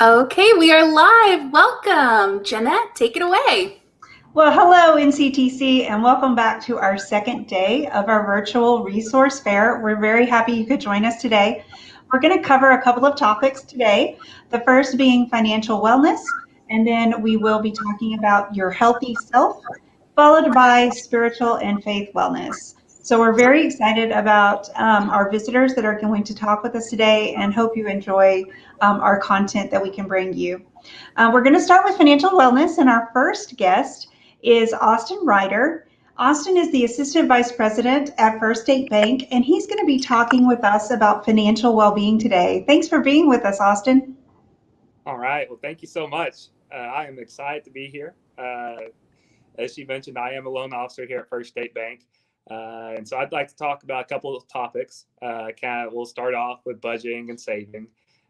Okay, we are live. Welcome. Jeanette, take it away. Well, hello, NCTC, and welcome back to our second day of our virtual resource fair. We're very happy you could join us today. We're going to cover a couple of topics today, the first being financial wellness, and then we will be talking about your healthy self, followed by spiritual and faith wellness. So we're very excited about our visitors that are going to talk with us today and hope you enjoy our content that we can bring you. We're going to start with financial wellness, and our first guest is Austin Ryder. Austin is the Assistant Vice President at First State Bank, and he's going to be talking with us about financial well-being today. Thanks for being with us, Austin. All right. Well, thank you so much. I am excited to be here. As you mentioned, I am a loan officer here at First State Bank. And so I'd like to talk about a couple of topics. We'll start off with budgeting and saving,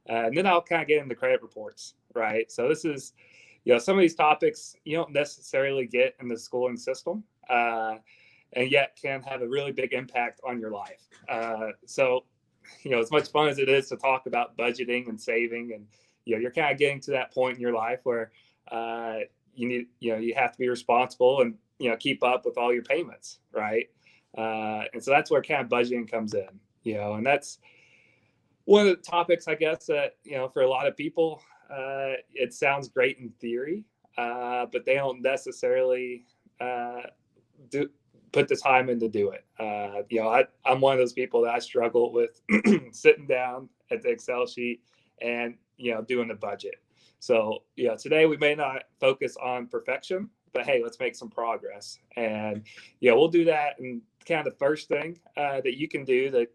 and then I'll kind of get into credit reports, right? So this is, some of these topics you don't necessarily get in the schooling system, and yet can have a really big impact on your life. So, as much fun as it is to talk about budgeting and saving, and you're kind of getting to that point in your life where you have to be responsible and keep up with all your payments, right? And so that's where kind of budgeting comes in, and that's one of the topics, I guess, that for a lot of people, it sounds great in theory, but they don't necessarily put the time in to do it. I'm one of those people that I struggle with sitting down at the Excel sheet and doing the budget. So today we may not focus on perfection, but hey, let's make some progress. And we'll do that. And kind of the first thing that you can do to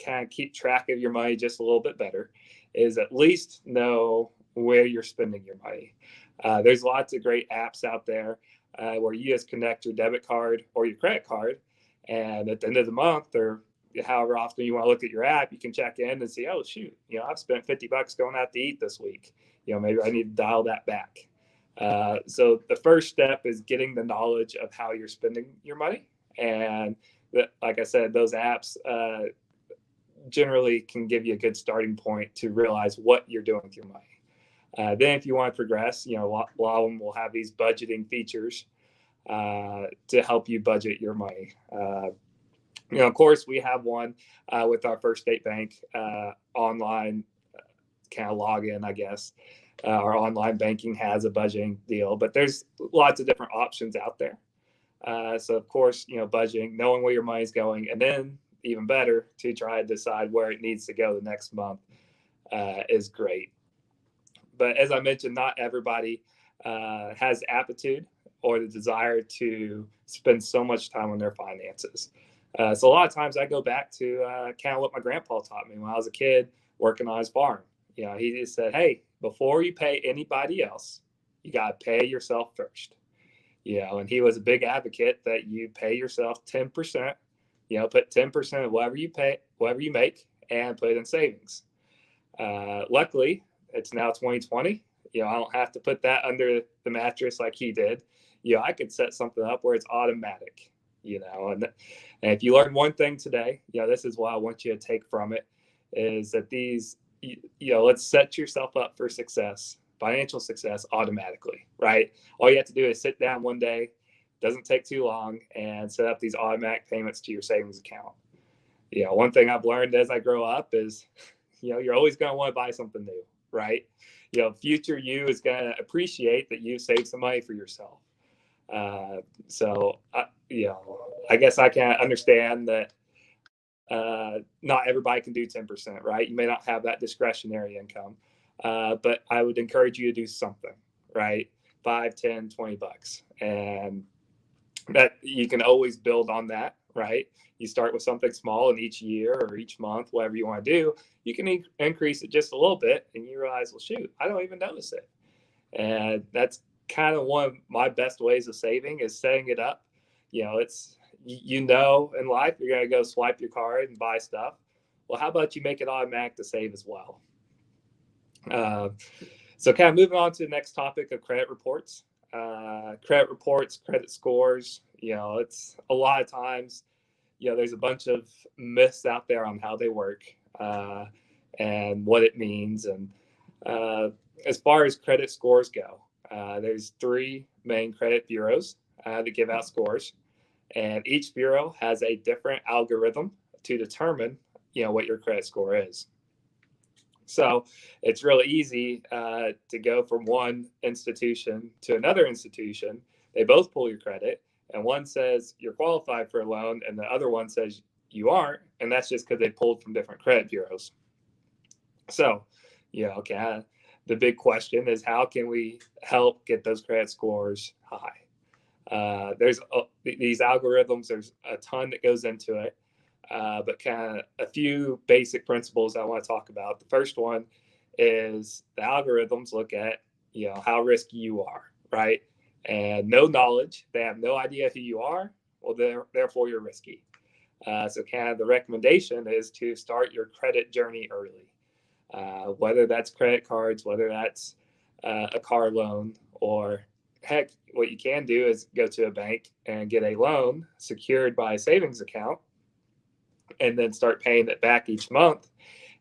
kind of keep track of your money just a little bit better is at least know where you're spending your money. There's lots of great apps out there where you just connect your debit card or your credit card, and at the end of the month or however often you want to look at your app, you can check in and see, oh shoot, I've spent $50 going out to eat this week. Maybe I need to dial that back. So the first step is getting the knowledge of how you're spending your money, and like I said, those apps generally can give you a good starting point to realize what you're doing with your money. Then if you want to progress, a lot of them will have these budgeting features to help you budget your money. Of course, we have one with our First State Bank online kind of login, I guess. Our online banking has a budgeting deal, but there's lots of different options out there. So, of course, budgeting, knowing where your money's going, and then even better to try to decide where it needs to go the next month is great. But as I mentioned, not everybody has aptitude or the desire to spend so much time on their finances. So a lot of times I go back to kind of what my grandpa taught me when I was a kid working on his farm. He just said, hey, before you pay anybody else, you got to pay yourself first. And he was a big advocate that you pay yourself 10%, put 10% of whatever you make and put it in savings. Luckily, it's now 2020. I don't have to put that under the mattress like he did. I could set something up where it's automatic, and if you learn one thing today, this is what I want you to take from it, is that these, let's set yourself up for success, financial success automatically, right? All you have to do is sit down one day, doesn't take too long, and set up these automatic payments to your savings account. One thing I've learned as I grow up is, you're always going to want to buy something new, right? Future you is going to appreciate that you saved some money for yourself. So I guess I can understand that not everybody can do 10%, right? You may not have that discretionary income, but I would encourage you to do something, right? 5, 10, $20, and that you can always build on that, right? You start with something small, and each year or each month, whatever you want to do, you can increase it just a little bit, and you realize, well, shoot, I don't even notice it. And that's kind of one of my best ways of saving, is setting it up. It's, in life, you're going to go swipe your card and buy stuff. Well, how about you make it automatic to save as well? So kind of moving on to the next topic of credit reports. Credit reports, credit scores, it's a lot of times, there's a bunch of myths out there on how they work and what it means. And as far as credit scores go, there's 3 main credit bureaus that give out scores, and each bureau has a different algorithm to determine, what your credit score is. So it's really easy to go from one institution to another institution. They both pull your credit, and one says you're qualified for a loan, and the other one says you aren't, and that's just because they pulled from different credit bureaus. So, the big question is, how can we help get those credit scores high? There's these algorithms. There's a ton that goes into it. But kind of a few basic principles I want to talk about. The first one is the algorithms look at, how risky you are, right? And no knowledge. They have no idea who you are. Well, therefore you're risky. So kind of the recommendation is to start your credit journey early. Whether that's credit cards, whether that's a car loan, or heck, what you can do is go to a bank and get a loan secured by a savings account, and then start paying it back each month.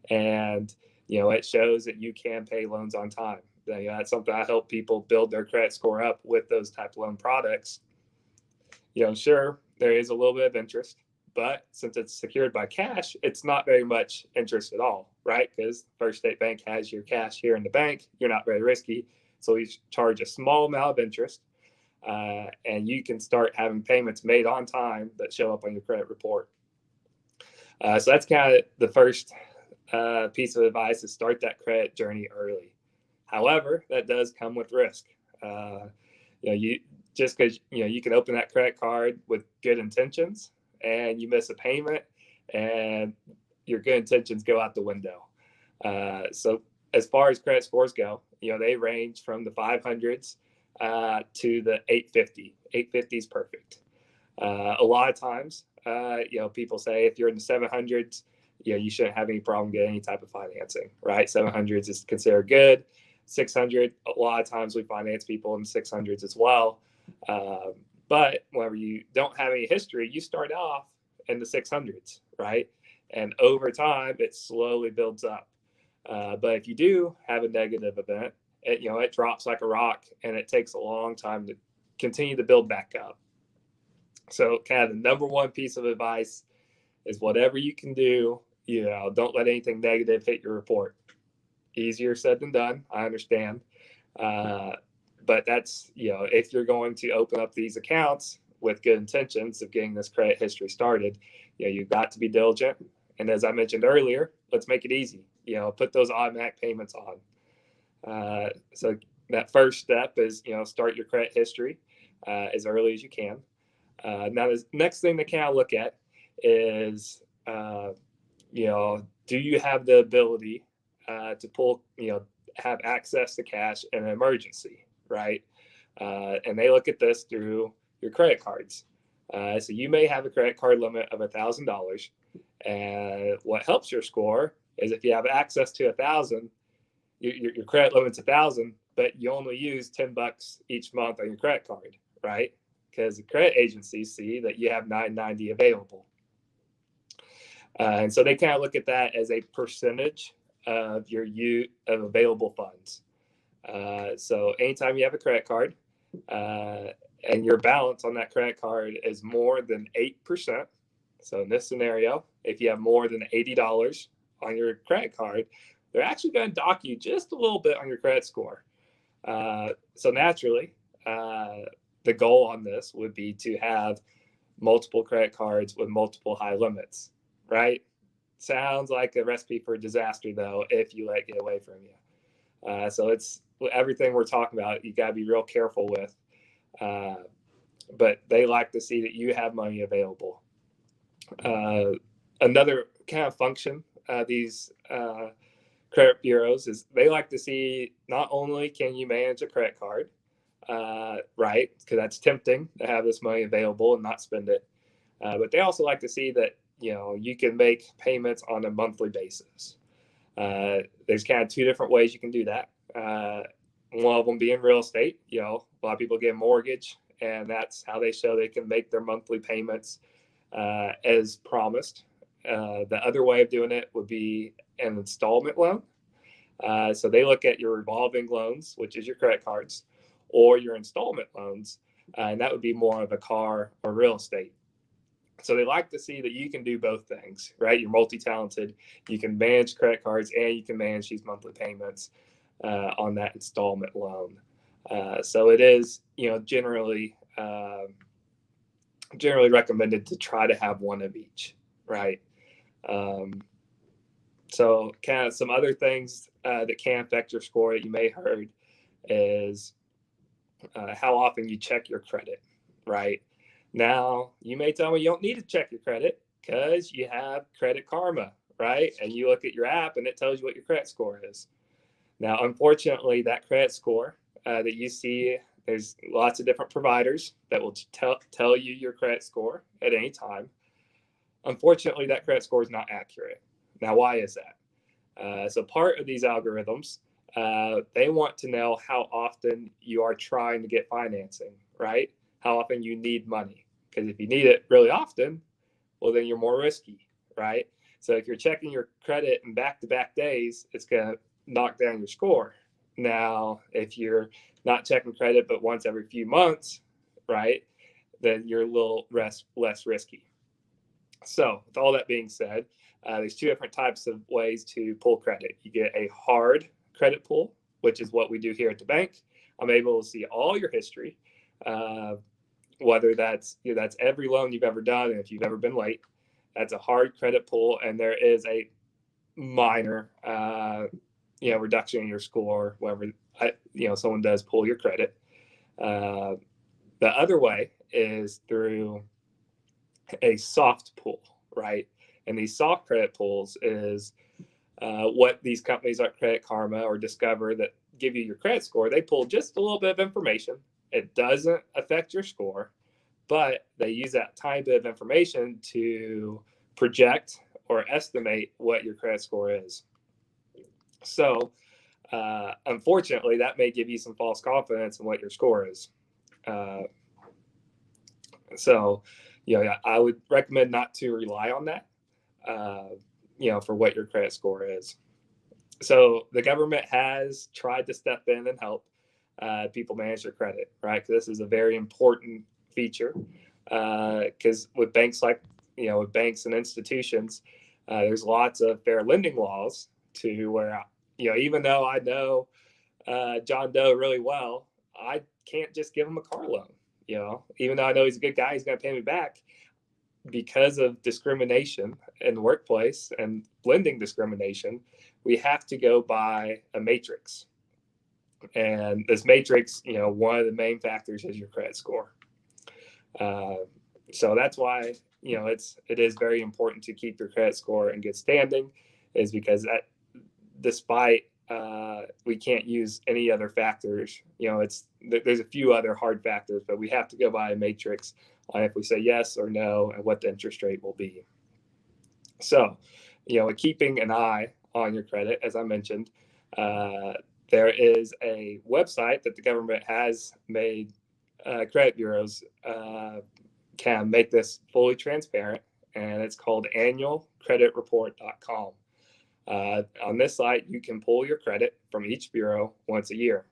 And, it shows that you can pay loans on time. That's something I help people build their credit score up with those type of loan products. Sure, there is a little bit of interest, but since it's secured by cash, it's not very much interest at all, right? Because First State Bank has your cash here in the bank. You're not very risky. So we charge a small amount of interest, and you can start having payments made on time that show up on your credit report. So that's kind of the first piece of advice, is start that credit journey early. However, that does come with risk. You just because you can open that credit card with good intentions and you miss a payment, and your good intentions go out the window. So as far as credit scores go, they range from the 500s to the 850. 850 is perfect. A lot of times, people say if you're in the 700s, you shouldn't have any problem getting any type of financing, right? 700s is considered good. 600, a lot of times we finance people in 600s as well. But whenever you don't have any history, you start off in the 600s, right? And over time, it slowly builds up. But if you do have a negative event, it drops like a rock, and it takes a long time to continue to build back up. So kind of the number one piece of advice is, whatever you can do, don't let anything negative hit your report. Easier said than done, I understand. But that's, if you're going to open up these accounts with good intentions of getting this credit history started, you've got to be diligent. And as I mentioned earlier, let's make it easy. Put those automatic payments on. So that first step is, start your credit history as early as you can. Now, the next thing to kind of look at is, do you have the ability to pull, have access to cash in an emergency, right? And they look at this through your credit cards. So you may have a credit card limit of $1,000, and what helps your score is if you have access to $1,000, your credit limit's $1,000, but you only use $10 each month on your credit card, right? Because the credit agencies see that you have $990 available. And so they kind of look at that as a percentage of your of available funds. So anytime you have a credit card and your balance on that credit card is more than 8%, so in this scenario, if you have more than $80 on your credit card, they're actually going to dock you just a little bit on your credit score. So naturally, the goal on this would be to have multiple credit cards with multiple high limits, right? Sounds like a recipe for disaster, though, if you let it get away from you. So it's everything we're talking about, you got to be real careful with. But they like to see that you have money available. Another kind of function these credit bureaus is they like to see not only can you manage a credit card, right, because that's tempting to have this money available and not spend it, but they also like to see that you can make payments on a monthly basis. There's kind of two different ways you can do that. One of them being real estate. A lot of people get a mortgage, and that's how they show they can make their monthly payments as promised. The other way of doing it would be an installment loan. So they look at your revolving loans, which is your credit cards, or your installment loans, and that would be more of a car or real estate. So they like to see that you can do both things, right? You're multi-talented. You can manage credit cards and you can manage these monthly payments on that installment loan. So it is, generally recommended to try to have one of each, right? So kind of some other things that can affect your score that you may have heard is how often you check your credit, right? Now, you may tell me you don't need to check your credit because you have Credit Karma, right? And you look at your app and it tells you what your credit score is. Now, unfortunately, that credit score that you see, there's lots of different providers that will tell you your credit score at any time. Unfortunately, that credit score is not accurate. Now, why is that? So part of these algorithms, they want to know how often you are trying to get financing, right? How often you need money. Because if you need it really often, well, then you're more risky, right? So if you're checking your credit in back-to-back days, it's going to knock down your score. Now, if you're not checking credit but once every few months, right, then you're a little less risky. So with all that being said, there's two different types of ways to pull credit. You get a hard credit pull, which is what we do here at the bank. I'm able to see all your history, whether that's every loan you've ever done, and if you've ever been late. That's a hard credit pull, and there is a minor, reduction in your score whenever someone does pull your credit. The other way is through a soft pull, right? And these soft credit pulls is what these companies like Credit Karma or Discover that give you your credit score. They pull just a little bit of information. It doesn't affect your score, but they use that tiny bit of information to project or estimate what your credit score is. So, unfortunately, that may give you some false confidence in what your score is. So, I would recommend not to rely on that, for what your credit score is. So the government has tried to step in and help people manage their credit, right? Because this is a very important feature. Because with banks with banks and institutions, there's lots of fair lending laws to where, even though I know John Doe really well, I can't just give him a car loan. Even though I know he's a good guy, he's going to pay me back. Because of discrimination in the workplace and lending discrimination, we have to go by a matrix. And this matrix, one of the main factors is your credit score. So that's why, it is very important to keep your credit score in good standing, is because that, despite we can't use any other factors, there's a few other hard factors, but we have to go by a matrix on if we say yes or no and what the interest rate will be. So, keeping an eye on your credit, as I mentioned, there is a website that the government has made. Credit bureaus can make this fully transparent, and it's called annualcreditreport.com. On this site, you can pull your credit from each bureau once a year,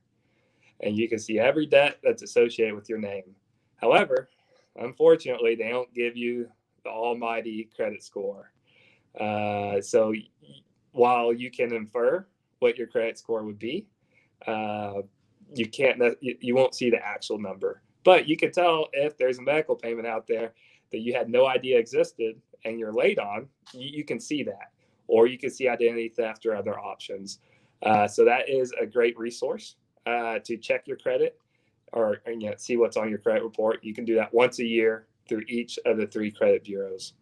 and you can see every debt that's associated with your name. However, unfortunately, they don't give you the almighty credit score. So while you can infer what your credit score would be, you won't see the actual number. But you can tell if there's a medical payment out there that you had no idea existed and you're late on, you can see that. Or you can see identity theft or other options. So that is a great resource to check your credit or see what's on your credit report. You can do that once a year through each of the 3 credit bureaus.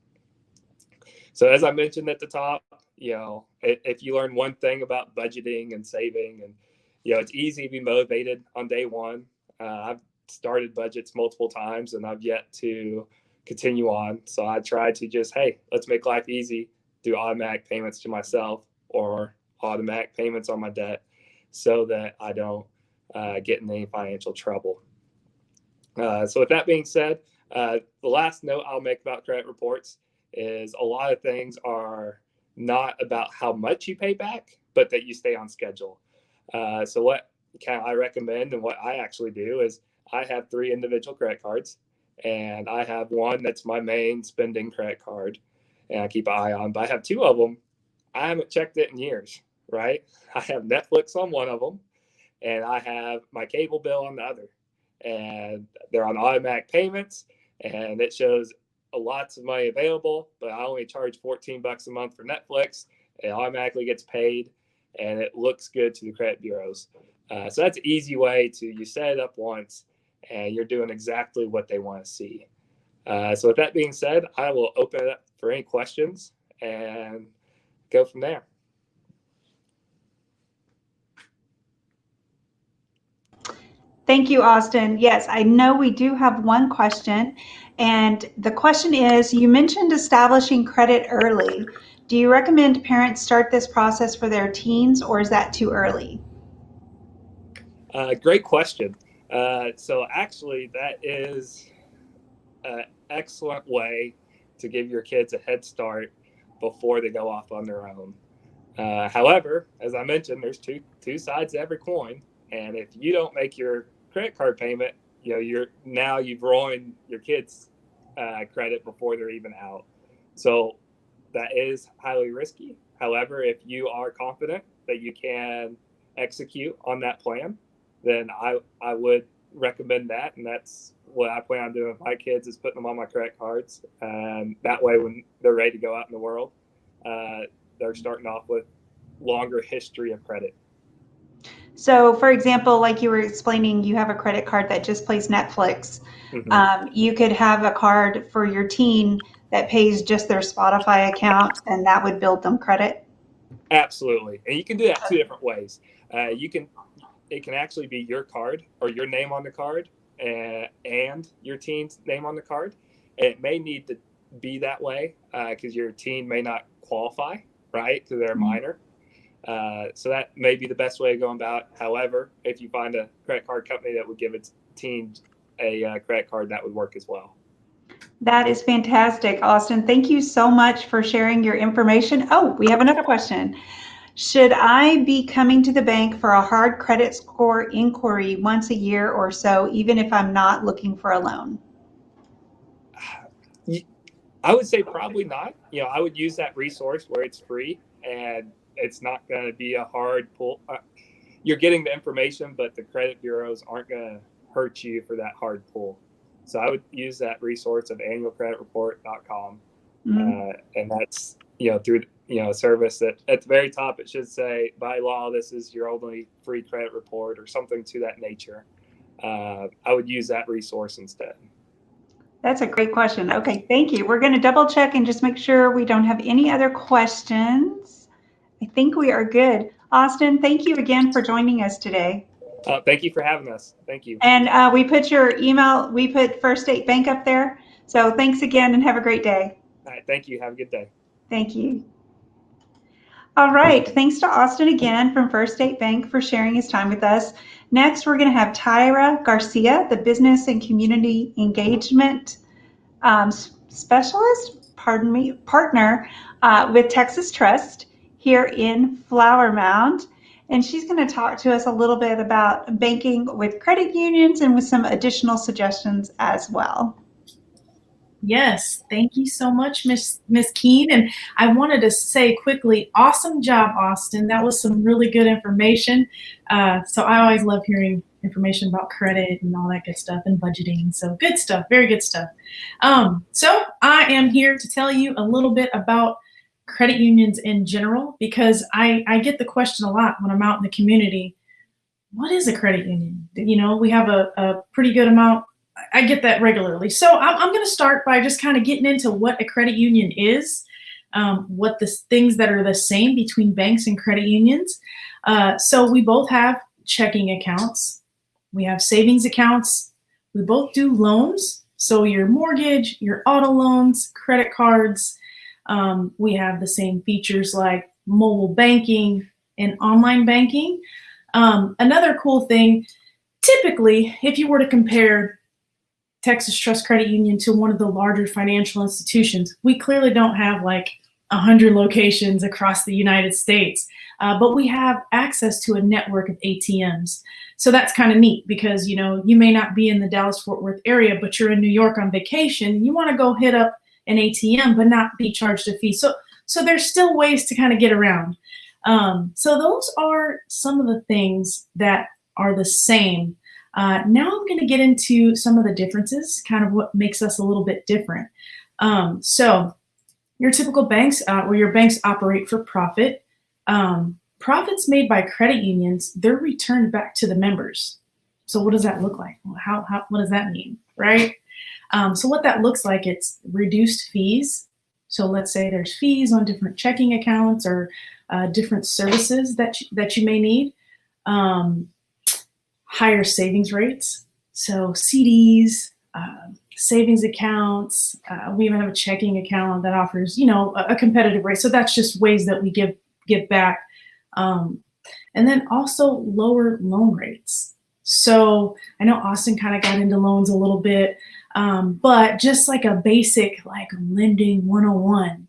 So as I mentioned at the top, if you learn one thing about budgeting and saving, and it's easy to be motivated on day one. I've started budgets multiple times and I've yet to continue on. So I try to just, hey, let's make life easy, do automatic payments to myself or automatic payments on my debt so that I don't get in any financial trouble. So with that being said, the last note I'll make about credit reports is a lot of things are not about how much you pay back, but that you stay on schedule. So what I recommend and what I actually do is I have 3 individual credit cards, and I have one that's my main spending credit card, and I keep an eye on. But I have 2 of them. I haven't checked it in years, right? I have Netflix on one of them, and I have my cable bill on the other, and they're on automatic payments, and it shows lots of money available, but I only charge $14 a month for Netflix. It automatically gets paid, and it looks good to the credit bureaus. So that's an easy way to, you set it up once, and you're doing exactly what they want to see. So with that being said, I will open it up for any questions and go from there. Thank you, Austin. Yes, I know we do have one question, and the question is, you mentioned establishing credit early. Do you recommend parents start this process for their teens, or is that too early? Great question. So actually, that is an excellent way to give your kids a head start before they go off on their own. However, as I mentioned, there's two sides to every coin, and if you don't make your credit card payment, you've ruined your kids' credit before they're even out. So that is highly risky. However, if you are confident that you can execute on that plan, then I would recommend that, and that's what I plan on doing with my kids, is putting them on my credit cards. That way, when they're ready to go out in the world, they're starting off with longer history of credit. So, for example, like you were explaining, you have a credit card that just plays Netflix. Mm-hmm. You could have a card for your teen that pays just their Spotify account, and that would build them credit. Absolutely, and you can do that 2 different ways. It can actually be your card or your name on the card and your teen's name on the card. It may need to be that way because your teen may not qualify, right, because they're a minor. So that may be the best way of going about. However, if you find a credit card company that would give its teen a credit card, that would work as well. That is fantastic, Austin. Thank you so much for sharing your information. Oh, we have another question. Should I be coming to the bank for a hard credit score inquiry once a year or so, even if I'm not looking for a loan? I would say probably not. I would use that resource where it's free and it's not going to be a hard pull. You're getting the information, but the credit bureaus aren't going to hurt you for that hard pull. So I would use that resource of annualcreditreport.com. And that's, through, a service that at the very top, it should say, by law, this is your only free credit report or something to that nature. I would use that resource instead. That's a great question. Okay, thank you. We're going to double check and just make sure we don't have any other questions. I think we are good. Austin, thank you again for joining us today. Thank you for having us. Thank you. And we put your email, we put First State Bank up there. So thanks again and have a great day. All right, thank you. Have a good day. Thank you. All right, thanks to Austin again from First State Bank for sharing his time with us. Next, we're going to have Tyra Garcia, the Business and Community Engagement Specialist, partner with Texas Trust here in Flower Mound. And she's going to talk to us a little bit about banking with credit unions and with some additional suggestions as well. Yes, thank you so much, Miss Keene. And I wanted to say quickly, awesome job, Austin. That was some really good information. So I always love hearing information about credit and all that good stuff and budgeting. So good stuff, very good stuff. So I am here to tell you a little bit about credit unions in general, because I get the question a lot when I'm out in the community. What is a credit union? We have a pretty good amount. I get that regularly. So I'm going to start by just kind of getting into what a credit union is, what the things that are the same between banks and credit unions. So we both have checking accounts. We have savings accounts. We both do loans. So your mortgage, your auto loans, credit cards. We have the same features like mobile banking and online banking. Another cool thing, typically, if you were to compare Texas Trust Credit Union to one of the larger financial institutions, we clearly don't have like 100 locations across the United States, but we have access to a network of ATMs. So that's kind of neat because, you may not be in the Dallas-Fort Worth area, but you're in New York on vacation. You want to go hit up an ATM, but not be charged a fee. So there's still ways to kind of get around. So those are some of the things that are the same. Now I'm going to get into some of the differences, kind of what makes us a little bit different. So your typical banks, where your banks operate for profit, profits made by credit unions, they're returned back to the members. So what does that look like? Well, what does that mean, right? So what that looks like, it's reduced fees. So let's say there's fees on different checking accounts or different services that you may need. Higher savings rates. So CDs, savings accounts. We even have a checking account that offers, a competitive rate. So that's just ways that we give back. And then also lower loan rates. So I know Austin kind of got into loans a little bit, but just like a basic like lending 101,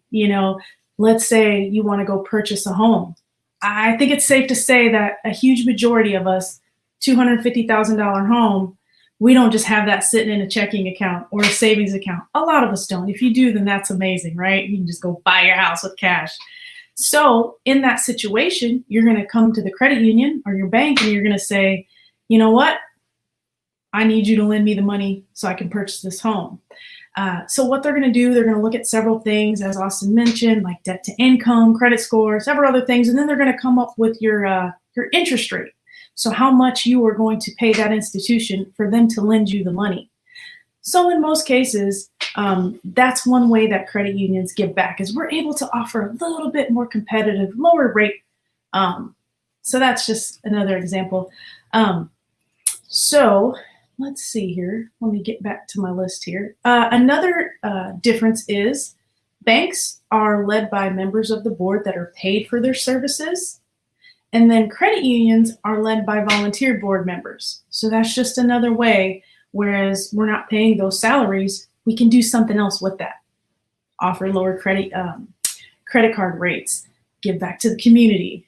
let's say you want to go purchase a home. I think it's safe to say that a huge majority of us, $250,000 home, we don't just have that sitting in a checking account or a savings account. A lot of us don't. If you do, then that's amazing, right? You can just go buy your house with cash. So in that situation, you're going to come to the credit union or your bank and you're going to say, you know what? I need you to lend me the money so I can purchase this home. So what they're going to do, they're going to look at several things, as Austin mentioned, like debt to income, credit score, several other things, and then they're going to come up with your interest rate. So how much you are going to pay that institution for them to lend you the money. So in most cases, that's one way that credit unions give back, is we're able to offer a little bit more competitive, lower rate. So that's just another example. So let's see here. Let me get back to my list here. Another difference is banks are led by members of the board that are paid for their services. And then credit unions are led by volunteer board members. So that's just another way, whereas we're not paying those salaries, we can do something else with that. Offer lower credit card rates, give back to the community.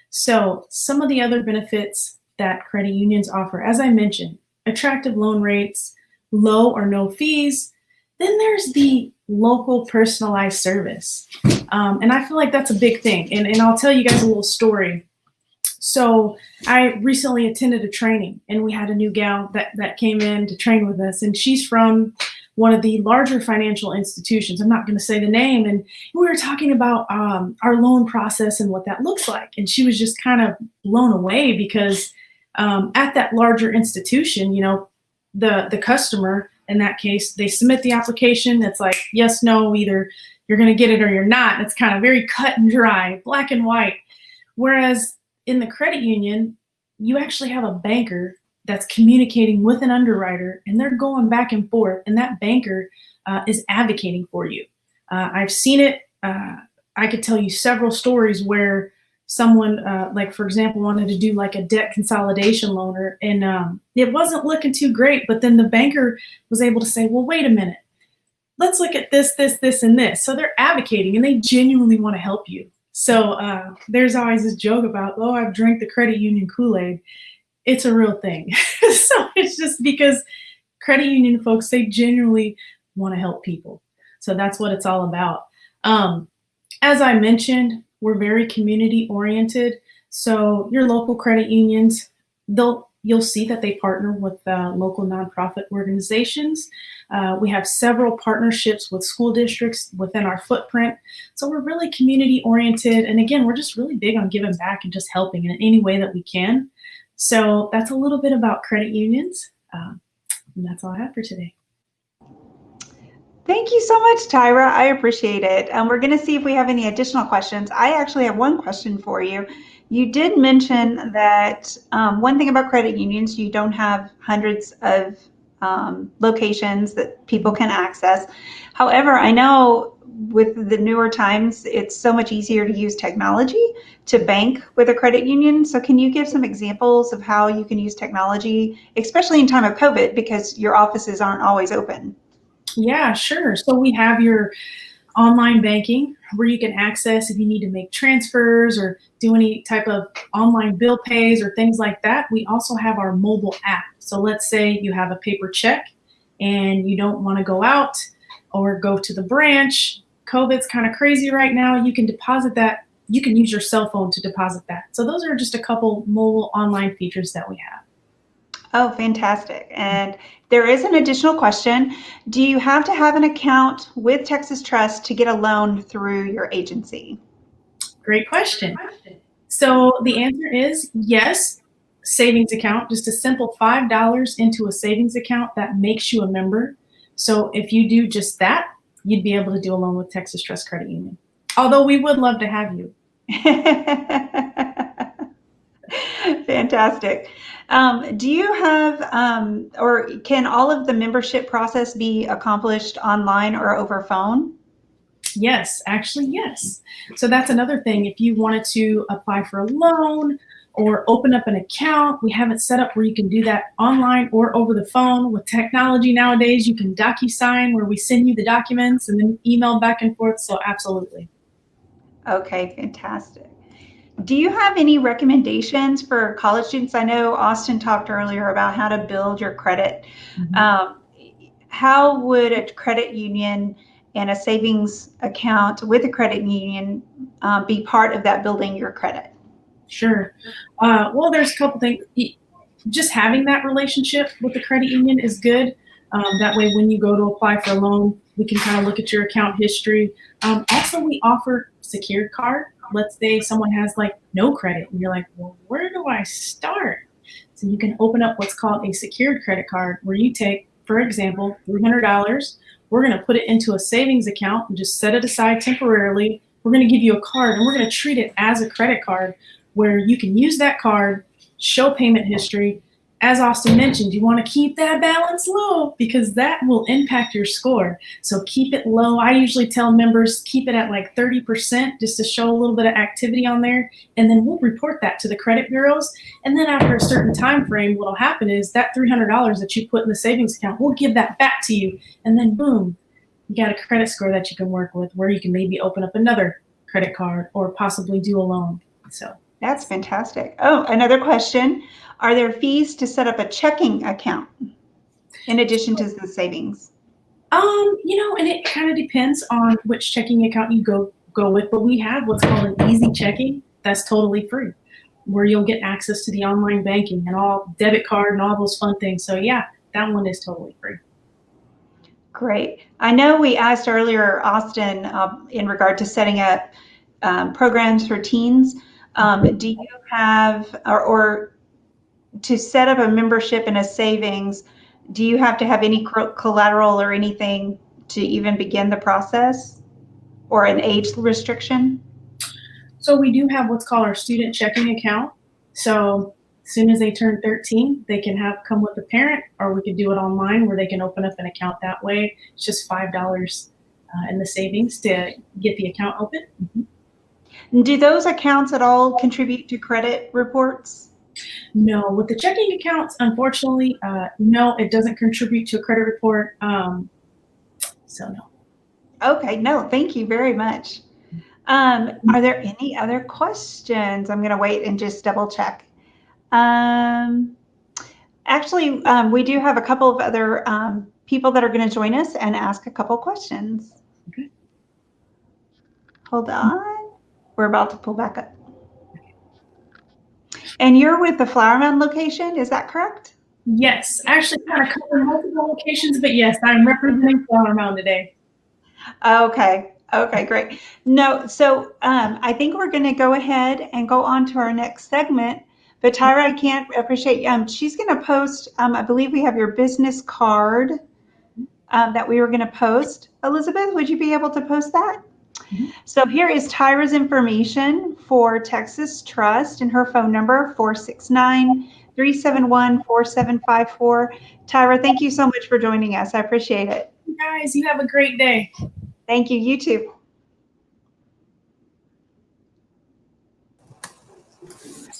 So some of the other benefits that credit unions offer, as I mentioned, attractive loan rates, low or no fees. Then there's the local personalized service. And I feel like that's a big thing. And I'll tell you guys a little story. So I recently attended a training and we had a new gal that came in to train with us, and she's from one of the larger financial institutions. I'm not going to say the name. And we were talking about our loan process and what that looks like. And she was just kind of blown away because at that larger institution, the customer, in that case, they submit the application. It's like, yes, no, either you're going to get it or you're not. It's kind of very cut and dry, black and white. Whereas in the credit union, you actually have a banker that's communicating with an underwriter, and they're going back and forth, and that banker is advocating for you. I've seen it. I could tell you several stories where someone, like for example, wanted to do like a debt consolidation loan, and it wasn't looking too great, but then the banker was able to say, well, wait a minute, let's look at this, and this. So they're advocating and they genuinely want to help you. So there's always this joke about, oh, I've drank the credit union Kool-Aid. It's a real thing. So it's just because credit union folks, they genuinely want to help people. So that's what it's all about. As I mentioned, we're very community oriented. So your local credit unions, you'll see that they partner with local nonprofit organizations. We have several partnerships with school districts within our footprint. So we're really community oriented. And again, we're just really big on giving back and just helping in any way that we can. So that's a little bit about credit unions. And that's all I have for today. Thank you so much, Tyra. I appreciate it. We're going to see if we have any additional questions. I actually have one question for you. You did mention that one thing about credit unions, you don't have hundreds of locations that people can access. However, I know with the newer times, it's so much easier to use technology to bank with a credit union. So can you give some examples of how you can use technology, especially in time of COVID, because your offices aren't always open? Yeah, sure. So we have your online banking, where you can access if you need to make transfers or do any type of online bill pays or things like that. We also have our mobile app. So let's say you have a paper check and you don't want to go out or go to the branch. COVID's kind of crazy right now. You can deposit that. You can use your cell phone to deposit that. So those are just a couple mobile online features that we have. Oh, fantastic. And there is an additional question. Do you have to have an account with Texas Trust to get a loan through your agency? Great question. So the answer is yes. Savings account, just a simple $5 into a savings account that makes you a member. So if you do just that, you'd be able to do a loan with Texas Trust Credit Union. Although we would love to have you. Fantastic. Do you have, or can all of the membership process be accomplished online or over phone? Yes, actually, yes. So that's another thing. If you wanted to apply for a loan or open up an account, we have it set up where you can do that online or over the phone. With technology nowadays, you can DocuSign where we send you the documents and then email back and forth. So absolutely. Okay, fantastic. Do you have any recommendations for college students? I know Austin talked earlier about how to build your credit. How would a credit union and a savings account with a credit union be part of that building your credit? Sure. Well, there's a couple things. Just having that relationship with the credit union is good. That way, when you go to apply for a loan, we can kind of look at your account history. Also, we offer secured card. Let's say someone has like no credit and you're like, well, where do I start? So you can open up what's called a secured credit card where you take, for example, $300. We're going to put it into a savings account and just set it aside temporarily. We're going to give you a card and we're going to treat it as a credit card where you can use that card, show payment history. As Austin mentioned, you want to keep that balance low because that will impact your score. So keep it low. I usually tell members keep it at like 30% just to show a little bit of activity on there. And then we'll report that to the credit bureaus. And then after a certain time frame, what'll happen is that $300 that you put in the savings account, we'll give that back to you. And then boom, you got a credit score that you can work with where you can maybe open up another credit card or possibly do a loan. So that's fantastic. Oh, another question. Are there fees to set up a checking account in addition to the savings? And it kind of depends on which checking account you go with, but we have what's called an easy checking that's totally free, where you'll get access to the online banking and all debit card and all those fun things. So yeah, that one is totally free. Great. I know we asked earlier, Austin, in regard to setting up programs for teens. Do you have, or to set up a membership and a savings, do you have to have any collateral or anything to even begin the process, or an age restriction? So we do have what's called our student checking account. So as soon as they turn 13, they can come with a parent, or we could do it online where they can open up an account that way. It's just $5 in the savings to get the account open. Do those accounts at all contribute to credit reports? No, with the checking accounts, unfortunately, no, it doesn't contribute to a credit report. So no. Okay, no, thank you very much. Are there any other questions? I'm going to wait and just double check. Actually, we do have a couple of other people that are going to join us and ask a couple questions. Okay. Hold on. We're about to pull back up. And you're with the Flower Mound location, is that correct? Yes, actually kind of cover multiple locations, but yes, I'm representing Flower Mound today. Okay, great. No, so I think we're going to go ahead and go on to our next segment. But Tyra, I can't appreciate, she's going to post, I believe we have your business card that we were going to post. Elizabeth, would you be able to post that? So here is Tyra's information for Texas Trust and her phone number, 469-371-4754. Tyra, thank you so much for joining us. I appreciate it. You guys, you have a great day. Thank you. You too.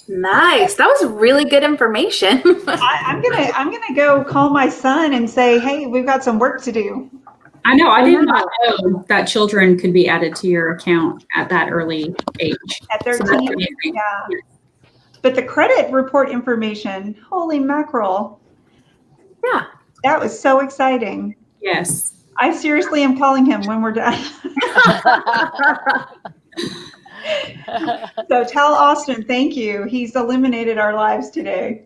Nice. That was really good information. I'm gonna go call my son and say, hey, we've got some work to do. I know. I did not know that children could be added to your account at that early age. At So that's 13, amazing. yeah. But the credit report information, holy mackerel. Yeah. That was so exciting. Yes. I seriously am calling him when we're done. So tell Austin, thank you. He's illuminated our lives today.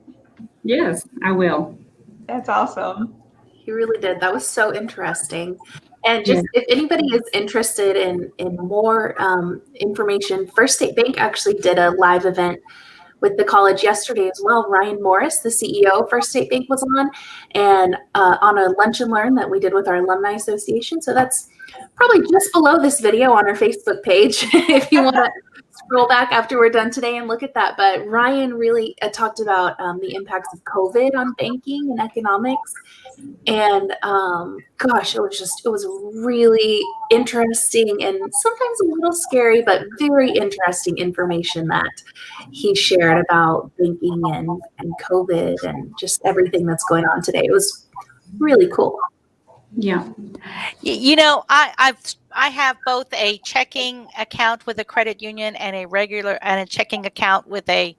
Yes, I will. That's awesome. He really did. That was so interesting. And just if anybody is interested in more information, First State Bank actually did a live event with the college yesterday as well. Ryan Morris, the CEO of First State Bank, was on, and on a lunch and learn that we did with our alumni association. So that's probably just below this video on our Facebook page if you want to scroll back after we're done today and look at that. But Ryan really talked about the impacts of COVID on banking and economics. And gosh, it was really interesting and sometimes a little scary, but very interesting information that he shared about banking and COVID and just everything that's going on today. It was really cool. Yeah. You know, I have both a checking account with a credit union and a checking account with a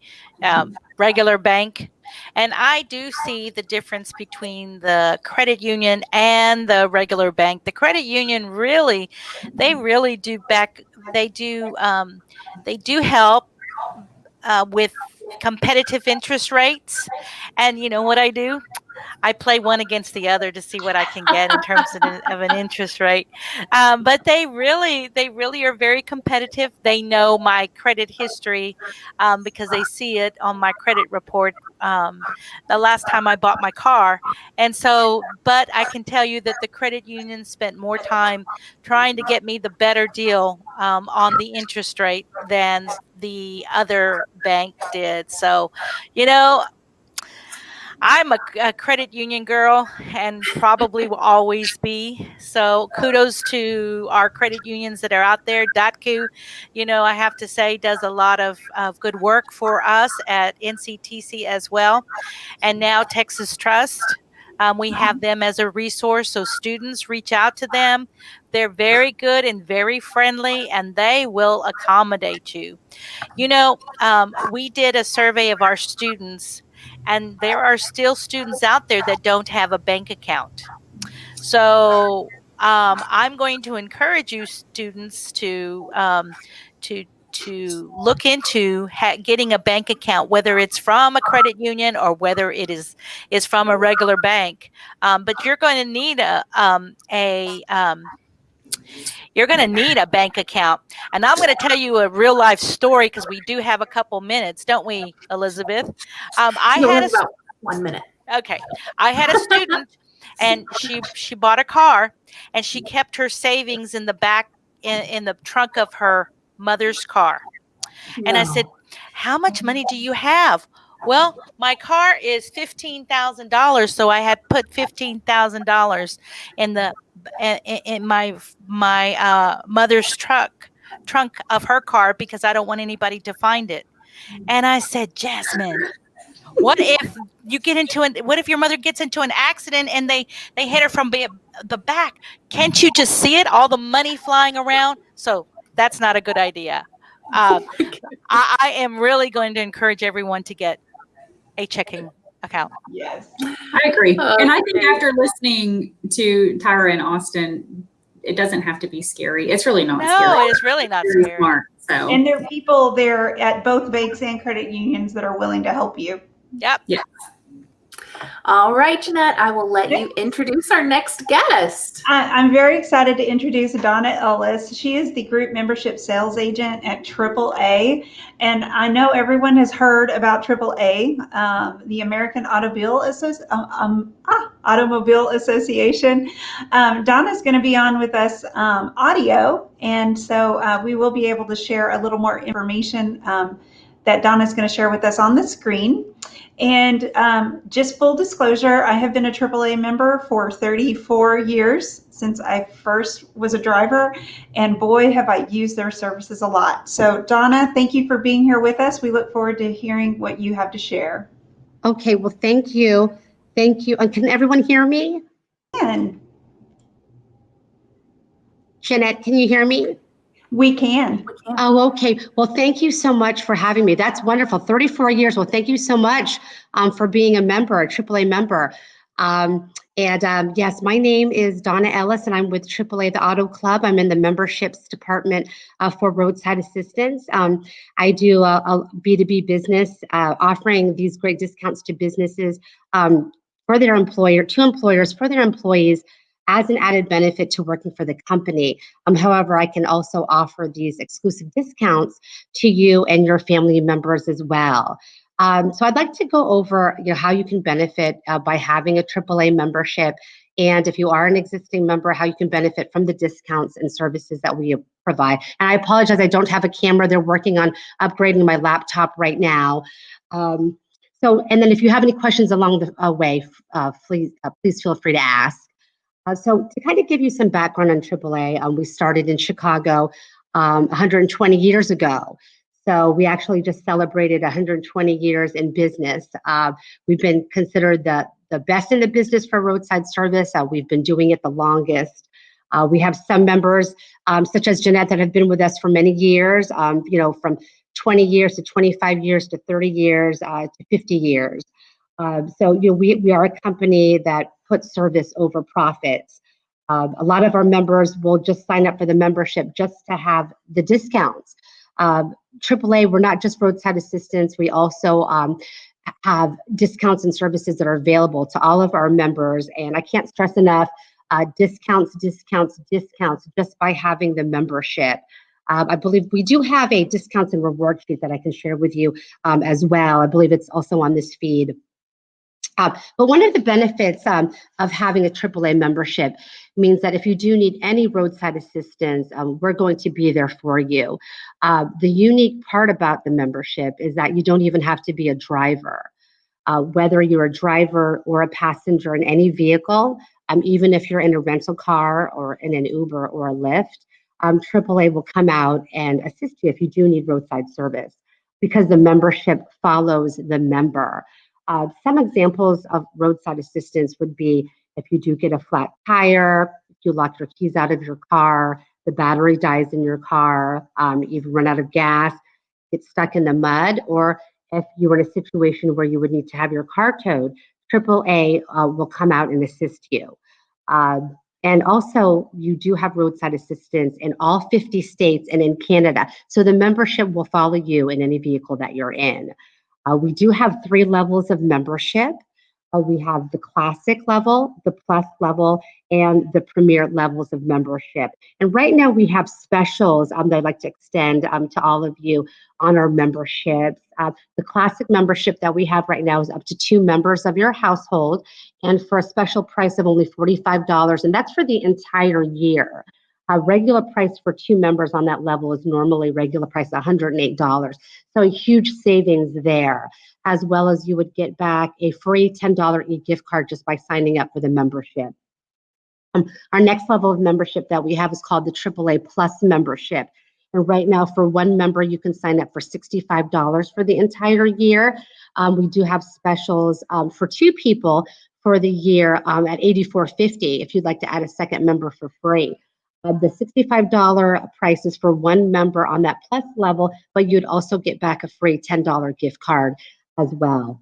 regular bank. And I do see the difference between the credit union and the regular bank. The credit union really do help with competitive interest rates. And you know what I do? I play one against the other to see what I can get in terms of an interest rate. But they really are very competitive. They know my credit history because they see it on my credit report the last time I bought my car. And so, but I can tell you that the credit union spent more time trying to get me the better deal on the interest rate than the other bank did. So, you know, I'm a credit union girl and probably will always be. So kudos to our credit unions that are out there. DOTCU, you know, I have to say, does a lot of good work for us at NCTC as well. And now Texas Trust. We have them as a resource, so students reach out to them. They're very good and very friendly, and they will accommodate you. You know, we did a survey of our students, and there are still students out there that don't have a bank account. So I'm going to encourage you students to look into getting a bank account, whether it's from a credit union or whether it is from a regular bank. But you're going to need you're going to need a bank account. And I'm going to tell you a real life story because we do have a couple minutes, don't we, Elizabeth? I had about 1 minute. Okay. I had a student and she bought a car and she kept her savings in the back in the trunk of her mother's car. And I said, "How much money do you have?" "Well, my car is $15,000, so I had put $15,000 in my mother's trunk of her car because I don't want anybody to find it." And I said, "Jasmine, what if what if your mother gets into an accident and they hit her from the back? Can't you just see it, all the money flying around?" So that's not a good idea. I am really going to encourage everyone to get a checking account. Yes. I agree. And I think after listening to Tyra and Austin, it doesn't have to be scary. It's really not scary. No, it's really not Very scary. smart, so. And there are people there at both banks and credit unions that are willing to help you. Yep. Yeah. All right, Jeanette, I will let you introduce our next guest. I'm very excited to introduce Donna Ellis. She is the group membership sales agent at AAA. And I know everyone has heard about AAA, the American Automobile Association. Donna's going to be on with us audio. And so we will be able to share a little more information that Donna's going to share with us on the screen. And just full disclosure, I have been a AAA member for 34 years since I first was a driver, and boy, have I used their services a lot. So Donna, thank you for being here with us. We look forward to hearing what you have to share. Okay, well, thank you. Thank you. And can everyone hear me? And Jeanette, can you hear me? We can. Oh, okay. Well, thank you so much for having me. That's wonderful. 34 years. Well, thank you so much for being a member, a AAA member. Yes, my name is Donna Ellis, and I'm with AAA, the Auto Club. I'm in the memberships department for roadside assistance. I do a B2B business, offering these great discounts to businesses for their to employers for their employees as an added benefit to working for the company. However, I can also offer these exclusive discounts to you and your family members as well. So I'd like to go over how you can benefit by having a AAA membership, and if you are an existing member, how you can benefit from the discounts and services that we provide. And I apologize, I don't have a camera. They're working on upgrading my laptop right now. And then if you have any questions along the way, please feel free to ask. So to kind of give you some background on AAA, we started in Chicago 120 years ago. So we actually just celebrated 120 years in business. We've been considered the best in the business for roadside service. We've been doing it the longest. We have some members, such as Jeanette, that have been with us for many years, from 20 years to 25 years to 30 years to 50 years. We are a company that puts service over profits. A lot of our members will just sign up for the membership just to have the discounts. AAA, we're not just roadside assistance. We also have discounts and services that are available to all of our members. And I can't stress enough, discounts just by having the membership. I believe we do have a discounts and reward sheet that I can share with you as well. I believe it's also on this feed. But one of the benefits of having a AAA membership means that if you do need any roadside assistance, we're going to be there for you. The unique part about the membership is that you don't even have to be a driver. Whether you're a driver or a passenger in any vehicle, even if you're in a rental car or in an Uber or a Lyft, AAA will come out and assist you if you do need roadside service, because the membership follows the member. Some examples of roadside assistance would be if you do get a flat tire, if you lock your keys out of your car, the battery dies in your car, you've run out of gas, get stuck in the mud, or if you were in a situation where you would need to have your car towed, AAA will come out and assist you. And also, you do have roadside assistance in all 50 states and in Canada. So the membership will follow you in any vehicle that you're in. We do have 3 levels of membership. We have the classic level, the plus level, and the premier levels of membership. And right now we have specials that I'd like to extend to all of you on our memberships. The classic membership that we have right now is up to 2 members of your household, and for a special price of only $45, and that's for the entire year. Regular price for 2 members on that level is normally regular price $108. So a huge savings there, as well as you would get back a free $10 e-gift card just by signing up for the membership. Our next level of membership that we have is called the AAA Plus membership. And right now, for 1 member, you can sign up for $65 for the entire year. We do have specials for 2 people for the year at $84.50 if you'd like to add a second member for free. The $65 price is for 1 member on that plus level, but you'd also get back a free $10 gift card as well.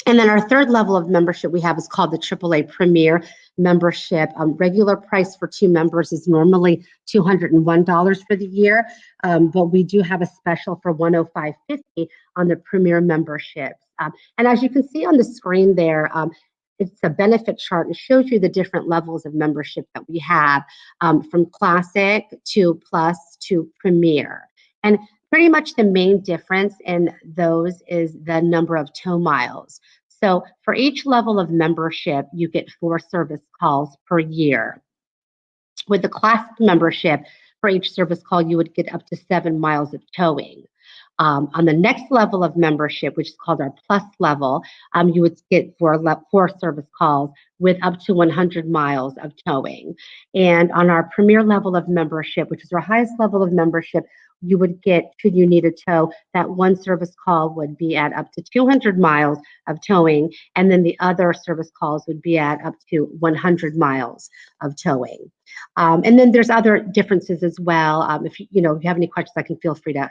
And then our 3rd level of membership we have is called the AAA Premier membership. Regular price for 2 members is normally $201 for the year, but we do have a special for $105.50 on the Premier memberships. And as you can see on the screen there, it's a benefit chart. It shows you the different levels of membership that we have, from classic to plus to premier. And pretty much the main difference in those is the number of tow miles. So for each level of membership, you get 4 service calls per year. With the classic membership, for each service call, you would get up to 7 miles of towing. On the next level of membership, which is called our plus level, you would get 4 service calls with up to 100 miles of towing. And on our premier level of membership, which is our highest level of membership, you would get, should you need a tow, that one service call would be at up to 200 miles of towing, and then the other service calls would be at up to 100 miles of towing. And then there's other differences as well. If you have any questions, I can feel free to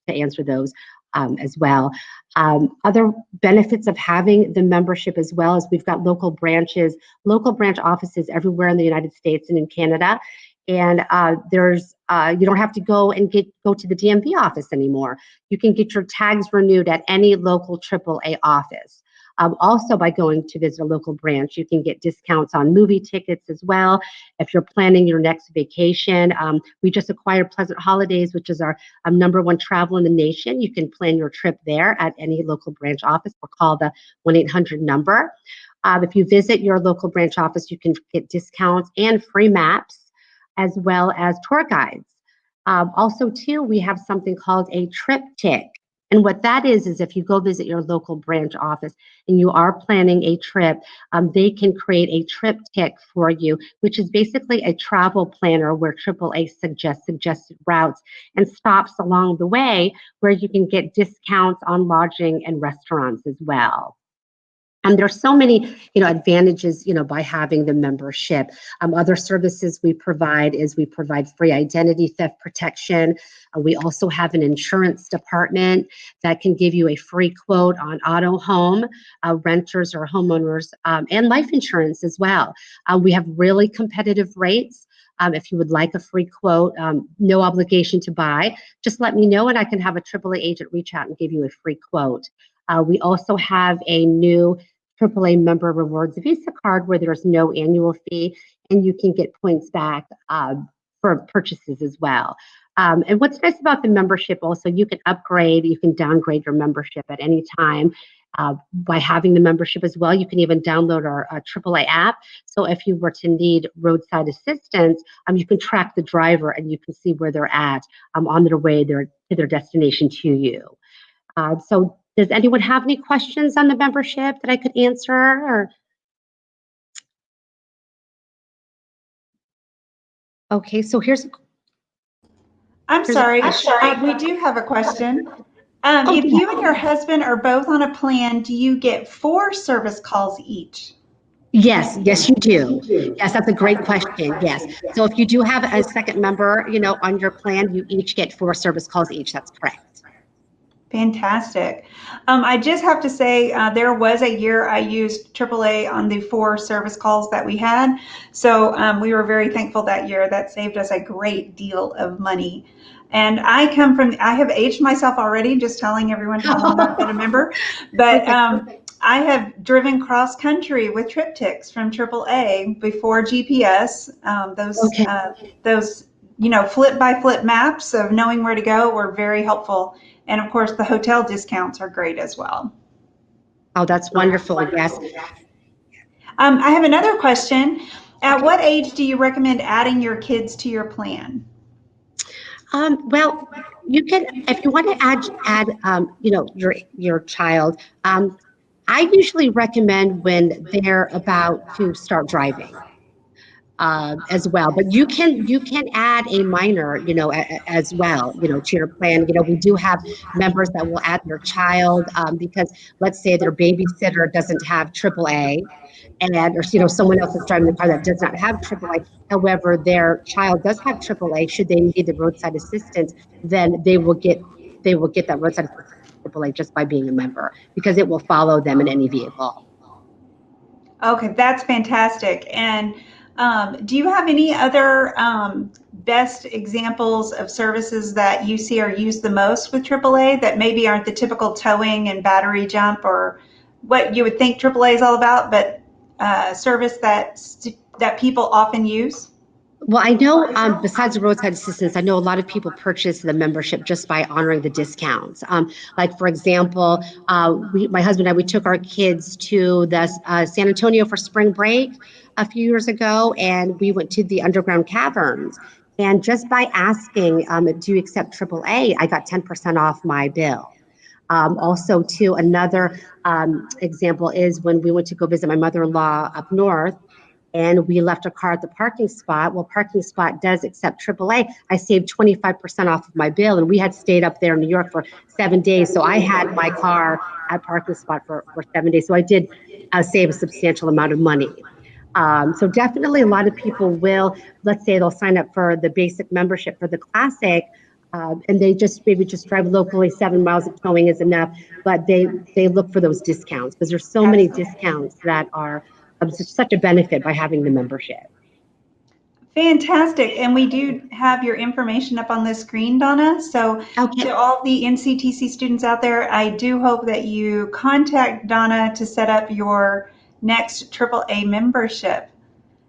answer those as well. Other benefits of having the membership as well is we've got local branch offices everywhere in the United States and in Canada. And there's you don't have to go to the DMV office anymore. You can get your tags renewed at any local AAA office. Also, by going to visit a local branch, you can get discounts on movie tickets as well. If you're planning your next vacation, we just acquired Pleasant Holidays, which is our #1 travel in the nation. You can plan your trip there at any local branch office or call the 1-800 number. If you visit your local branch office, you can get discounts and free maps, as well as tour guides. Also, too, we have something called a triptych. And what that is if you go visit your local branch office and you are planning a trip, they can create a triptych for you, which is basically a travel planner where AAA suggests suggested routes and stops along the way where you can get discounts on lodging and restaurants as well. There's so many, advantages, by having the membership. Other services we provide free identity theft protection. We also have an insurance department that can give you a free quote on auto, home, renters or homeowners, and life insurance as well. We have really competitive rates. If you would like a free quote, no obligation to buy, just let me know and I can have a AAA agent reach out and give you a free quote. We also have a new AAA member rewards Visa card where there's no annual fee and you can get points back for purchases as well. And what's nice about the membership also, you can upgrade, you can downgrade your membership at any time by having the membership as well. You can even download our AAA app. So if you were to need roadside assistance, you can track the driver and you can see where they're at on their way to their destination to you. So does anyone have any questions on the membership that I could answer? Or okay, so I'm sorry. We do have a question. If you and your husband are both on a plan, do you get 4 service calls each? Yes, you do. Yes, that's a great question. Yes. So if you do have a second member, on your plan, you each get 4 service calls each. That's correct. Fantastic. I just have to say there was a year I used AAA on the 4 service calls that we had. So we were very thankful that year. That saved us a great deal of money. And I have aged myself already, just telling everyone how long I've been a member. But I have driven cross country with triptychs from AAA before GPS. Those flip by flip maps of knowing where to go were very helpful. And of course, the hotel discounts are great as well. Oh, that's wonderful. Yes. I have another question. At what age do you recommend adding your kids to your plan? Well, you can, if you want to add your child. I usually recommend when they're about to start driving. As well, but you can add a minor, as well, to your plan. We do have members that will add their child because let's say their babysitter doesn't have AAA, or someone else is driving the car that does not have AAA. However, their child does have AAA. Should they need the roadside assistance, then they will get that roadside assistance AAA just by being a member because it will follow them in any vehicle. Okay, that's fantastic. And do you have any other best examples of services that you see are used the most with AAA that maybe aren't the typical towing and battery jump or what you would think AAA is all about, but service that people often use? Well, I know besides the roadside assistance, I know a lot of people purchase the membership just by honoring the discounts. Like, for example, my husband and I, we took our kids to the San Antonio for spring break a few years ago, and we went to the underground caverns. And just by asking, do you accept AAA, I got 10% off my bill. Also, too, another example is when we went to go visit my mother-in-law up north, and we left a car at the parking spot. Well, parking spot does accept AAA. I saved 25% off of my bill, and we had stayed up there in New York for 7 days. So I had my car at parking spot for 7 days. So I did save a substantial amount of money. So definitely a lot of people will, let's say they'll sign up for the basic membership for the classic, and they just maybe just drive locally, 7 miles of towing is enough, but they look for those discounts because there's so many discounts that are such a benefit by having the membership. Fantastic. And we do have your information up on the screen, Donna. So to all the NCTC students out there, I do hope that you contact Donna to set up your next AAA membership.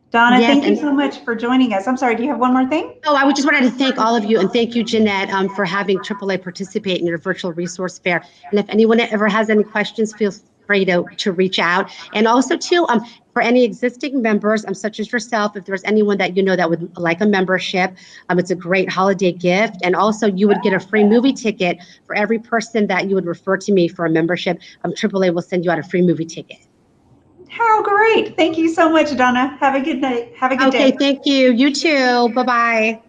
Donna, thank you so much for joining us. I'm sorry, do you have one more thing? Oh, I just wanted to thank all of you, and thank you, Jeanette, for having AAA participate in your virtual resource fair. And if anyone ever has any questions, feel free to reach out. And also, too, for any existing members, such as yourself, if there's anyone that you know that would like a membership, it's a great holiday gift. And also, you would get a free movie ticket for every person that you would refer to me for a membership. AAA will send you out a free movie ticket. How great. Thank you so much, Donna. Have a good night. Have a good day. Okay, thank you. You too. Bye-bye.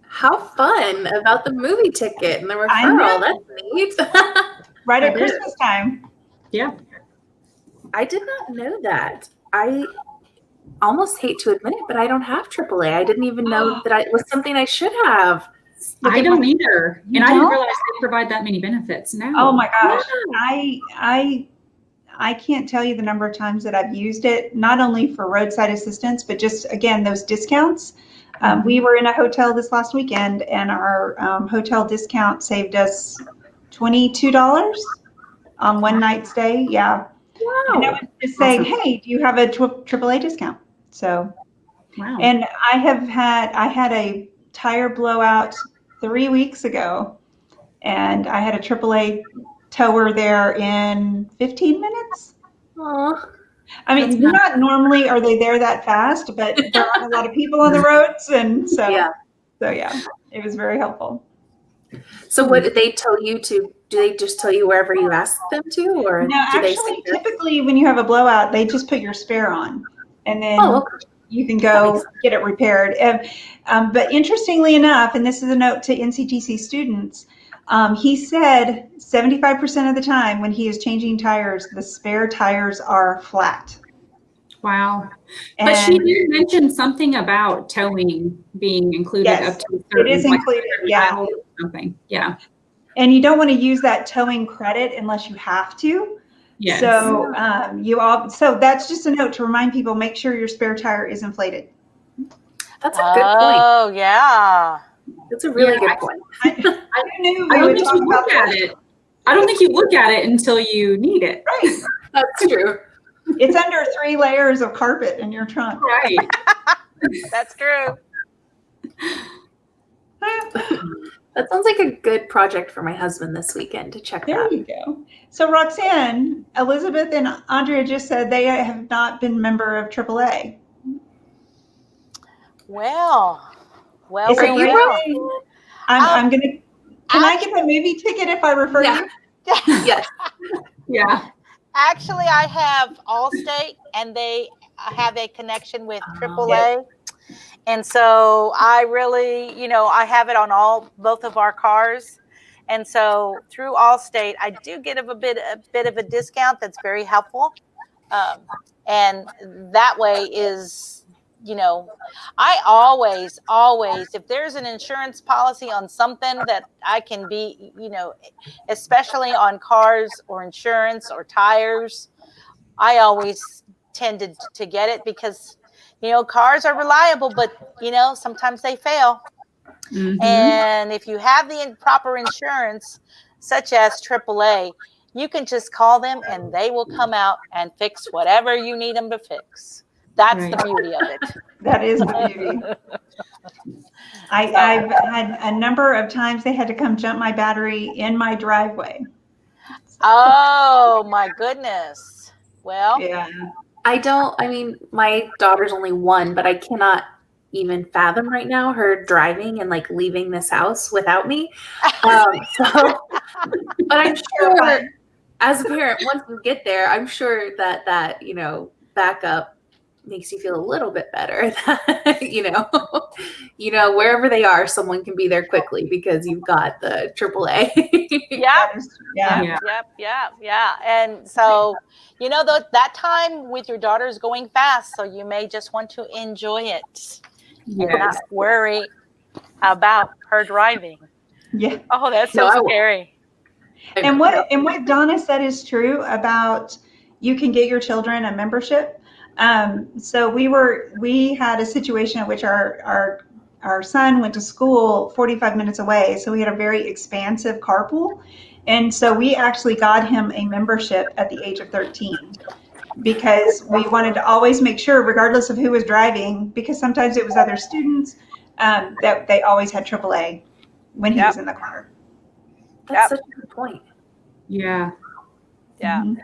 How fun about the movie ticket and the referral. That's neat. Right at Christmas time. Yeah. I did not know that. I almost hate to admit it, but I don't have AAA. I didn't even know that it was something I should have. I don't either. And I didn't realize they provide that many benefits now. Oh my gosh. I can't tell you the number of times that I've used it, not only for roadside assistance, but just, again, those discounts. We were in a hotel this last weekend, and our hotel discount saved us $22 on one night stay. Yeah. Wow. And I was just saying, hey, do you have a AAA discount? So, wow. And I had a tire blowout 3 weeks ago, and I had a AAA tower there in 15 minutes. Aww. I mean, not normally are they there that fast, but there aren't a lot of people on the roads, and so yeah, it was very helpful. So what did they tell you to? Do they just tell you wherever you ask them to, or no? Actually, typically when you have a blowout, they just put your spare on, and then you can go get it repaired. But interestingly enough, and this is a note to NCTC students, he said 75% of the time when he is changing tires, the spare tires are flat. Wow. But she did mention something about towing being included up to a certain, it is included, yeah. Something. Yeah. And you don't want to use that towing credit unless you have to. Yes. So so that's just a note to remind people, make sure your spare tire is inflated. That's a good point. Oh, yeah. That's a really good point. I knew we would talk about that. I don't think you look at it until you need it. Right. That's true. It's under 3 layers of carpet in your trunk. Right. That's true. That sounds like a good project for my husband this weekend to check There that. you go. So Roxanne, Elizabeth, and Andrea just said they have not been member of AAA. Well. Is it you? I'm gonna. Can I get a movie ticket if I refer you? Yes. Yeah. Actually, I have Allstate, and they have a connection with AAA. And so I really, I have it on both of our cars. And so through Allstate, I do get a bit of a discount that's very helpful. And that way is, I always, if there's an insurance policy on something that I can be, especially on cars or insurance or tires, I always tended to get it because, cars are reliable, but, sometimes they fail. Mm-hmm. And if you have the proper insurance, such as AAA, you can just call them and they will come out and fix whatever you need them to fix. That's the beauty of it. That is the beauty. I've had a number of times they had to come jump my battery in my driveway. Oh, my goodness. Well, yeah. My daughter's only 1, but I cannot even fathom right now her driving and leaving this house without me. But I'm sure as a parent, once you get there, I'm sure that backup makes you feel a little bit better that wherever they are, someone can be there quickly because you've got the AAA. Yeah. And so, that time with your daughter is going fast, so you may just want to enjoy it and not worry about her driving. Yeah. Oh, that's No, so scary. And what Donna said is true about you can get your children a membership. So we had a situation in which our son went to school 45 minutes away, so we had a very expansive carpool, and so we actually got him a membership at the age of 13 because we wanted to always make sure, regardless of who was driving, because sometimes it was other students, that they always had AAA when he was in the car. That's such a good point. Yeah. Mhm.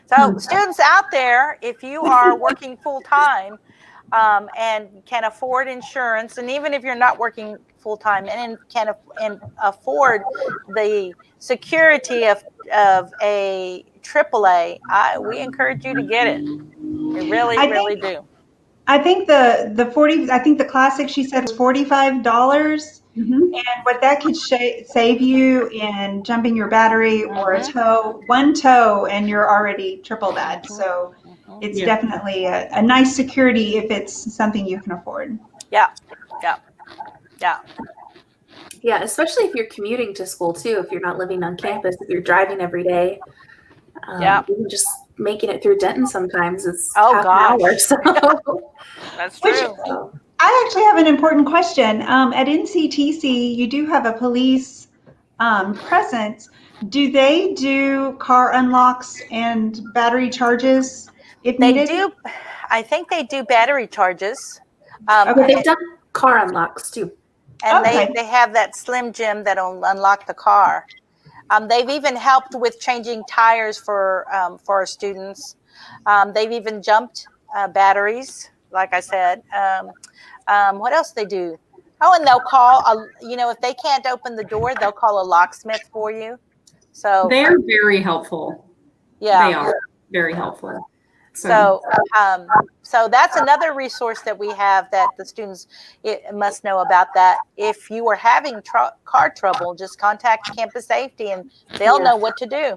So students out there, if you are working full time and can afford insurance, and even if you're not working full time and can afford the security of a AAA, we encourage you to get it. We really do. I think the classic she said was $45. Mhm. And what that could save you in jumping your battery or a tow, one tow, and you're already triple that. So it's definitely a nice security if it's something you can afford. Yeah. Yeah, especially if you're commuting to school too, if you're not living on campus, if you're driving every day. Even just making it through Denton sometimes is half an hour. So. That's Which, true. I actually have an important question. At NCTC, you do have a police presence. Do they do car unlocks and battery charges if They needed? do. I think they do battery charges. But they've done car unlocks too. And Okay. they have that Slim Jim that'll unlock the car. They've even helped with changing tires for our students. They've even jumped batteries, like I said. What else they do? Oh, and they'll call, if they can't open the door, they'll call a locksmith for you. So They are very helpful. yeah. They are very helpful. So that's another resource that we have that the students must know about. That if you are having car trouble, just contact Campus Safety and they'll know what to do.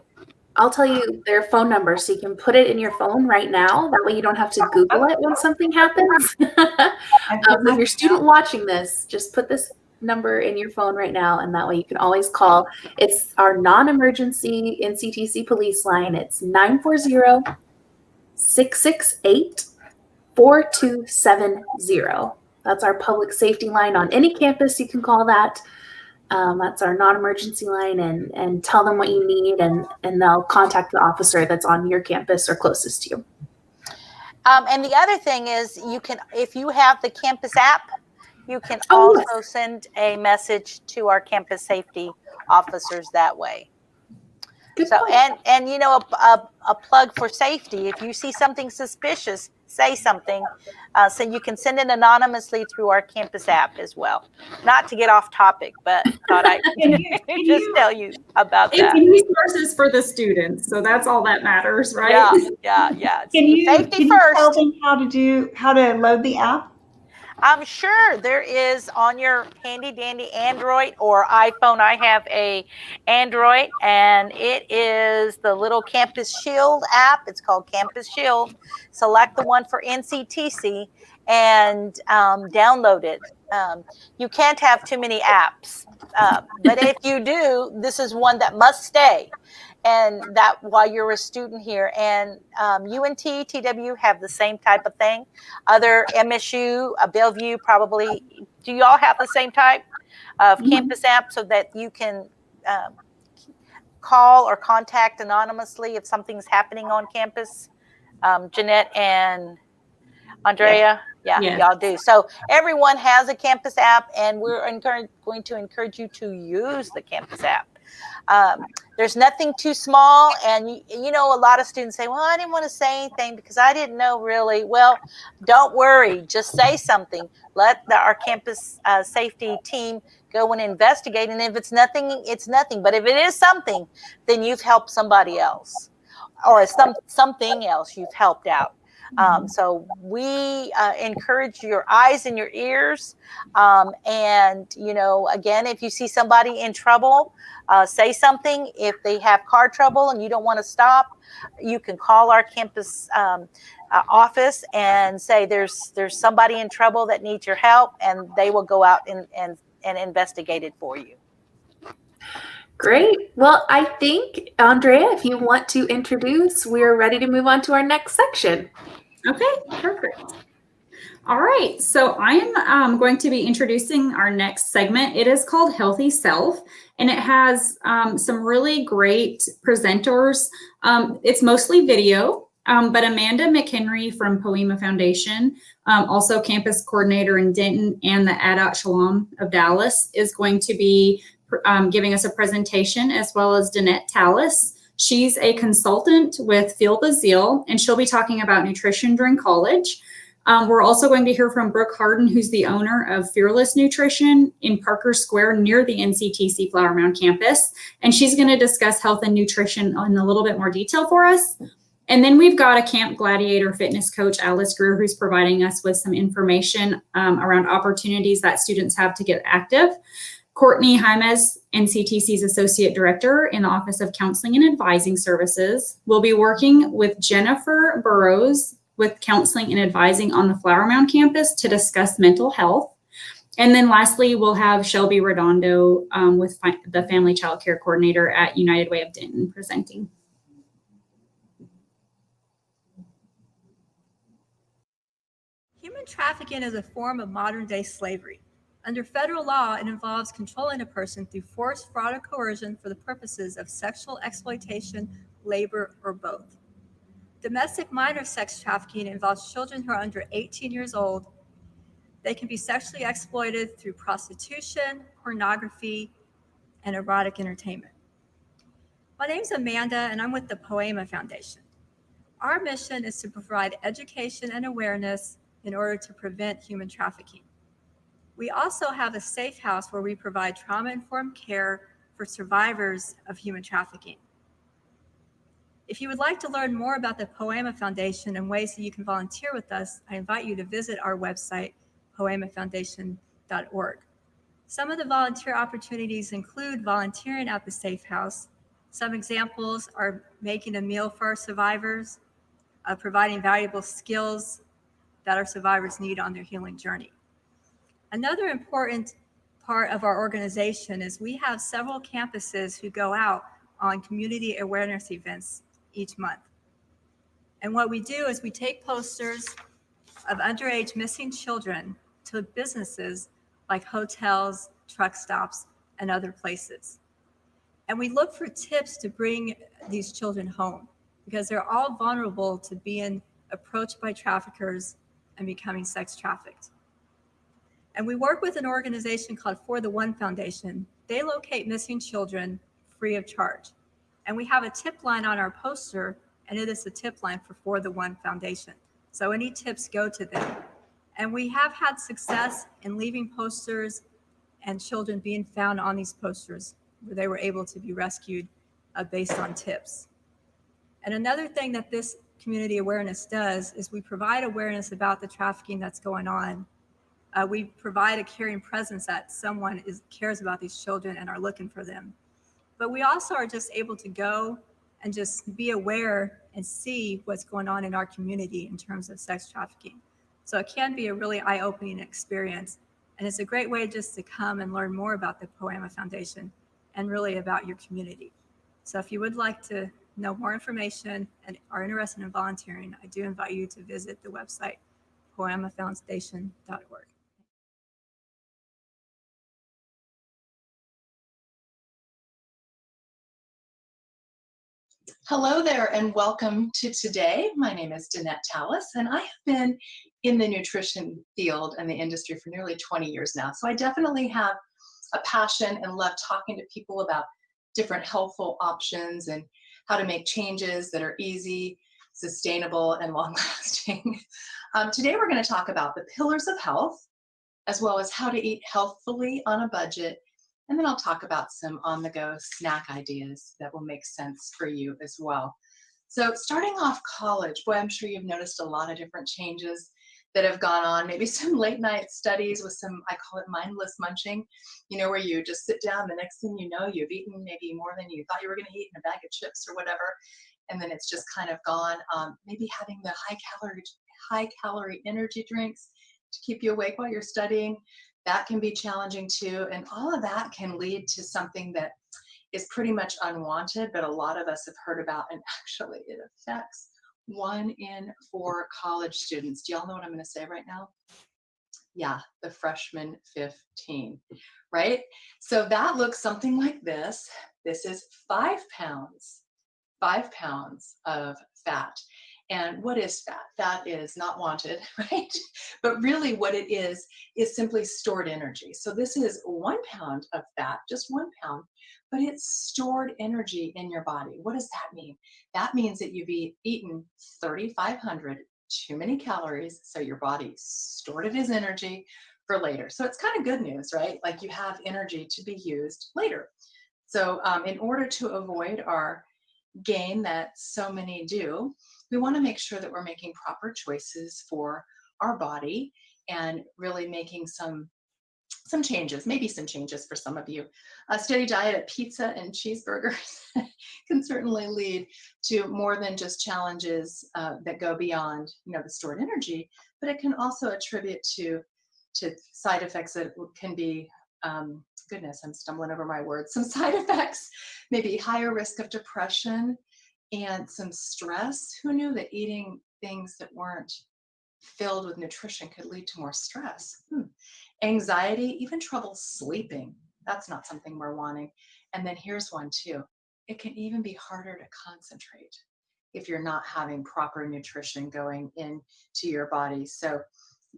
I'll tell you their phone number so you can put it in your phone right now. That way you don't have to Google it when something happens. If you're student watching this, just put this number in your phone right now, and that way you can always call. It's our non-emergency NCTC police line. It's 940-668-4270. That's our public safety line on any campus. You can call that. That's our non-emergency line, and tell them what you need, and they'll contact the officer that's on your campus or closest to you. And the other thing is, you can, if you have the campus app, you can also send a message to our campus safety officers that way. Good so point. and a plug for safety. If you see something suspicious, say something. So you can send it anonymously through our campus app as well. Not to get off topic, but thought I just tell you about that. It's resources for the students, so that's all that matters, right? Yeah. Can you first. Tell them how to load the app? I'm sure there is on your handy dandy Android or iPhone. I have a Android, and it is the little Campus Shield app. It's called Campus Shield. Select the one for NCTC and download it. You can't have too many apps, but if you do, this is one that must stay. And that while you're a student here, and UNT, TW have the same type of thing. Other MSU, Bellevue probably. Do you all have the same type of campus app so that you can call or contact anonymously if something's happening on campus? Jeanette and Andrea, y'all do. So everyone has a campus app, and we're going to encourage you to use the campus app. There's nothing too small. And, you know, a lot of students say, well, I didn't want to say anything because I didn't know really. Well, don't worry. Just say something. Let our campus safety team go and investigate. And if it's nothing, it's nothing. But if it is something, then you've helped somebody else, or something else you've helped out. So we encourage your eyes and your ears. And, you know, again, if you see somebody in trouble, say something. If they have car trouble and you don't want to stop, you can call our campus office and say there's somebody in trouble that needs your help, and they will go out and investigate it for you. Great. Well, I think, Andrea, if you want to introduce, we're ready to move on to our next section. Okay, perfect. All right, so I'm going to be introducing our next segment. It is called Healthy Self, and it has some really great presenters. It's mostly video, but Amanda McHenry from Poema Foundation, also campus coordinator in Denton and the Adat Shalom of Dallas, is going to be giving us a presentation, as well as Danette Tallis. She's a consultant with Feel the Zeal, and she'll be talking about nutrition during college. We're also going to hear from Brooke Harden, who's the owner of Fearless Nutrition in Parker Square near the NCTC Flower Mound campus. And she's going to discuss health and nutrition in a little bit more detail for us. And then we've got a Camp Gladiator fitness coach, Alice Greer, who's providing us with some information around opportunities that students have to get active. Courtney Jaimes, NCTC's Associate Director in the Office of Counseling and Advising Services, will be working with Jennifer Burrows with Counseling and Advising on the Flower Mound campus to discuss mental health. And then lastly, we'll have Shelby Redondo with the Family Child Care Coordinator at United Way of Denton presenting. Human trafficking is a form of modern-day slavery. Under federal law, it involves controlling a person through force, fraud, or coercion for the purposes of sexual exploitation, labor, or both. Domestic minor sex trafficking involves children who are under 18 years old. They can be sexually exploited through prostitution, pornography, and erotic entertainment. My name is Amanda, and I'm with the Poema Foundation. Our mission is to provide education and awareness in order to prevent human trafficking. We also have a safe house where we provide trauma-informed care for survivors of human trafficking. If you would like to learn more about the Poema Foundation and ways that you can volunteer with us, I invite you to visit our website, poemafoundation.org. Some of the volunteer opportunities include volunteering at the Safe House. Some examples are making a meal for our survivors, providing valuable skills that our survivors need on their healing journey. Another important part of our organization is we have several campuses who go out on community awareness events each month. And what we do is we take posters of underage missing children to businesses like hotels, truck stops, and other places. And we look for tips to bring these children home, because they're all vulnerable to being approached by traffickers and becoming sex trafficked. And we work with an organization called For the One Foundation. They locate missing children free of charge. And we have a tip line on our poster, and it is the tip line for the One Foundation. So any tips go to them. And we have had success in leaving posters and children being found on these posters where they were able to be rescued based on tips. And another thing that this community awareness does is we provide awareness about the trafficking that's going on. We provide a caring presence that someone cares about these children and are looking for them. But we also are just able to go and just be aware and see what's going on in our community in terms of sex trafficking. So it can be a really eye-opening experience. And it's a great way just to come and learn more about the Poema Foundation and really about your community. So if you would like to know more information and are interested in volunteering, I do invite you to visit the website, poemafoundation.org. Hello there and welcome to today. My name is Danette Tallis, and I have been in the nutrition field and the industry for nearly 20 years now. So I definitely have a passion and love talking to people about different helpful options and how to make changes that are easy, sustainable, and long-lasting. Today we're going to talk about the pillars of health, as well as how to eat healthfully on a budget. And then I'll talk about some on-the-go snack ideas that will make sense for you as well. So starting off college, boy, I'm sure you've noticed a lot of different changes that have gone on, maybe some late night studies with some, I call it mindless munching, where you just sit down, the next thing you know, you've eaten maybe more than you thought you were going to eat in a bag of chips or whatever, and then it's just kind of gone. Maybe having the high calorie energy drinks to keep you awake while you're studying, that can be challenging too, and all of that can lead to something that is pretty much unwanted, but a lot of us have heard about, and actually it affects 1 in 4 college students. Do y'all know what I'm going to say right now? Yeah, the freshman 15, right? So that looks something like this. This is 5 pounds of fat. And what is fat? Fat is not wanted, right? But really what it is simply stored energy. So this is 1 pound of fat, just 1 pound, but it's stored energy in your body. What does that mean? That means that you've eaten 3,500 too many calories, so your body stored it as energy for later. So it's kind of good news, right? Like you have energy to be used later. So in order to avoid our gain that so many do, we want to make sure that we're making proper choices for our body and really making some changes, maybe some changes for some of you. A steady diet of pizza and cheeseburgers can certainly lead to more than just challenges that go beyond, the stored energy, but it can also attribute to side effects that can be, goodness, I'm stumbling over my words, some side effects, maybe higher risk of depression and some stress. Who knew that eating things that weren't filled with nutrition could lead to more stress? Anxiety, even trouble sleeping. That's not something we're wanting. And then here's one too. It can even be harder to concentrate if you're not having proper nutrition going into your body. So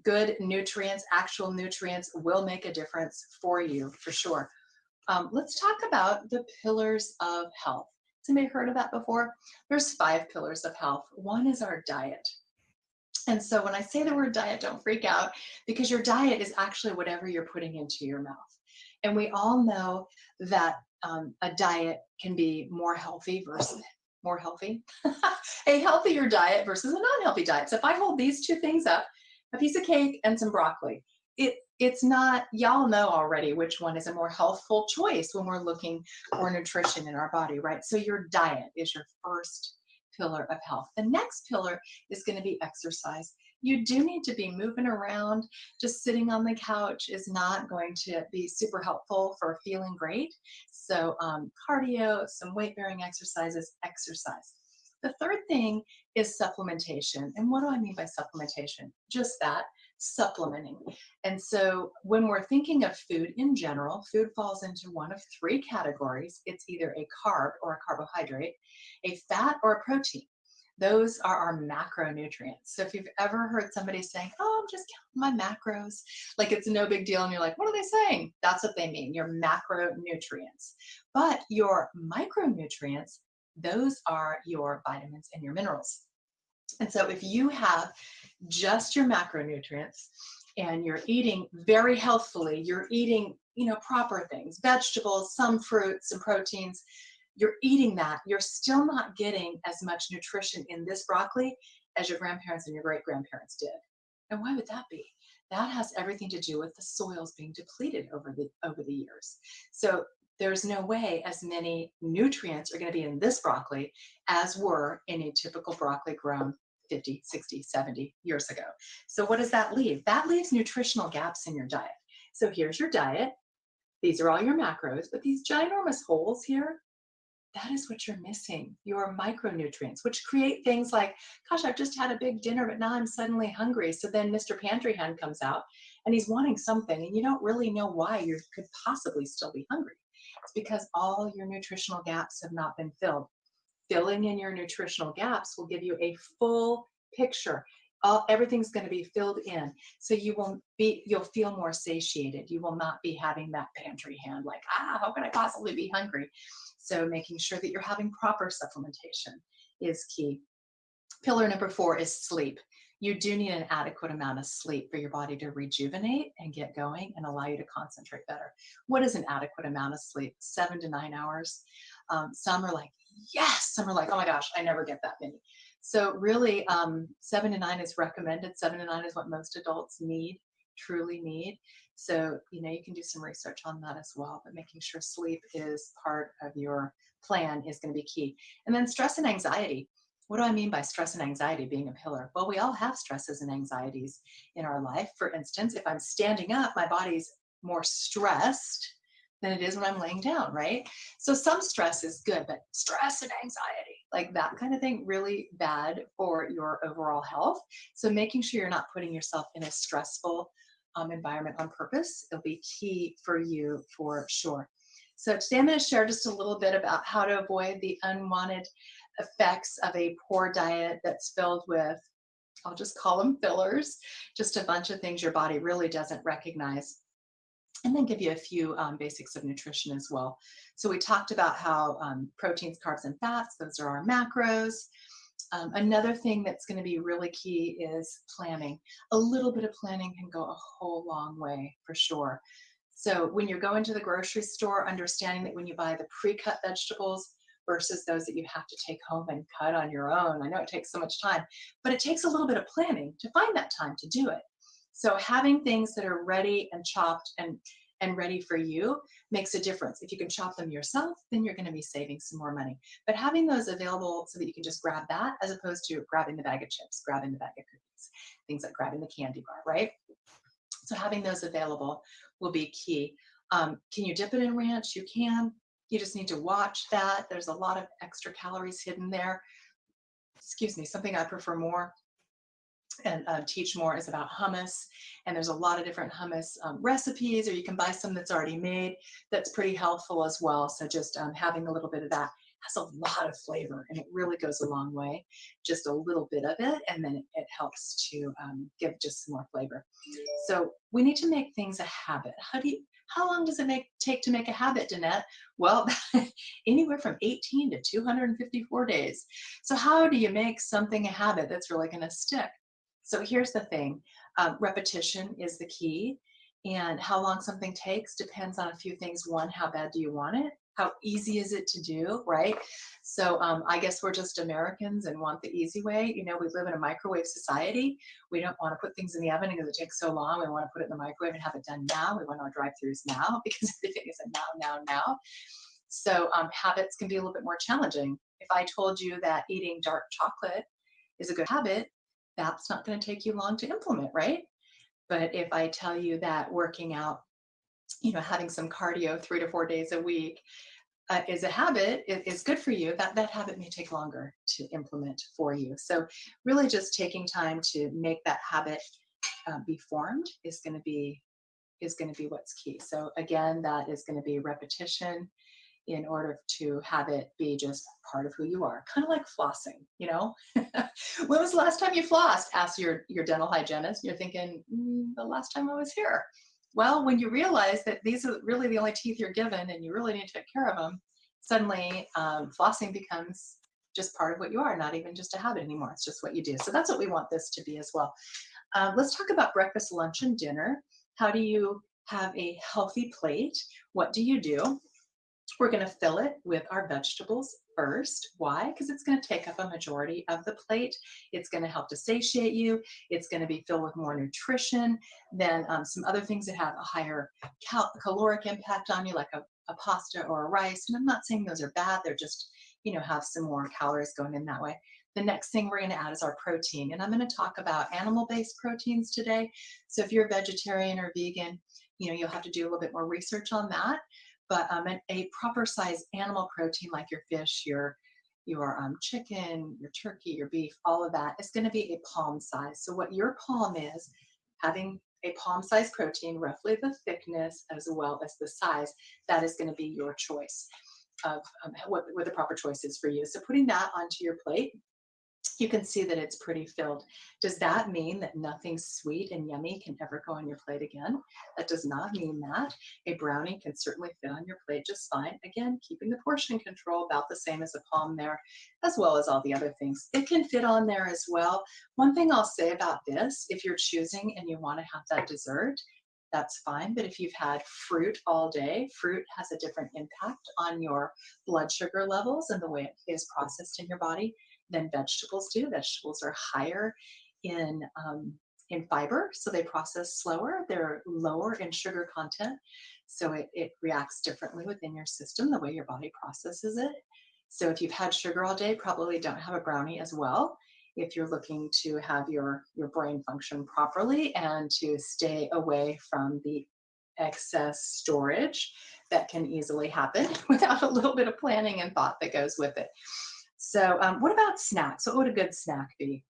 good nutrients, actual nutrients, will make a difference for you for sure. Let's talk about the pillars of health. Has anybody heard of that before? There's 5 pillars of health. One is our diet. And so when I say the word diet, don't freak out, because your diet is actually whatever you're putting into your mouth. And we all know that a diet can be more healthy versus more healthy. A healthier diet versus a non-healthy diet. So if I hold these 2 things up, a piece of cake and some broccoli, it's not, y'all know already which one is a more healthful choice when we're looking for nutrition in our body, right? So your diet is your first pillar of health. The next pillar is going to be exercise. You do need to be moving around. Just sitting on the couch is not going to be super helpful for feeling great. So cardio, some weight-bearing exercises, exercise. The third thing is supplementation. And what do I mean by supplementation? Just that, supplementing. And so when we're thinking of food in general, food falls into one of 3 categories. It's either a carb or a carbohydrate, a fat or a protein. Those are our macronutrients. So if you've ever heard somebody saying, oh, I'm just counting my macros, like it's no big deal, and you're like, what are they saying? That's what they mean, your macronutrients. But your micronutrients, those are your vitamins and your minerals. And so if you have just your macronutrients and you're eating very healthfully, you're eating, proper things, vegetables, some fruits, some proteins, you're eating that, you're still not getting as much nutrition in this broccoli as your grandparents and your great-grandparents did. And why would that be? That has everything to do with the soils being depleted over the years. So there's no way as many nutrients are going to be in this broccoli as were in a typical broccoli grown 50, 60, 70 years ago. So what does that leave? That leaves nutritional gaps in your diet. So here's your diet. These are all your macros, but these ginormous holes here, that is what you're missing, your micronutrients, which create things like, gosh, I've just had a big dinner, but now I'm suddenly hungry. So then Mr. Pantry Hand comes out and he's wanting something, and you don't really know why you could possibly still be hungry. It's because all your nutritional gaps have not been filled. Filling in your nutritional gaps will give you a full picture. everything's going to be filled in. So you'll feel more satiated. You will not be having that pantry hand like, how could I possibly be hungry? So making sure that you're having proper supplementation is key. Pillar number 4 is sleep. You do need an adequate amount of sleep for your body to rejuvenate and get going and allow you to concentrate better. What is an adequate amount of sleep? 7 to 9 hours. Some are like, yes. Some are like, oh my gosh, I never get that many. So really, 7 to 9 is recommended. 7 to 9 is what most adults need, truly need. So, you can do some research on that as well, but making sure sleep is part of your plan is going to be key. And then stress and anxiety. What do I mean by stress and anxiety being a pillar? Well, we all have stresses and anxieties in our life. For instance, if I'm standing up, my body's more stressed than it is when I'm laying down, right? So some stress is good, but stress and anxiety, like that kind of thing, really bad for your overall health. So making sure you're not putting yourself in a stressful environment on purpose, it'll be key for you for sure. So today I'm going to share just a little bit about how to avoid the unwanted effects of a poor diet that's filled with, I'll just call them fillers, just a bunch of things your body really doesn't recognize. And then give you a few basics of nutrition as well. So we talked about how proteins, carbs, and fats, those are our macros. Another thing that's going to be really key is planning. A little bit of planning can go a whole long way for sure. So when you're going to the grocery store, understanding that when you buy the pre-cut vegetables versus those that you have to take home and cut on your own, I know it takes so much time, but it takes a little bit of planning to find that time to do it. So having things that are ready and chopped and ready for you makes a difference. If you can chop them yourself, then you're going to be saving some more money. But having those available so that you can just grab that as opposed to grabbing the bag of chips, grabbing the bag of cookies, things like grabbing the candy bar, right? So having those available will be key. Can you dip it in ranch? You can. You just need to watch that. There's a lot of extra calories hidden there. Excuse me, something I prefer more and teach more is about hummus. And there's a lot of different hummus recipes, or you can buy some that's already made that's pretty healthful as well. So just having a little bit of that has a lot of flavor and it really goes a long way. Just a little bit of it, and then it helps to give just some more flavor. So we need to make things a habit. How long does it take to make a habit, Danette? Well, anywhere from 18 to 254 days. So how do you make something a habit that's really going to stick? So here's the thing, repetition is the key, and how long something takes depends on a few things. One, how bad do you want it? How easy is it to do, right? So I guess we're just Americans and want the easy way. We live in a microwave society. We don't want to put things in the oven because it takes so long. We want to put it in the microwave and have it done now. We want our drive-thrus now because everything is a now. So habits can be a little bit more challenging. If I told you that eating dark chocolate is a good habit, that's not going to take you long to implement, right? But if I tell you that working out, having some cardio 3 to 4 days a week is a habit, is good for you, that habit may take longer to implement for you. So really just taking time to make that habit be formed is going to be what's key. So again, that is going to be repetition in order to have it be just part of who you are. Kind of like flossing, When was the last time you flossed? Ask your dental hygienist. You're thinking, the last time I was here. Well, when you realize that these are really the only teeth you're given and you really need to take care of them, suddenly flossing becomes just part of what you are, not even just a habit anymore. It's just what you do. So that's what we want this to be as well. Let's talk about breakfast, lunch, and dinner. How do you have a healthy plate? What do you do? We're going to fill it with our vegetables first. Why? Because it's going to take up a majority of the plate. It's going to help to satiate you. It's going to be filled with more nutrition than some other things that have a higher caloric impact on you, like a pasta or a rice. And I'm not saying those are bad. They're just, have some more calories going in that way. The next thing we're going to add is our protein. And I'm going to talk about animal-based proteins today. So if you're a vegetarian or vegan, you'll have to do a little bit more research on that. But a proper size animal protein like your fish, your chicken, your turkey, your beef, all of that is going to be a palm size. So what your palm is, having a palm size protein, roughly the thickness as well as the size, that is going to be your choice of what the proper choice is for you. So putting that onto your plate you can see that it's pretty filled. Does that mean that nothing sweet and yummy can ever go on your plate again? That does not mean that. A brownie can certainly fit on your plate just fine. Again, keeping the portion control about the same as a palm there, as well as all the other things. It can fit on there as well. One thing I'll say about this, if you're choosing and you want to have that dessert, that's fine. But if you've had fruit all day, fruit has a different impact on your blood sugar levels and the way it is processed in your body than vegetables do. Vegetables are higher in fiber, so they process slower. They're lower in sugar content, so it reacts differently within your system, the way your body processes it. So if you've had sugar all day, probably don't have a brownie as well. If you're looking to have your brain function properly and to stay away from the excess storage that can easily happen without a little bit of planning and thought that goes with it. So what about snacks? What would a good snack be?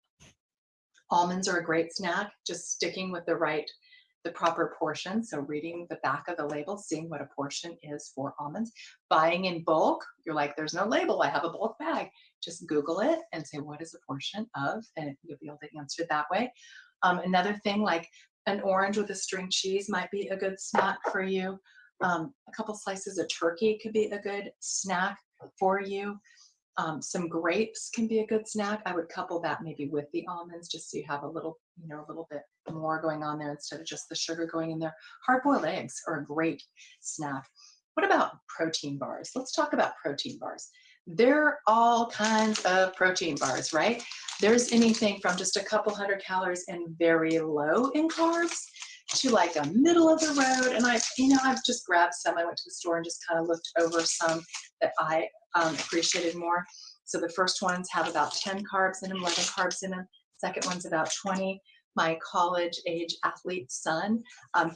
Almonds are a great snack, just sticking with the proper portion. So reading the back of the label, seeing what a portion is for almonds. Buying in bulk, you're like, there's no label, I have a bulk bag. Just Google it and say, what is a portion of? And you'll be able to answer it that way. Another thing, like an orange with a string cheese might be a good snack for you. A couple slices of turkey could be a good snack for you. Some grapes can be a good snack. I would couple that maybe with the almonds just so you have a little bit more going on there instead of just the sugar going in there. Hard-boiled eggs are a great snack. What about protein bars? Let's talk about protein bars. There are all kinds of protein bars, right? There's anything from just a couple hundred calories and very low in carbs to like a middle of the road. And I've just grabbed some. I went to the store and just kind of looked over some that I appreciated more. So the first ones have about 10 carbs in them, 11 carbs in them. Second one's about 20. My college age athlete son,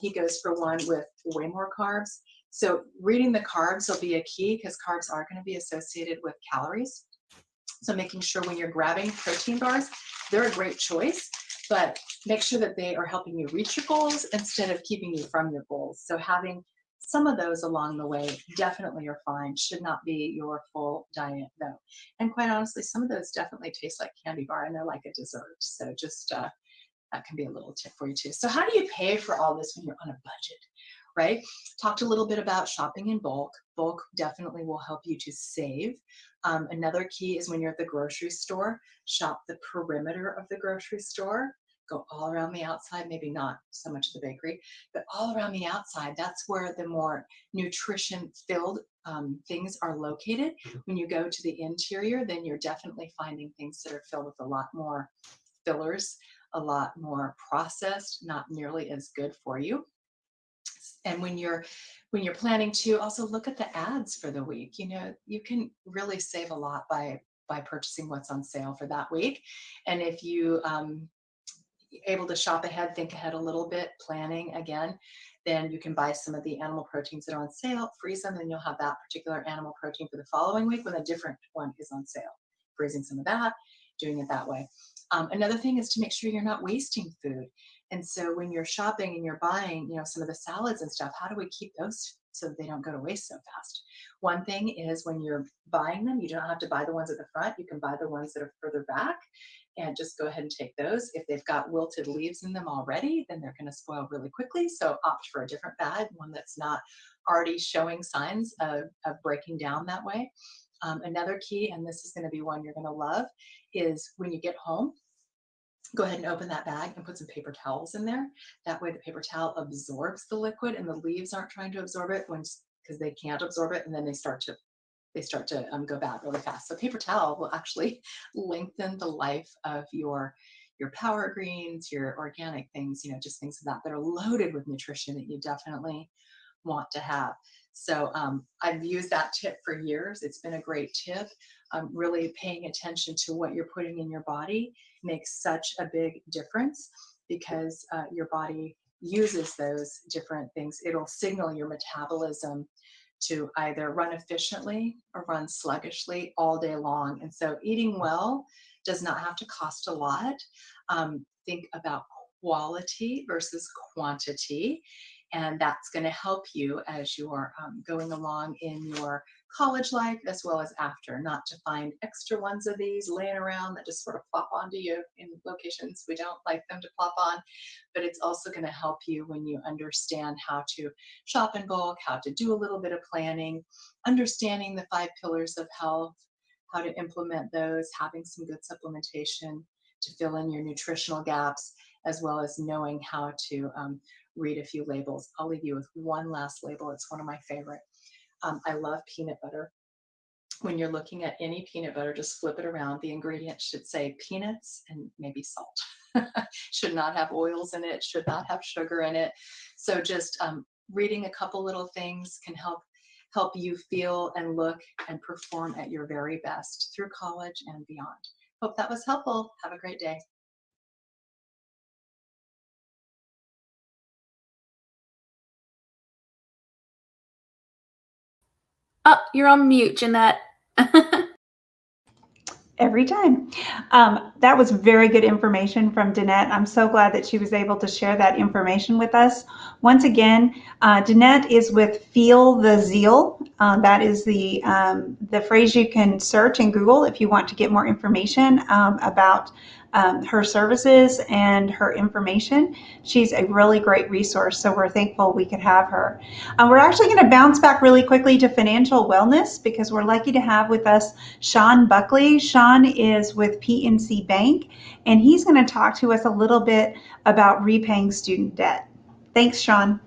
he goes for one with way more carbs. So reading the carbs will be a key because carbs are going to be associated with calories. So making sure when you're grabbing protein bars, they're a great choice, but make sure that they are helping you reach your goals instead of keeping you from your goals. So having some of those along the way definitely are fine. Should not be your full diet though. And quite honestly, some of those definitely taste like candy bar and they're like a dessert. So just that can be a little tip for you too. So how do you pay for all this when you're on a budget, right? Talked a little bit about shopping in bulk. Bulk definitely will help you to save. Another key is when you're at the grocery store, shop the perimeter of the grocery store. Go all around the outside, maybe not so much the bakery, but all around the outside. That's where the more nutrition-filled things are located. When you go to the interior, then you're definitely finding things that are filled with a lot more fillers, a lot more processed, not nearly as good for you. And when you're planning to also look at the ads for the week, you can really save a lot by purchasing what's on sale for that week. And if you able to shop ahead, think ahead a little bit, planning again, then you can buy some of the animal proteins that are on sale, freeze them, and you'll have that particular animal protein for the following week when a different one is on sale. Freezing some of that, doing it that way. Another thing is to make sure you're not wasting food. And so when you're shopping and you're buying, some of the salads and stuff, how do we keep those so that they don't go to waste so fast? One thing is when you're buying them, you don't have to buy the ones at the front. You can buy the ones that are further back and just go ahead and take those. If they've got wilted leaves in them already, then they're going to spoil really quickly. So opt for a different bag, one that's not already showing signs of breaking down that way. Another key, and this is going to be one you're going to love, is when you get home, go ahead and open that bag and put some paper towels in there. That way the paper towel absorbs the liquid and the leaves aren't trying to absorb it because they can't absorb it, and then they start to go bad really fast. So paper towel will actually lengthen the life of your power greens, your organic things, just things that are loaded with nutrition that you definitely want to have. So I've used that tip for years. It's been a great tip. Really paying attention to what you're putting in your body makes such a big difference because your body uses those different things. It'll signal your metabolism to either run efficiently or run sluggishly all day long. And so eating well does not have to cost a lot. Think about quality versus quantity. And that's going to help you as you're going along in your college-like as well as after, not to find extra ones of these laying around that just sort of plop onto you in locations we don't like them to plop on, but it's also going to help you when you understand how to shop in bulk, how to do a little bit of planning, understanding the 5 pillars of health, how to implement those, having some good supplementation to fill in your nutritional gaps, as well as knowing how to read a few labels. I'll leave you with one last label. It's one of my favorite. I love peanut butter. When you're looking at any peanut butter, just flip it around. The ingredients should say peanuts and maybe salt. Should not have oils in it, should not have sugar in it. So just reading a couple little things can help you feel and look and perform at your very best through college and beyond. Hope that was helpful. Have a great day. Oh, you're on mute, Jeanette. Every time. That was very good information from Danette. I'm so glad that she was able to share that information with us. Once again, Danette is with Feel the Zeal. That is the phrase you can search in Google if you want to get more information about her services and her information. She's a really great resource, so we're thankful we could have her. We're actually going to bounce back really quickly to financial wellness because we're lucky to have with us Sean Buckley. Sean is with PNC Bank, and he's going to talk to us a little bit about repaying student debt. Thanks, Sean.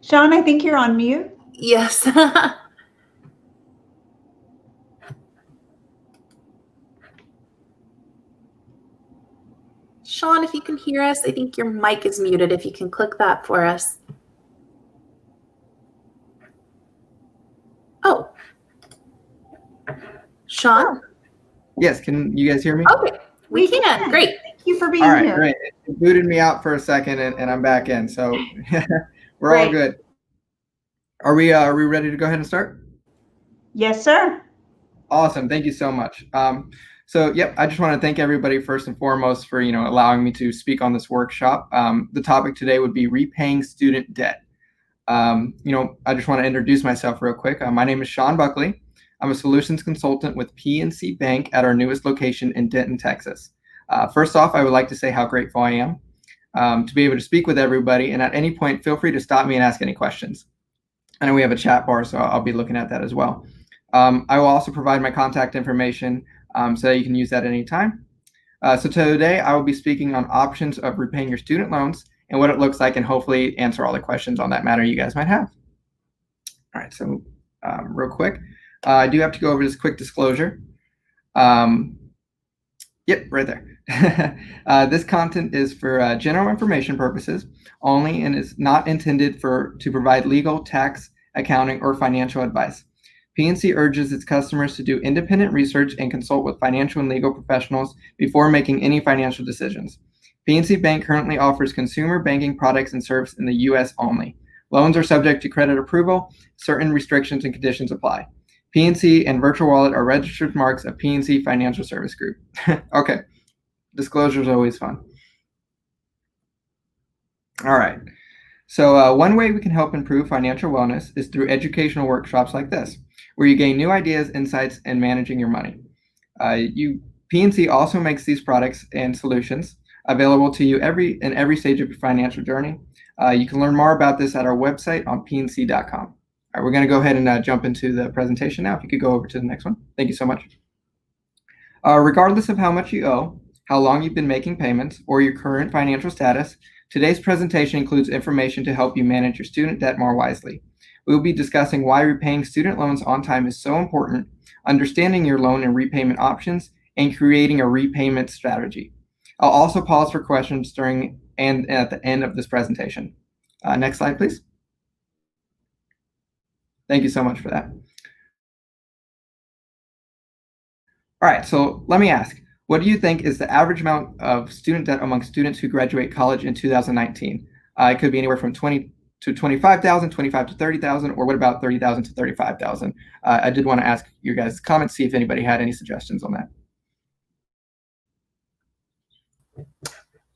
Sean, I think you're on mute. Yes. Sean, if you can hear us, I think your mic is muted. If you can click that for us. Oh. Sean? Yes, can you guys hear me? Okay, we can. Great. Thank you for being All right, here. great. It booted me out for a second and I'm back in, so we're all good. Are we ready to go ahead and start? Yes, sir. Awesome. Thank you so much. So, yep, I just want to thank everybody first and foremost for, allowing me to speak on this workshop. The topic today would be repaying student debt. I just want to introduce myself real quick. My name is Sean Buckley. I'm a solutions consultant with PNC Bank at our newest location in Denton, Texas. First off, I would like to say how grateful I am to be able to speak with everybody. And at any point, feel free to stop me and ask any questions. I know we have a chat bar, so I'll be looking at that as well. I will also provide my contact information so that you can use that anytime. So today I will be speaking on options of repaying your student loans and what it looks like, and hopefully answer all the questions on that matter you guys might have. All right, so real quick, I do have to go over this quick disclosure. Yep, right there. This content is for general information purposes only and is not intended to provide legal, tax, accounting, or financial advice. PNC urges its customers to do independent research and consult with financial and legal professionals before making any financial decisions. PNC Bank currently offers consumer banking products and services in the U.S. only. Loans are subject to credit approval. Certain restrictions and conditions apply. PNC and Virtual Wallet are registered marks of PNC Financial Service Group. Okay, disclosure is always fun. All right, so one way we can help improve financial wellness is through educational workshops like this, where you gain new ideas, insights, and managing your money. PNC also makes these products and solutions available to you in every stage of your financial journey. You can learn more about this at our website on pnc.com. All right, we're going to go ahead and jump into the presentation now. If you could go over to the next one. Thank you so much. Regardless of how much you owe, how long you've been making payments, or your current financial status, today's presentation includes information to help you manage your student debt more wisely. We will be discussing why repaying student loans on time is so important, understanding your loan and repayment options, and creating a repayment strategy. I'll also pause for questions during and at the end of this presentation. Next slide, please. Thank you so much for that. All right, so let me ask, what do you think is the average amount of student debt among students who graduate college in 2019? It could be anywhere from 20 to 25,000, 25 to 30,000, or what about 30,000 to 35,000? I did want to ask your guys' comments, see if anybody had any suggestions on that.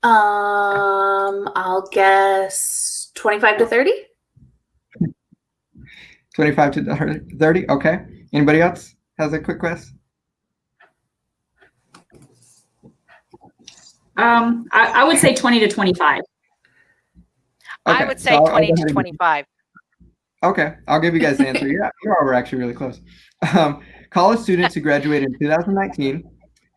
I'll guess 25 to 30. 25 to 30. Okay. Anybody else has a quick guess? I would say 20 to 25. I would say 20 to 25. Okay, I'll give you guys the answer. Yeah, you all were actually really close. College students who graduated in 2019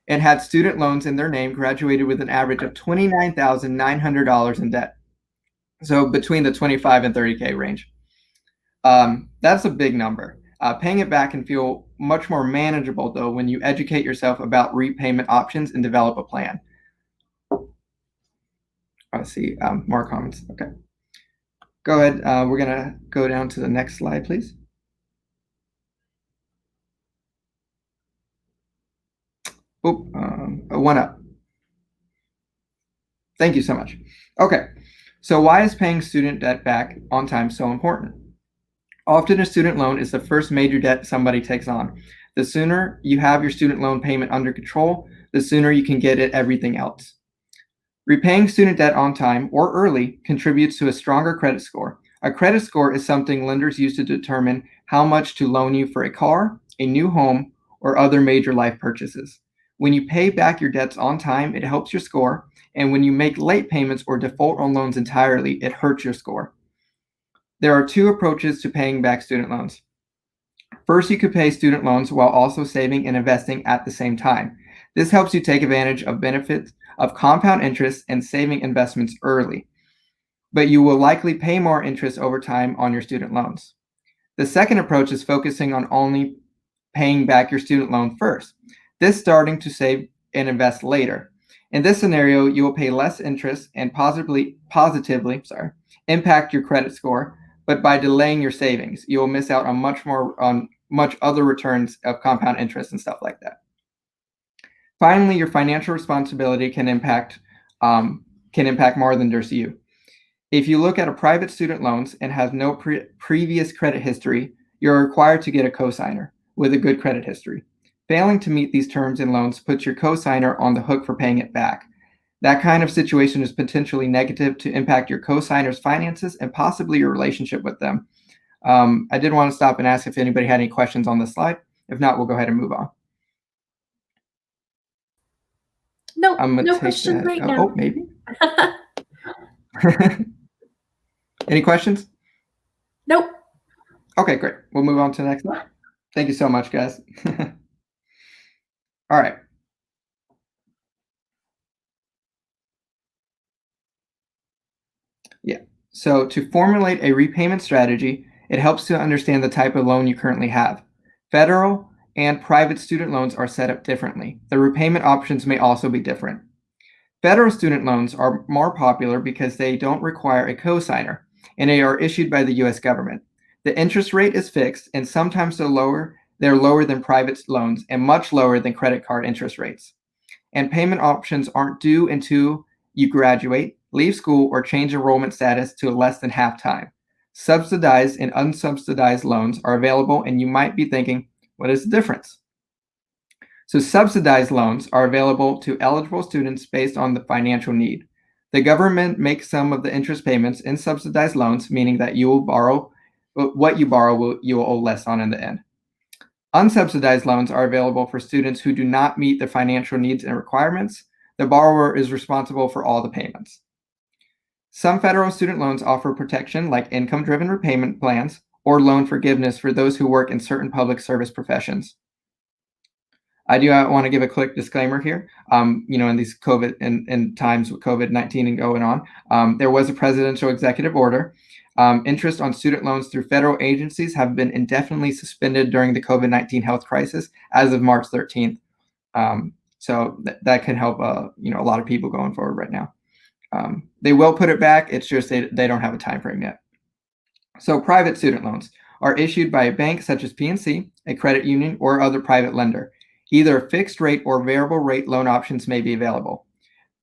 and had student loans in their name graduated with an average of $29,900 in debt. So between the 25 and 30K range. That's a big number. Paying it back can feel much more manageable, though, when you educate yourself about repayment options and develop a plan. Let's see, more comments. Okay. Go ahead. We're going to go down to the next slide, please. Oop, one up. Thank you so much. Okay, so why is paying student debt back on time so important? Often a student loan is the first major debt somebody takes on. The sooner you have your student loan payment under control, the sooner you can get at everything else. Repaying student debt on time or early contributes to a stronger credit score. A credit score is something lenders use to determine how much to loan you for a car, a new home, or other major life purchases. When you pay back your debts on time, it helps your score, and when you make late payments or default on loans entirely, it hurts your score. There are two approaches to paying back student loans. First, you could pay student loans while also saving and investing at the same time. This helps you take advantage of benefits of compound interest and saving investments early, but you will likely pay more interest over time on your student loans. The second approach is focusing on only paying back your student loan first, this starting to save and invest later. In this scenario, you will pay less interest and positively impact your credit score, but by delaying your savings, you will miss out on much other returns of compound interest and stuff like that. Finally, your financial responsibility can impact more than just you. If you look at a private student loans and have no previous credit history, you're required to get a cosigner with a good credit history. Failing to meet these terms in loans puts your cosigner on the hook for paying it back. That kind of situation is potentially negative to impact your cosigner's finances and possibly your relationship with them. I did want to stop and ask if anybody had any questions on this slide. If not, we'll go ahead and move on. No questions right now. Oh, maybe. Any questions? Nope. Okay, great. We'll move on to the next slide. Thank you so much, guys. All right. Yeah. So to formulate a repayment strategy, it helps to understand the type of loan you currently have. Federal and private student loans are set up differently. The repayment options may also be different. Federal student loans are more popular because they don't require a cosigner, and they are issued by the U.S. government. The interest rate is fixed, and sometimes they're lower than private loans and much lower than credit card interest rates. And payment options aren't due until you graduate, leave school, or change enrollment status to less than half time. Subsidized and unsubsidized loans are available, and you might be thinking, what is the difference? So subsidized loans are available to eligible students based on the financial need. The government makes some of the interest payments in subsidized loans, meaning that you will borrow what you borrow, you will owe less on in the end. Unsubsidized loans are available for students who do not meet the financial needs and requirements. The borrower is responsible for all the payments. Some federal student loans offer protection like income-driven repayment plans or loan forgiveness for those who work in certain public service professions. I do want to give a quick disclaimer here. In these COVID and times with COVID-19 and going on, there was a presidential executive order. Interest on student loans through federal agencies have been indefinitely suspended during the COVID-19 health crisis as of March 13th. So that can help, a lot of people going forward right now. They will put it back. It's just they don't have a time frame yet. So private student loans are issued by a bank such as PNC, a credit union, or other private lender. Either a fixed rate or variable rate loan options may be available.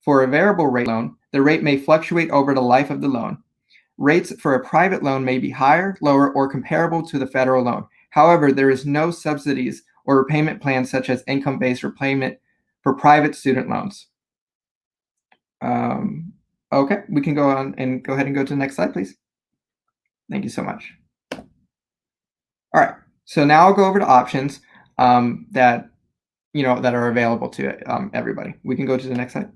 For a variable rate loan, the rate may fluctuate over the life of the loan. Rates for a private loan may be higher, lower, or comparable to the federal loan. However, there is no subsidies or repayment plans such as income-based repayment for private student loans. Okay, we can go on and go ahead and go to the next slide, please. Thank you so much. All right, so now I'll go over to options that are available to everybody. We can go to the next slide.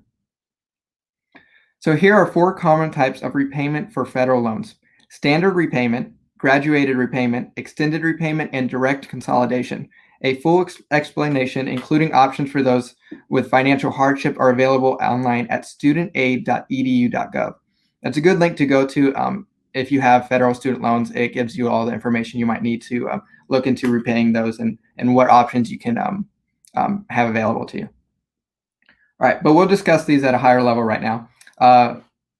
So here are 4 common types of repayment for federal loans: standard repayment, graduated repayment, extended repayment, and direct consolidation. A full explanation, including options for those with financial hardship, are available online at studentaid.edu.gov. That's a good link to go to if you have federal student loans. It gives you all the information you might need to look into repaying those and what options you can have available to you. All right, but we'll discuss these at a higher level right now.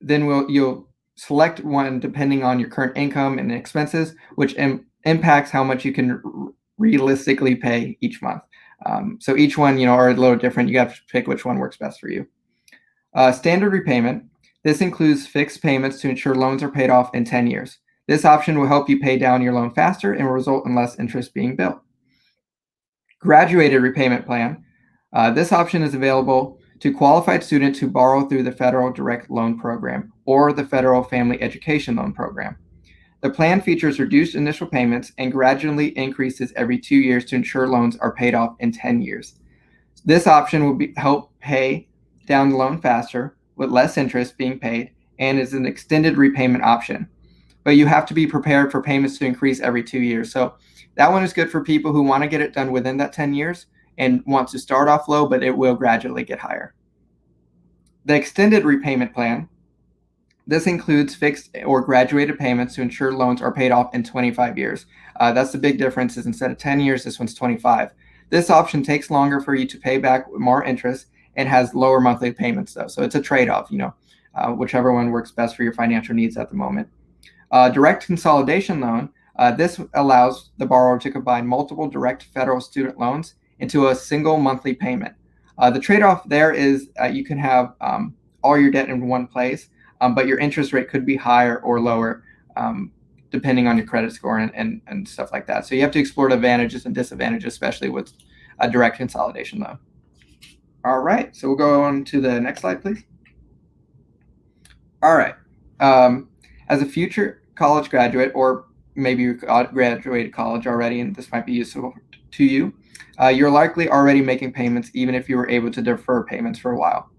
Then you'll select one depending on your current income and expenses, which impacts how much you can realistically pay each month. So each one, are a little different. You have to pick which one works best for you. Standard repayment. This includes fixed payments to ensure loans are paid off in 10 years. This option will help you pay down your loan faster and will result in less interest being billed. Graduated repayment plan. This option is available to qualified students who borrow through the Federal Direct Loan Program or the Federal Family Education Loan Program. The plan features reduced initial payments and gradually increases every 2 years to ensure loans are paid off in 10 years. This option will help pay down the loan faster with less interest being paid and is an extended repayment option. But you have to be prepared for payments to increase every 2 years. So that one is good for people who want to get it done within that 10 years and want to start off low, but it will gradually get higher. The extended repayment plan. This includes fixed or graduated payments to ensure loans are paid off in 25 years. That's the big difference, is instead of 10 years, this one's 25. This option takes longer for you to pay back more interest and has lower monthly payments though. So it's a trade-off, whichever one works best for your financial needs at the moment. Direct consolidation loan. This allows the borrower to combine multiple direct federal student loans into a single monthly payment. The trade-off there is you can have all your debt in one place, but your interest rate could be higher or lower depending on your credit score and stuff like that. So you have to explore the advantages and disadvantages, especially with a direct consolidation loan. All right, so we'll go on to the next slide, please. All right. As a future college graduate, or maybe you graduated college already and this might be useful to you, you're likely already making payments even if you were able to defer payments for a while.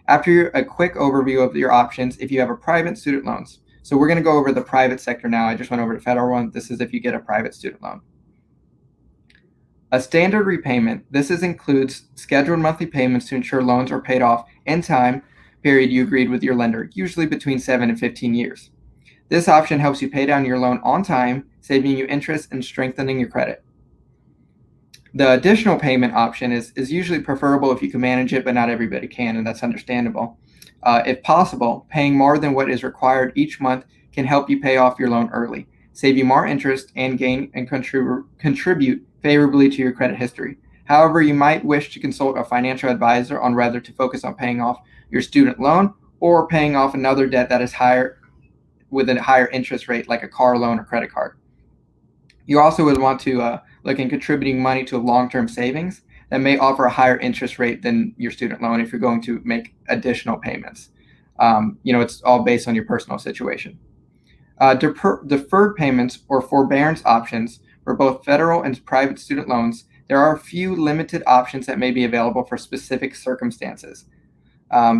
After a quick overview of your options, if you have a private student loans. So we're going to go over the private sector now. I just went over the federal one. This is if you get a private student loan. A standard repayment. This includes scheduled monthly payments to ensure loans are paid off in time period you agreed with your lender, usually between 7 and 15 years. This option helps you pay down your loan on time, saving you interest and strengthening your credit. The additional payment option is usually preferable if you can manage it, but not everybody can, and that's understandable. If possible, paying more than what is required each month can help you pay off your loan early, save you more interest, and gain and contribute favorably to your credit history. However, you might wish to consult a financial advisor on whether to focus on paying off your student loan or paying off another debt that is higher with a higher interest rate, like a car loan or credit card. You also would want to look in contributing money to long-term savings that may offer a higher interest rate than your student loan if you're going to make additional payments. It's all based on your personal situation. Deferred payments or forbearance options for both federal and private student loans. There are a few limited options that may be available for specific circumstances.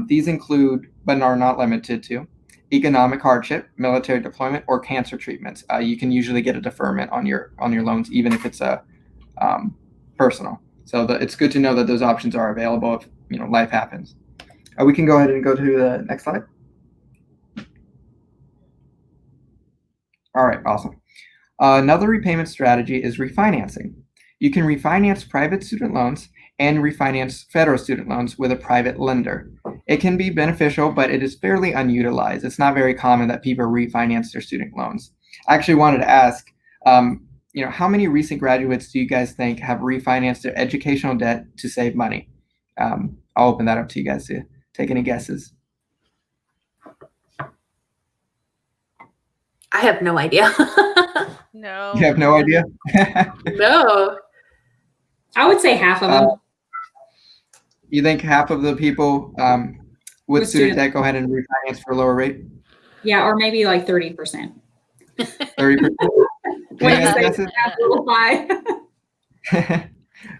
These include, but are not limited to, economic hardship, military deployment, or cancer treatments. You can usually get a deferment on your loans, even if it's personal. So it's good to know that those options are available if life happens. We can go ahead and go to the next slide. All right, awesome. Another repayment strategy is refinancing. You can refinance private student loans and refinance federal student loans with a private lender. It can be beneficial, but it is fairly unutilized. It's not very common that people refinance their student loans. I actually wanted to ask, how many recent graduates do you guys think have refinanced their educational debt to save money? I'll open that up to you guys to take any guesses. I have no idea. No. You have no idea? No. I would say half of them. You think half of the people with student debt, go ahead and refinance for a lower rate? Yeah, or maybe like 30%. 30%? When Any you say guesses? that little pie.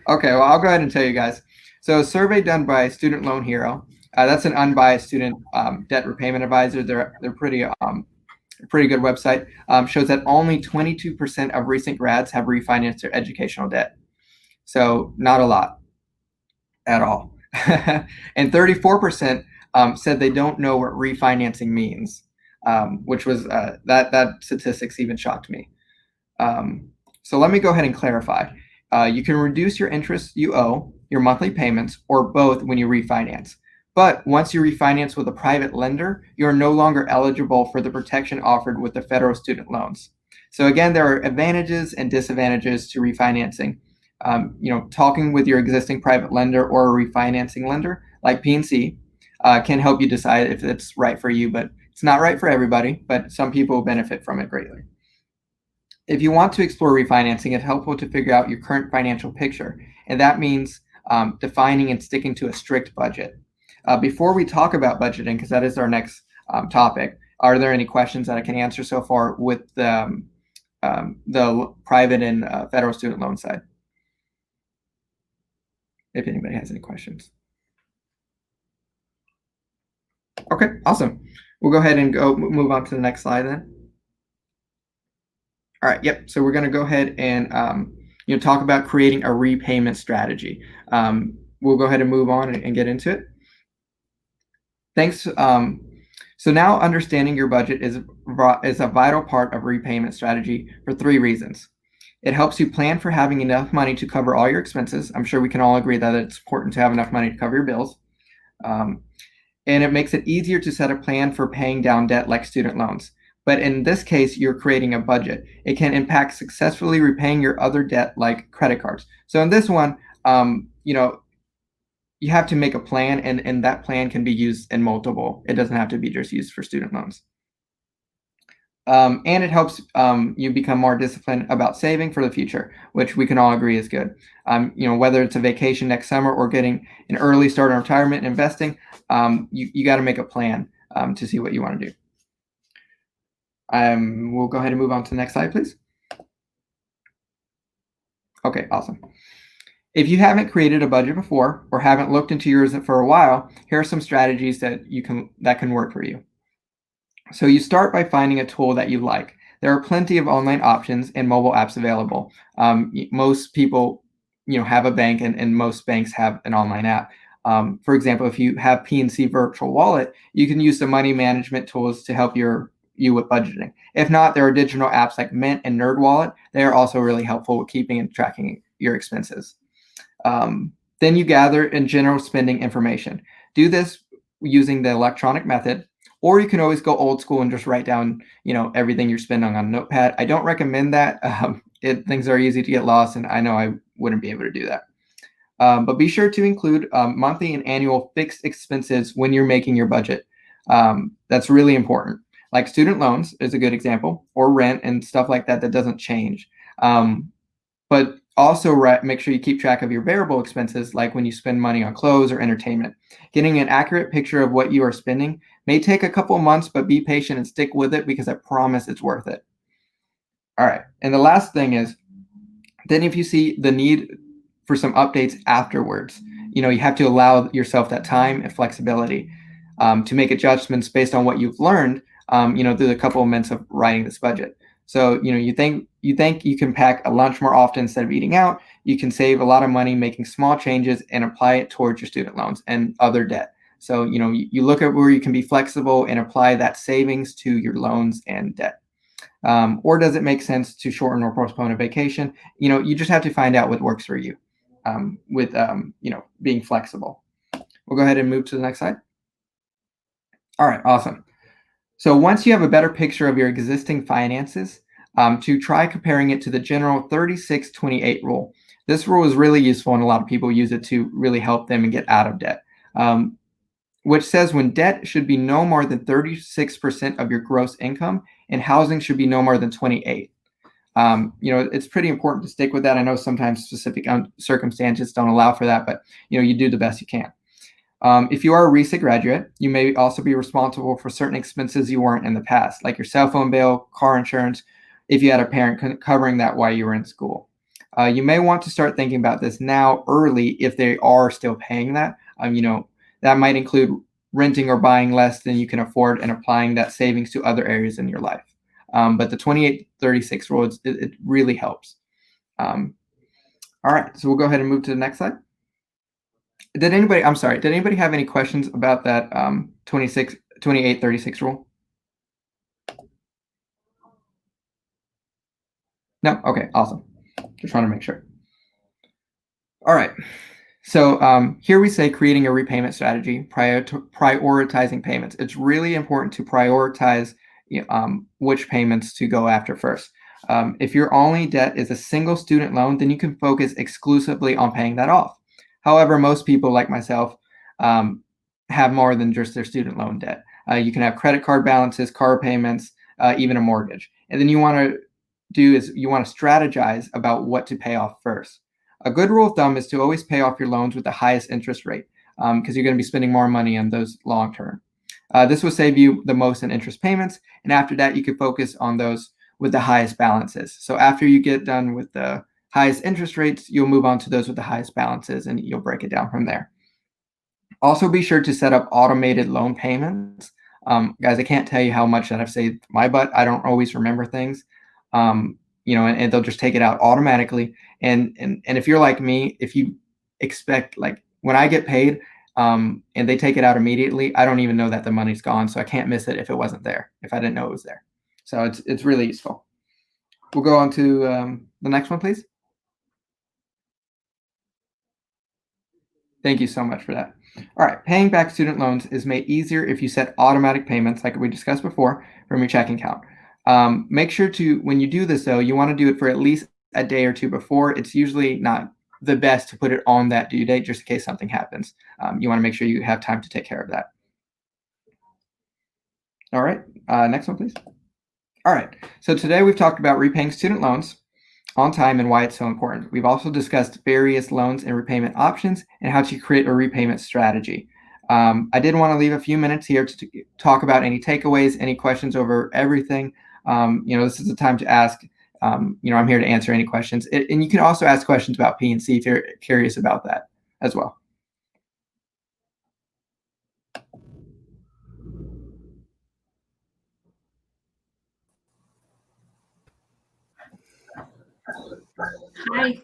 Okay, well, I'll go ahead and tell you guys. So a survey done by Student Loan Hero, that's an unbiased student debt repayment advisor. They're pretty good website, shows that only 22% of recent grads have refinanced their educational debt. So not a lot at all. And 34% said they don't know what refinancing means, which was that statistics even shocked me. So let me go ahead and clarify. You can reduce your interest you owe, your monthly payments, or both when you refinance. But once you refinance with a private lender, you are no longer eligible for the protection offered with the federal student loans. So again, there are advantages and disadvantages to refinancing. Talking with your existing private lender or a refinancing lender like PNC can help you decide if it's right for you, but it's not right for everybody, but some people benefit from it greatly. If you want to explore refinancing, it's helpful to figure out your current financial picture, and that means defining and sticking to a strict budget. Before we talk about budgeting, because that is our next topic, are there any questions that I can answer so far with the private and federal student loan side? If anybody has any questions. Okay, awesome. We'll go ahead and move on to the next slide then. All right, yep. So we're going to go ahead and talk about creating a repayment strategy. We'll go ahead and move on and get into it. Thanks. So now understanding your budget is a vital part of repayment strategy for 3 reasons. It helps you plan for having enough money to cover all your expenses. I'm sure we can all agree that it's important to have enough money to cover your bills. And it makes it easier to set a plan for paying down debt like student loans. But in this case, you're creating a budget. It can impact successfully repaying your other debt like credit cards. So in this one, you have to make a plan, and that plan can be used in multiple. It doesn't have to be just used for student loans. And it helps you become more disciplined about saving for the future, which we can all agree is good. Whether it's a vacation next summer or getting an early start on retirement and investing, you got to make a plan to see what you want to do. We'll go ahead and move on to the next slide, please. Okay, awesome. If you haven't created a budget before or haven't looked into yours for a while, here are some strategies that can work for you. So you start by finding a tool that you like. There are plenty of online options and mobile apps available. Most people, have a bank, and most banks have an online app. For example, if you have PNC Virtual Wallet, you can use the money management tools to help you with budgeting. If not, there are digital apps like Mint and NerdWallet. They are also really helpful with keeping and tracking your expenses. Then you gather in general spending information. Do this using the electronic method, or you can always go old school and just write down, everything you're spending on a notepad. I don't recommend that. Things are easy to get lost, and I know I wouldn't be able to do that. But be sure to include monthly and annual fixed expenses when you're making your budget. That's really important. Like student loans is a good example, or rent and stuff like that doesn't change. But also make sure you keep track of your variable expenses, like when you spend money on clothes or entertainment. Getting an accurate picture of what you are spending may take a couple of months, but be patient and stick with it, because I promise it's worth it. All right. And the last thing is, then if you see the need for some updates afterwards, you have to allow yourself that time and flexibility to make adjustments based on what you've learned, through the couple of months of writing this budget. So, you think you can pack a lunch more often instead of eating out. You can save a lot of money making small changes and apply it towards your student loans and other debt. So, you look at where you can be flexible and apply that savings to your loans and debt. Or does it make sense to shorten or postpone a vacation? You just have to find out what works for you with being flexible. We'll go ahead and move to the next slide. All right, awesome. So once you have a better picture of your existing finances, to try comparing it to the general 36-28 rule. This rule is really useful, and a lot of people use it to really help them and get out of debt, which says when debt should be no more than 36% of your gross income, and housing should be no more than 28%. It's pretty important to stick with that. I know sometimes specific circumstances don't allow for that, but you do the best you can. If you are a recent graduate, you may also be responsible for certain expenses you weren't in the past, like your cell phone bill, car insurance, if you had a parent covering that while you were in school. You may want to start thinking about this now early if they are still paying that. That might include renting or buying less than you can afford and applying that savings to other areas in your life. But the 28-36 rule, it really helps. All right, so we'll go ahead and move to the next slide. Did anybody have any questions about that 28-36 rule? No? Okay, awesome. Just want to make sure. All right. So here we say creating a repayment strategy, prioritizing payments. It's really important to prioritize which payments to go after first. If your only debt is a single student loan, then you can focus exclusively on paying that off. However, most people like myself have more than just their student loan debt. You can have credit card balances, car payments, even a mortgage. And then you want to strategize about what to pay off first. A good rule of thumb is to always pay off your loans with the highest interest rate because you're going to be spending more money on those long term. This will save you the most in interest payments. And after that, you can focus on those with the highest balances. So after you get done with the highest interest rates, you'll move on to those with the highest balances and you'll break it down from there. Also, be sure to set up automated loan payments. Guys, I can't tell you how much that I've saved my butt. I don't always remember things. And they'll just take it out automatically. And if you're like me, if you expect, like when I get paid and they take it out immediately, I don't even know that the money's gone. So I can't miss it if it wasn't there, if I didn't know it was there. So it's really useful. We'll go on to the next one, please. Thank you so much for that. All right, paying back student loans is made easier if you set automatic payments, like we discussed before, from your checking account. Make sure to, when you do this though, you want to do it for at least a day or two before. It's usually not the best to put it on that due date just in case something happens. You want to make sure you have time to take care of that. All right, next one, please. All right, so today we've talked about repaying student loans on time and why it's so important. We've also discussed various loans and repayment options and how to create a repayment strategy. I did want to leave a few minutes here to talk about any takeaways, any questions over everything. This is the time to ask. I'm here to answer any questions. And you can also ask questions about P&C if you're curious about that as well. Hi.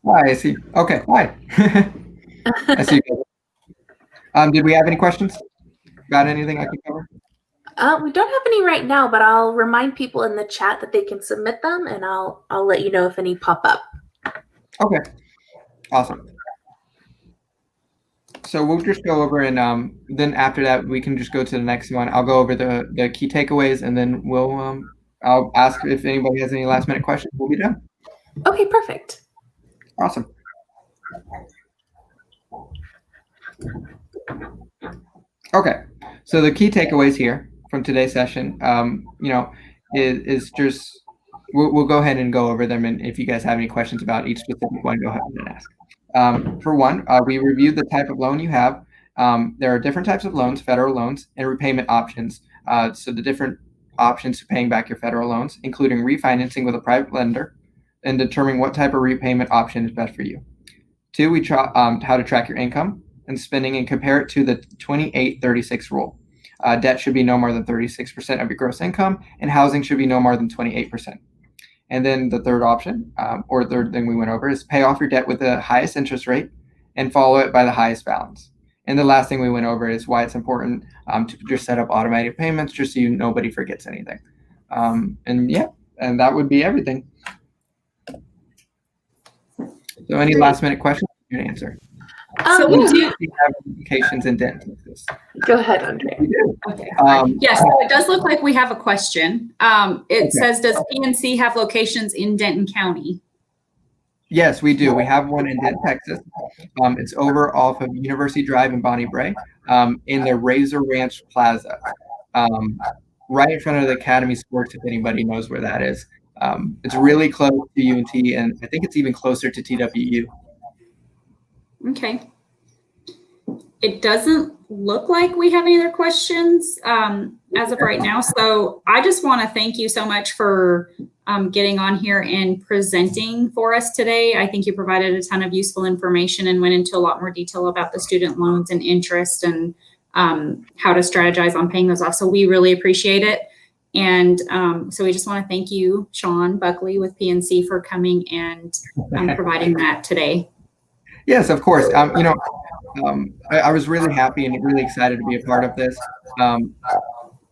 Hi, I see. Okay, hi. I see you guys. Did we have any questions? Got anything I can cover? We don't have any right now, but I'll remind people in the chat that they can submit them, and I'll let you know if any pop up. Okay, awesome. So we'll just go over and then after that we can just go to the next one. I'll go over the key takeaways and then I'll ask if anybody has any last minute questions. We'll be done. Okay, perfect. Awesome. Okay, so the key takeaways here from today's session, is just we'll go ahead and go over them, and if you guys have any questions about each specific one, go ahead and ask. For one, we reviewed the type of loan you have. There are different types of loans, federal loans, and repayment options. So the different options to paying back your federal loans, including refinancing with a private lender, and determining what type of repayment option is best for you. Two, we how to track your income and spending and compare it to the 28-36 rule. Debt should be no more than 36% of your gross income, and housing should be no more than 28%. And then the third option, or third thing we went over, is pay off your debt with the highest interest rate and follow it by the highest balance. And the last thing we went over is why it's important to just set up automated payments just so nobody forgets anything. And that would be everything. So any last minute questions you can answer? So we do have applications in Denton, Texas. Go ahead, Andre. Okay. Yes, so it does look like we have a question. It says, does PNC have locations in Denton County? Yes, we do. We have one in Denton, Texas. It's over off of University Drive in Bonnie Bray, in the Razor Ranch Plaza, right in front of the Academy Sports, if anybody knows where that is. It's really close to UNT, and I think it's even closer to TWU. Okay. it doesn't look like we have any other questions as of right now. So I just want to thank you so much for getting on here and presenting for us today. I think you provided a ton of useful information and went into a lot more detail about the student loans and interest and how to strategize on paying those off. So we really appreciate it. And so we just want to thank you, Sean Buckley with PNC, for coming and providing that today. Yes, of course. I was really happy and really excited to be a part of this.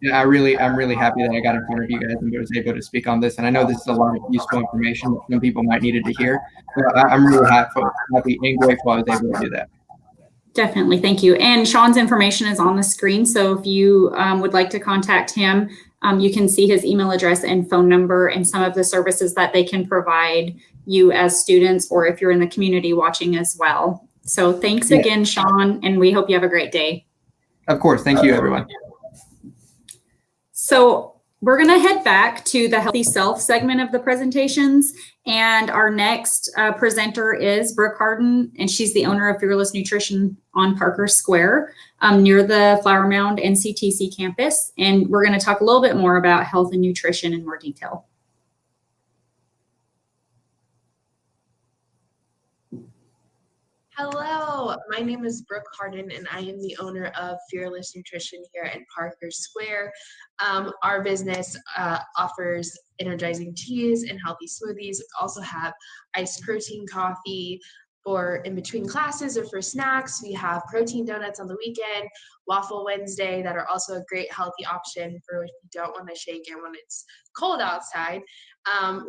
Yeah, I'm really happy that I got in front of you guys and was able to speak on this. And I know this is a lot of useful information that some people might needed to hear. So I'm really happy and grateful I was able to do that. Definitely, thank you. And Sean's information is on the screen. So if you would like to contact him, you can see his email address and phone number and some of the services that they can provide you as students, or if you're in the community watching as well. So thanks again, Sean, and we hope you have a great day. Of course. Thank you, everyone. So we're going to head back to the Healthy Self segment of the presentations. And our next presenter is Brooke Harden, and she's the owner of Fearless Nutrition on Parker Square near the Flower Mound NCTC campus. And we're going to talk a little bit more about health and nutrition in more detail. Hello, my name is Brooke Harden, and I am the owner of Fearless Nutrition here in Parker Square. Our business offers energizing teas and healthy smoothies. We also have iced protein coffee for in between classes or for snacks. We have protein donuts on the weekend, Waffle Wednesday that are also a great healthy option for if you don't want to shake it when it's cold outside.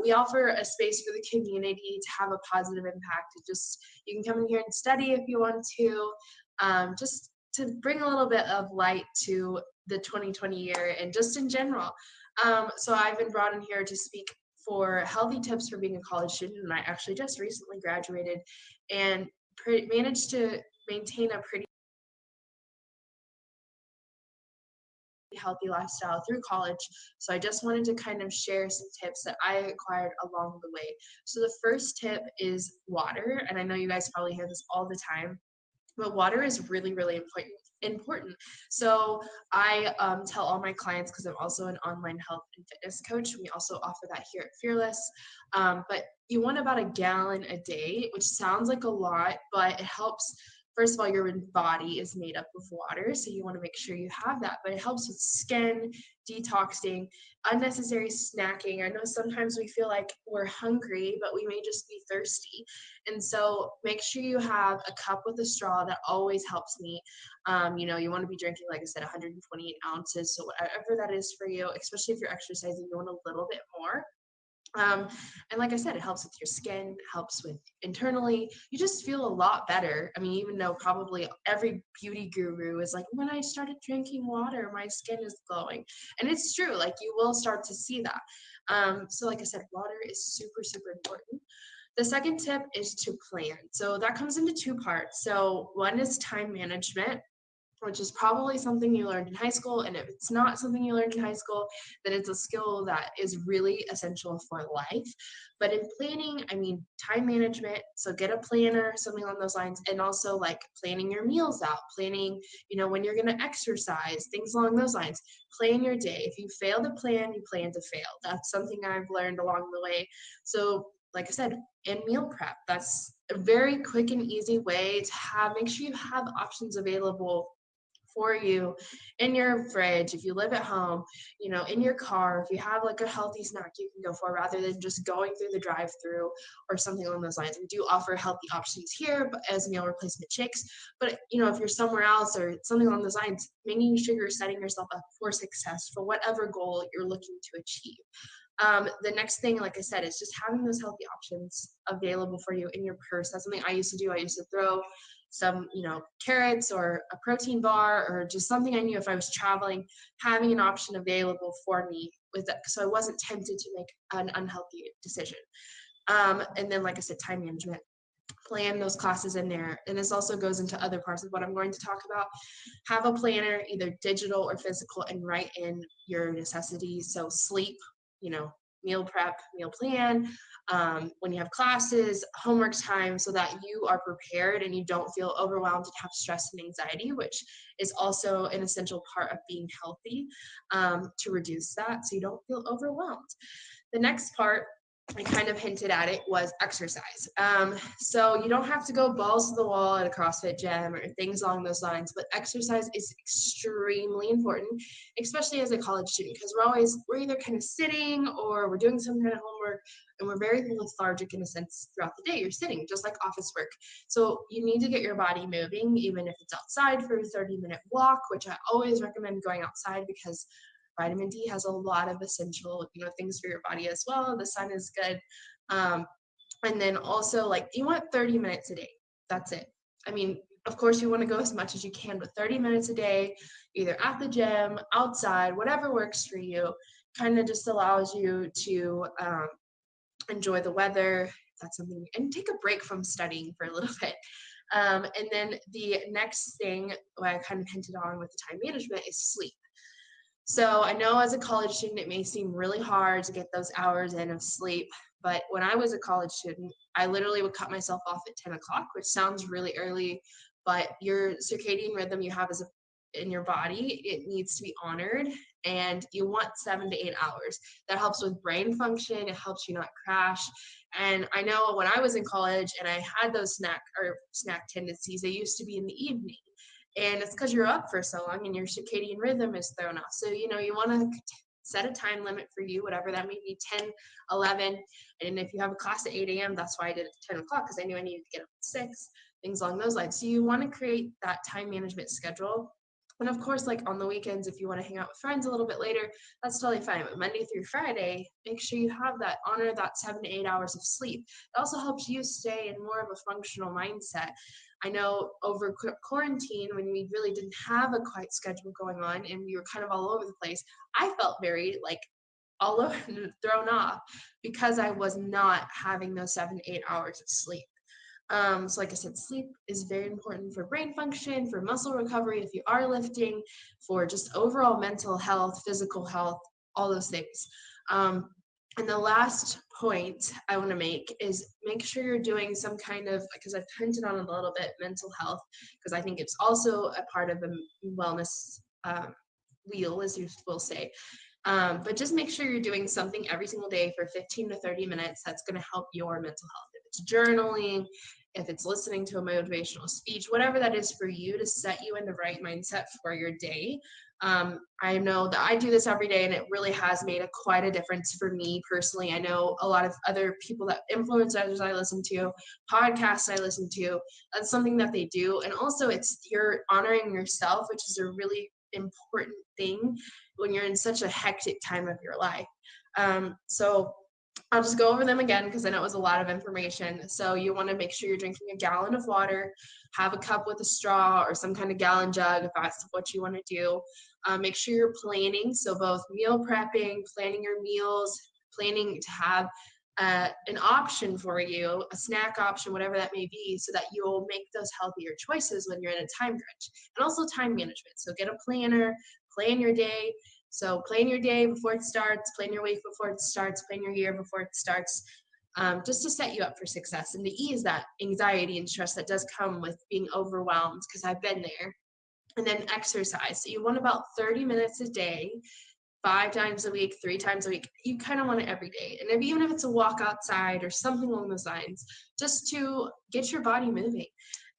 We offer a space for the community to have a positive impact. You can come in here and study if you want to, just to bring a little bit of light to the 2020 year and just in general. So I've been brought in here to speak for healthy tips for being a college student, and I actually just recently graduated and managed to maintain a pretty healthy lifestyle through college. So I just wanted to kind of share some tips that I acquired along the way. So the first tip is water, and I know you guys probably hear this all the time, but water is really, really important. So I tell all my clients, because I'm also an online health and fitness coach, we also offer that here at Fearless, but you want about a gallon a day, which sounds like a lot, but it helps. First of all, your body is made up of water, so you want to make sure you have that, but it helps with skin, detoxing, unnecessary snacking. I know sometimes we feel like we're hungry, but we may just be thirsty. And so make sure you have a cup with a straw. That always helps me. You want to be drinking, like I said, 128 ounces. So whatever that is for you, especially if you're exercising, you want a little bit more. And like I said, it helps with your skin, helps with internally, you just feel a lot better. I mean, even though probably every beauty guru is like, when I started drinking water, my skin is glowing. And it's true, like you will start to see that. So like I said, water is super, super important. The second tip is to plan. So that comes into two parts. So one is time management, which is probably something you learned in high school. And if it's not something you learned in high school, then it's a skill that is really essential for life. But in planning, I mean, time management. So get a planner, something along those lines. And also like planning your meals out, planning, when you're going to exercise, things along those lines. Plan your day. If you fail to plan, you plan to fail. That's something I've learned along the way. So like I said, in meal prep, that's a very quick and easy way to make sure you have options available for you in your fridge. If you live at home, in your car, if you have like a healthy snack you can go for, rather than just going through the drive-through or something along those lines. We do offer healthy options here as meal replacement shakes, but if you're somewhere else or something along those lines, making sure you're setting yourself up for success for whatever goal you're looking to achieve. The next thing, like I said, is just having those healthy options available for you in your purse. That's something I used to do. I used to throw some, carrots or a protein bar or just something I knew if I was traveling, having an option available for me with that, so I wasn't tempted to make an unhealthy decision. And then, like I said, time management. Plan those classes in there. And this also goes into other parts of what I'm going to talk about. Have a planner, either digital or physical, and write in your necessities. So sleep, meal prep, meal plan, when you have classes, homework time, so that you are prepared and you don't feel overwhelmed and have stress and anxiety, which is also an essential part of being healthy, to reduce that so you don't feel overwhelmed. The next part, I kind of hinted at it, was exercise. So you don't have to go balls to the wall at a CrossFit gym or things along those lines, but exercise is extremely important, especially as a college student, because we're either kind of sitting or we're doing some kind of homework, and we're very lethargic in a sense throughout the day. You're sitting, just like office work. So you need to get your body moving, even if it's outside for a 30-minute walk, which I always recommend going outside because vitamin D has a lot of essential, things for your body as well. The sun is good. And then also, like, you want 30 minutes a day. That's it. I mean, of course you want to go as much as you can, but 30 minutes a day, either at the gym, outside, whatever works for you, kind of just allows you to enjoy the weather. That's something, and take a break from studying for a little bit. And then the next thing I kind of hinted on with the time management is sleep. So I know as a college student, it may seem really hard to get those hours in of sleep, but when I was a college student, I literally would cut myself off at 10 o'clock, which sounds really early, but your circadian rhythm you have in your body, it needs to be honored, and you want 7 to 8 hours. That helps with brain function. It helps you not crash. And I know when I was in college and I had those snack tendencies, they used to be in the evening. And it's because you're up for so long and your circadian rhythm is thrown off. So, you want to set a time limit for you, whatever that may be, 10, 11. And if you have a class at 8 a.m., that's why I did it at 10 o'clock, because I knew I needed to get up at 6, things along those lines. So you want to create that time management schedule. And of course, like on the weekends, if you want to hang out with friends a little bit later, that's totally fine. But Monday through Friday, make sure you have that, honor that 7 to 8 hours of sleep. It also helps you stay in more of a functional mindset. I know over quarantine, when we really didn't have a quite schedule going on and we were kind of all over the place, I felt very all over, thrown off, because I was not having those 7 to 8 hours of sleep. So like I said, sleep is very important for brain function, for muscle recovery if you are lifting, for just overall mental health, physical health, all those things. And the last point I want to make is make sure you're doing some kind of, because I've hinted on it a little bit, mental health, because I think it's also a part of the wellness wheel, as you will say. But just make sure you're doing something every single day for 15 to 30 minutes that's going to help your mental health. If it's journaling, if it's listening to a motivational speech, whatever that is for you to set you in the right mindset for your day. I know that I do this every day, and it really has made quite a difference for me personally. I know a lot of other people, that influencers I listen to, podcasts I listen to, that's something that they do. And also you're honoring yourself, which is a really important thing when you're in such a hectic time of your life. So I'll just go over them again because I know it was a lot of information. So you want to make sure you're drinking a gallon of water, have a cup with a straw or some kind of gallon jug if that's what you want to do. Make sure you're planning. So both meal prepping, planning your meals, planning to have an option for you, a snack option, whatever that may be, so that you will make those healthier choices when you're in a time crunch. And also time management. So get a planner, plan your day. So plan your day before it starts, plan your week before it starts, plan your year before it starts, just to set you up for success and to ease that anxiety and stress that does come with being overwhelmed, because I've been there. And then exercise. So you want about 30 minutes a day, 5 times a week, 3 times a week. You kind of want it every day. And even if it's a walk outside or something along those lines, just to get your body moving.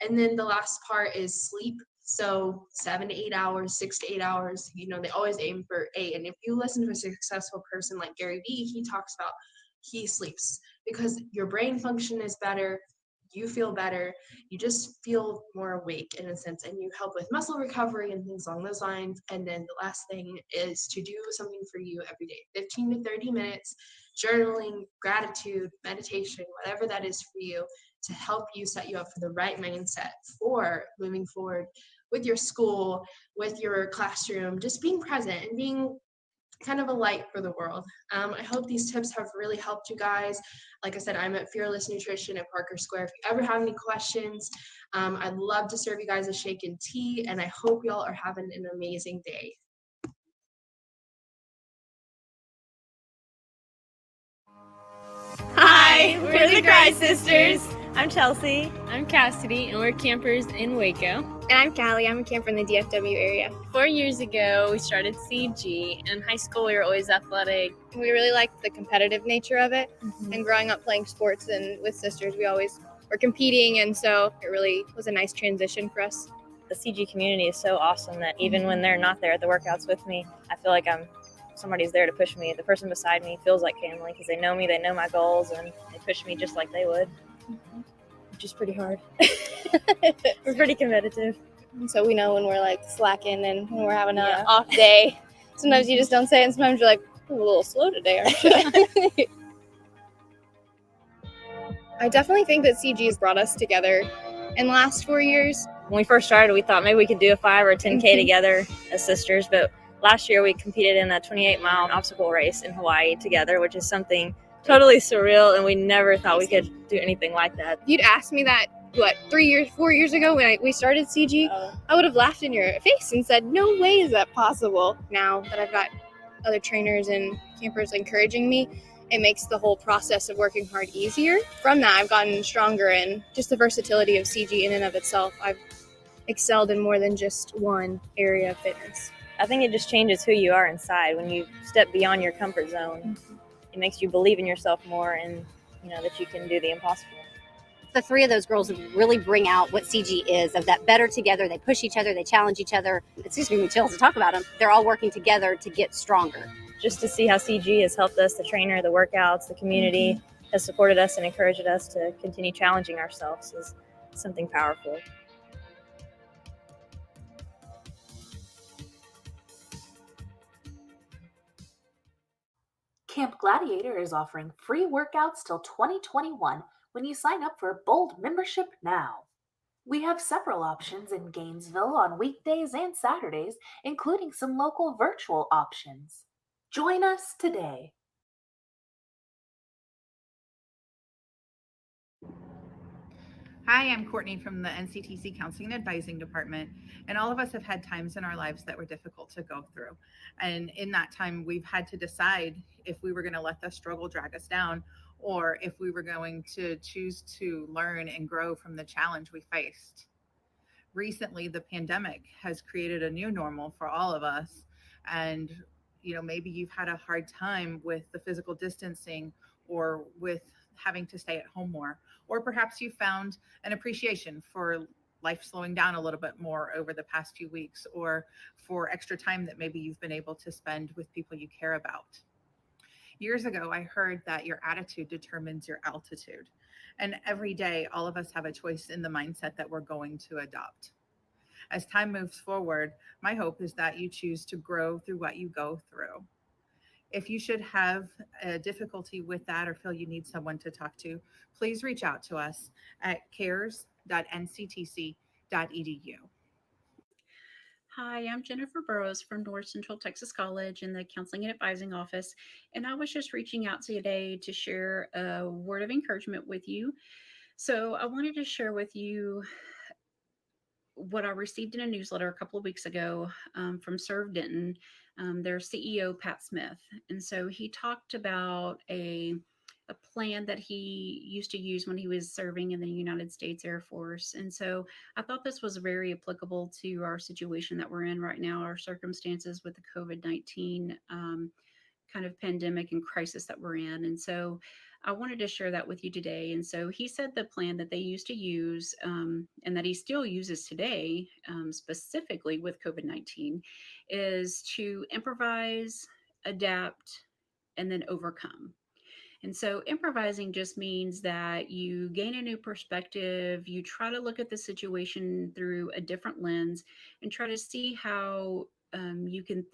And then the last part is sleep. So 7 to 8 hours, 6 to 8 hours, they always aim for 8. And if you listen to a successful person like Gary Vee, he talks about he sleeps because your brain function is better. You feel better. You just feel more awake in a sense, and you help with muscle recovery and things along those lines. And then the last thing is to do something for you every day, 15 to 30 minutes, journaling, gratitude, meditation, whatever that is for you, to help you set you up for the right mindset for moving forward with your school, with your classroom, just being present and being kind of a light for the world. I hope these tips have really helped you guys. Like I said, I'm at Fearless Nutrition at Parker Square. If you ever have any questions, I'd love to serve you guys a shake and tea, and I hope y'all are having an amazing day. Hi, we're the Cry Sisters. I'm Chelsea. I'm Cassidy, and we're campers in Waco. And I'm Callie. I'm a camper in the DFW area. 4 years ago, we started CG. In high school, we were always athletic. We really liked the competitive nature of it. And growing up playing sports and with sisters, we always were competing. And so it really was a nice transition for us. The CG community is so awesome that even when they're not there at the workouts with me, I feel like somebody's there to push me. The person beside me feels like family because they know me, they know my goals, and they push me just like they would, which is pretty hard. We're pretty competitive. And so we know when we're like slacking and when we're having an off day. Sometimes you just don't say it, and sometimes you're like, a little slow today, aren't you? I definitely think that CG has brought us together in the last 4 years. When we first started, we thought maybe we could do a 5 or a 10K together as sisters, but last year we competed in a 28-mile obstacle race in Hawaii together, which is something totally surreal, and we never thought we could do anything like that. If you'd asked me that, 4 years ago when we started CG, I would have laughed in your face and said, no way is that possible. Now that I've got other trainers and campers encouraging me, it makes the whole process of working hard easier. From that, I've gotten stronger, and just the versatility of CG in and of itself, I've excelled in more than just one area of fitness. I think it just changes who you are inside when you step beyond your comfort zone. It makes you believe in yourself more, and that you can do the impossible. The 3 of those girls really bring out what CG is, of that better together. They push each other, they challenge each other. It's just giving me chills to talk about them. They're all working together to get stronger. Just to see how CG has helped us, the trainer, the workouts, the community has supported us and encouraged us to continue challenging ourselves is something powerful. Camp Gladiator is offering free workouts till 2021 when you sign up for a Bold membership now. We have several options in Gainesville on weekdays and Saturdays, including some local virtual options. Join us today. Hi, I'm Courtney from the NCTC Counseling and Advising Department, and all of us have had times in our lives that were difficult to go through. And in that time, we've had to decide if we were going to let the struggle drag us down or if we were going to choose to learn and grow from the challenge we faced. Recently, the pandemic has created a new normal for all of us, and maybe you've had a hard time with the physical distancing or with having to stay at home more, or perhaps you found an appreciation for life slowing down a little bit more over the past few weeks, or for extra time that maybe you've been able to spend with people you care about. Years ago, I heard that your attitude determines your altitude. And every day, all of us have a choice in the mindset that we're going to adopt. As time moves forward, my hope is that you choose to grow through what you go through. If you should have a difficulty with that or feel you need someone to talk to, please reach out to us at cares.nctc.edu. Hi, I'm Jennifer Burrows from North Central Texas College in the Counseling and Advising Office, and I was just reaching out today to share a word of encouragement with you. So I wanted to share with you what I received in a newsletter a couple of weeks ago from Serve Denton, their CEO, Pat Smith. And so he talked about a plan that he used to use when he was serving in the United States Air Force. And so I thought this was very applicable to our situation that we're in right now, our circumstances with the COVID-19 kind of pandemic and crisis that we're in. And so I wanted to share that with you today. And so he said the plan that they used to use and that he still uses today, specifically with COVID-19, is to improvise, adapt, and then overcome. And so improvising just means that you gain a new perspective, you try to look at the situation through a different lens and try to see how you can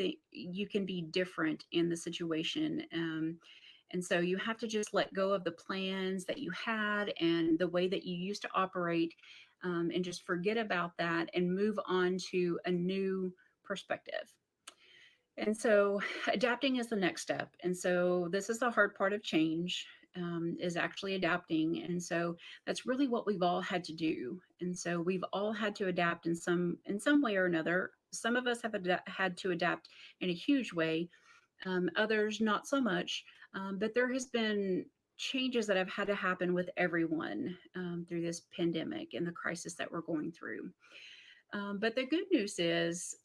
be different in the situation. And so you have to just let go of the plans that you had and the way that you used to operate, and just forget about that and move on to a new perspective. And so adapting is the next step. And so this is the hard part of change, is actually adapting. And so that's really what we've all had to do. And so we've all had to adapt in some way or another. Some of us have had to adapt in a huge way, others not so much. But there has been changes that have had to happen with everyone through this pandemic and the crisis that we're going through. But the good news is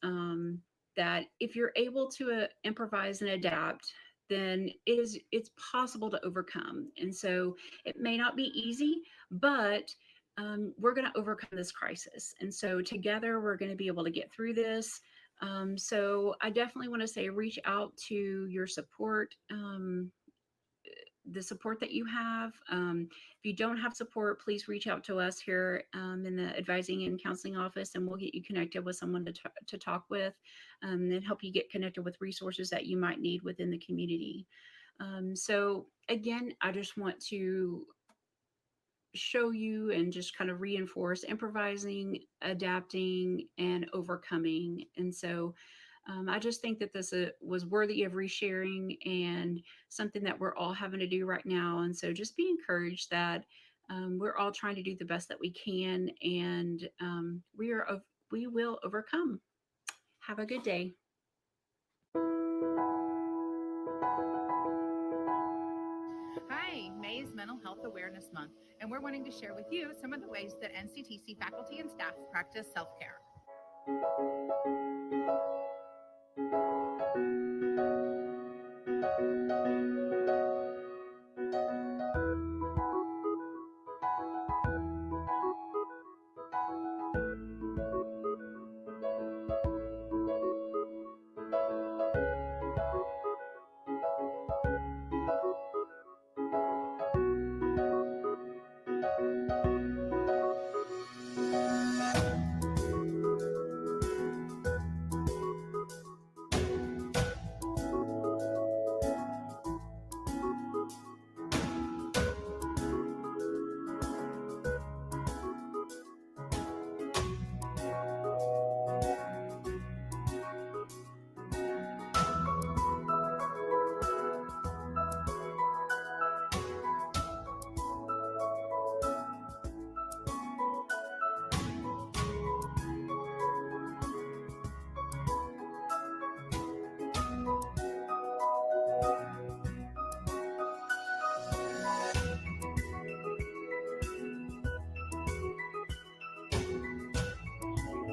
that if you're able to improvise and adapt, then it's possible to overcome. And so it may not be easy, but we're going to overcome this crisis. And so together we're going to be able to get through this. So I definitely want to say reach out to your support, the support that you have. If you don't have support, please reach out to us here in the advising and counseling office, and we'll get you connected with someone to talk with and help you get connected with resources that you might need within the community. So again, I just want to show you and just kind of reinforce improvising, adapting, and overcoming. And so I just think that this was worthy of resharing and something that we're all having to do right now. And so just be encouraged that we're all trying to do the best that we can, and we will overcome. Have a good day. Hi, May is Mental Health Awareness Month, and we're wanting to share with you some of the ways that NCTC faculty and staff practice self-care.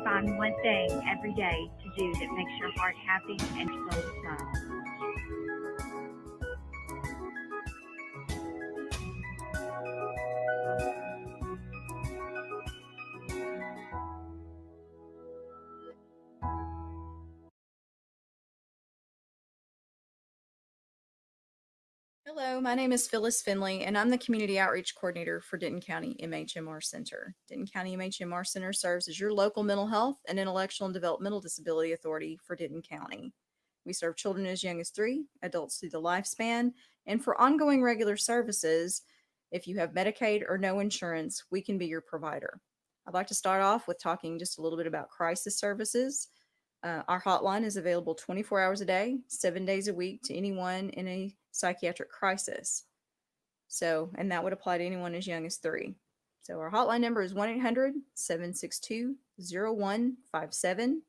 Find one thing every day to do that makes your heart happy and your soul smile. Hello, my name is Phyllis Finley, and I'm the Community Outreach Coordinator for Denton County MHMR Center. Denton County MHMR Center serves as your local mental health and intellectual and developmental disability authority for Denton County. We serve children as young as 3, adults through the lifespan, and for ongoing regular services, if you have Medicaid or no insurance, we can be your provider. I'd like to start off with talking just a little bit about crisis services. Our hotline is available 24 hours a day, 7 days a week to anyone in a psychiatric crisis. And that would apply to anyone as young as 3. So our hotline number is 1-800-762-0157.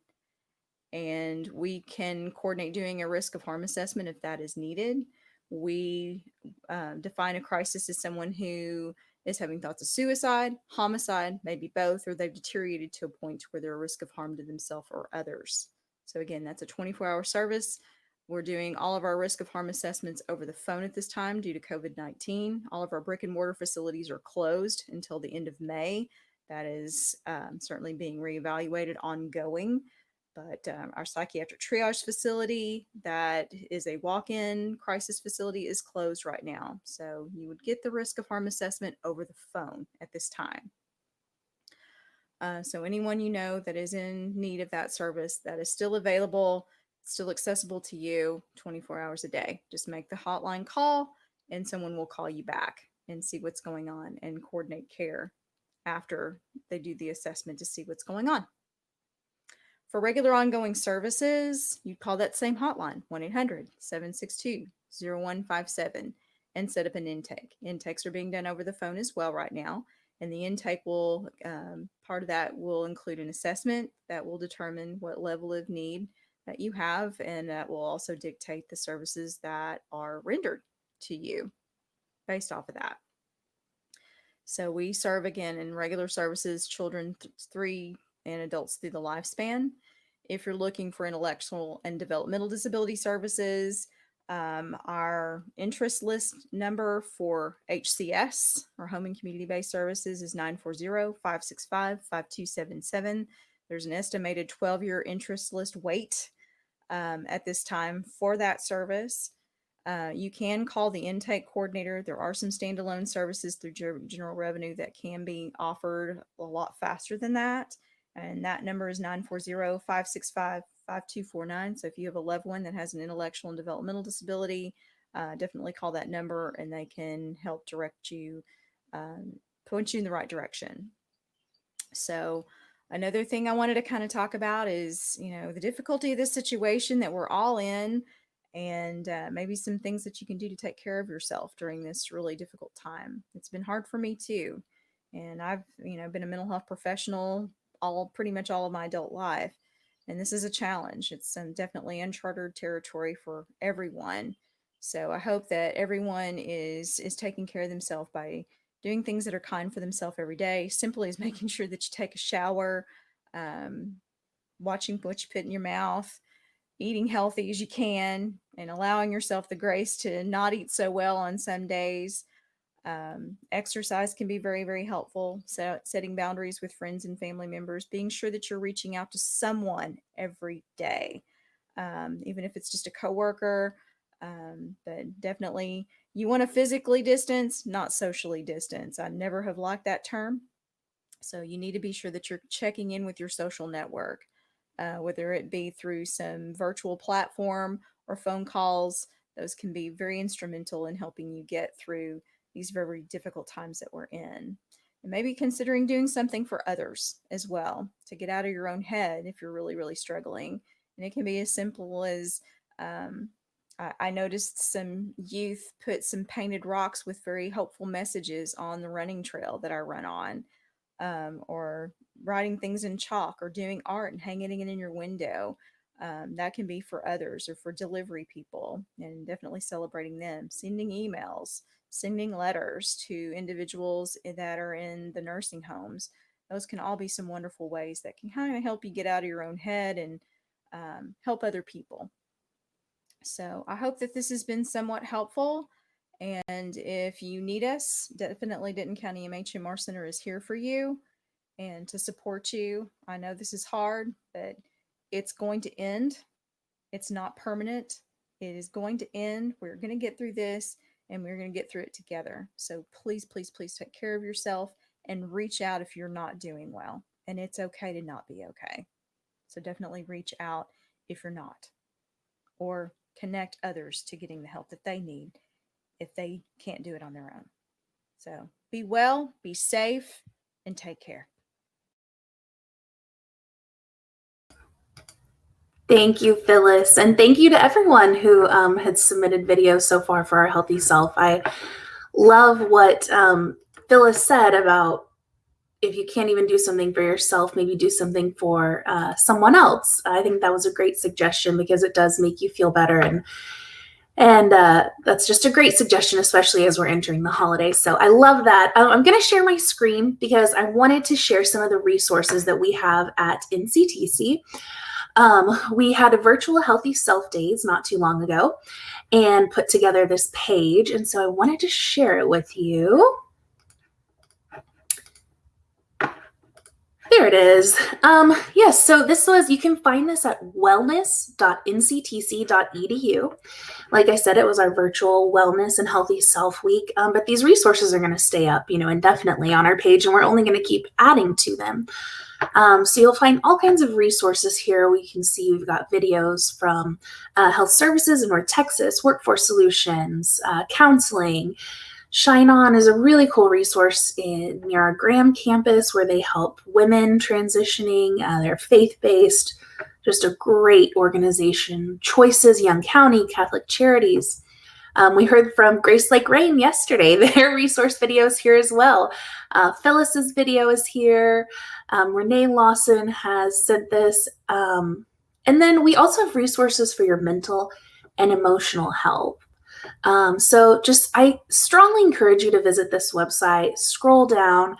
And we can coordinate doing a risk of harm assessment if that is needed. We define a crisis as someone who is having thoughts of suicide, homicide, maybe both, or they've deteriorated to a point where they're a risk of harm to themselves or others. So again, that's a 24-hour service. We're doing all of our risk of harm assessments over the phone at this time due to COVID-19. All of our brick and mortar facilities are closed until the end of May. That is certainly being reevaluated ongoing. But our psychiatric triage facility, that is a walk-in crisis facility, is closed right now. So you would get the risk of harm assessment over the phone at this time. So anyone you know that is in need of that service, that is still available, still accessible to you 24 hours a day. Just make the hotline call and someone will call you back and see what's going on and coordinate care after they do the assessment to see what's going on. For regular ongoing services, you call that same hotline, 1-800-762-0157, and set up an intake. Intakes are being done over the phone as well right now. And the intake will, part of that will include an assessment that will determine what level of need that you have, and that will also dictate the services that are rendered to you. based off of that. So we serve again in regular services, children 3 and adults through the lifespan. If you're looking for intellectual and developmental disability services, our interest list number for HCS, or Home and Community-Based Services, is 940-565-5277. There's an estimated 12-year interest list wait at this time for that service. You can call the intake coordinator. There are some standalone services through general revenue that can be offered a lot faster than that. And that number is 940-565-5249. So if you have a loved one that has an intellectual and developmental disability, definitely call that number and they can help direct you, point you in the right direction. So another thing I wanted to kind of talk about is, the difficulty of this situation that we're all in, and maybe some things that you can do to take care of yourself during this really difficult time. It's been hard for me too. And I've, been a mental health professional pretty much all of my adult life. And this is a challenge. It's definitely uncharted territory for everyone. So I hope that everyone is taking care of themselves by doing things that are kind for themselves every day. Simply as making sure that you take a shower, watching what you put in your mouth, eating healthy as you can, and allowing yourself the grace to not eat so well on some days. Exercise can be very, very helpful. So setting boundaries with friends and family members, being sure that you're reaching out to someone every day, even if it's just a coworker. But definitely you want to physically distance, not socially distance. I never have liked that term. So you need to be sure that you're checking in with your social network, whether it be through some virtual platform or phone calls. Those can be very instrumental in helping you get through these very difficult times that we're in. And maybe considering doing something for others as well to get out of your own head if you're really, really struggling. And it can be as simple as I noticed some youth put some painted rocks with very hopeful messages on the running trail that I run on, or writing things in chalk or doing art and hanging it in your window. That can be for others or for delivery people, and definitely celebrating them, sending emails, sending letters to individuals that are in the nursing homes. Those can all be some wonderful ways that can kind of help you get out of your own head and help other people. So I hope that this has been somewhat helpful. And if you need us, definitely Denton County MHMR Center is here for you and to support you. I know this is hard, but it's going to end. It's not permanent. It is going to end. We're going to get through this, and we're going to get through it together. So please, please, please take care of yourself and reach out if you're not doing well. And it's okay to not be okay. So definitely reach out if you're not, or connect others to getting the help that they need if they can't do it on their own. So be well, be safe, and take care. Thank you, Phyllis. And thank you to everyone who had submitted videos so far for our Healthy Self. I love what Phyllis said about if you can't even do something for yourself, maybe do something for someone else. I think that was a great suggestion because it does make you feel better. And that's just a great suggestion, especially as we're entering the holidays. So I love that. I'm going to share my screen because I wanted to share some of the resources that we have at NCTC. We had a virtual Healthy Self Days not too long ago and put together this page. And so I wanted to share it with you. There it is. Yes, so you can find this at wellness.nctc.edu. Like I said, it was our virtual Wellness and Healthy Self Week, but these resources are going to stay up, indefinitely on our page, and we're only going to keep adding to them. So you'll find all kinds of resources here. We can see we've got videos from health services in North Texas, workforce solutions, counseling. Shine On is a really cool resource near our Graham campus where they help women transitioning. They're faith-based, just a great organization. Choices, Young County, Catholic Charities. We heard from Grace Lake Rain yesterday. Their resource video is here as well. Phyllis's video is here. Renee Lawson has sent this. And then we also have resources for your mental and emotional health. I strongly encourage you to visit this website, scroll down.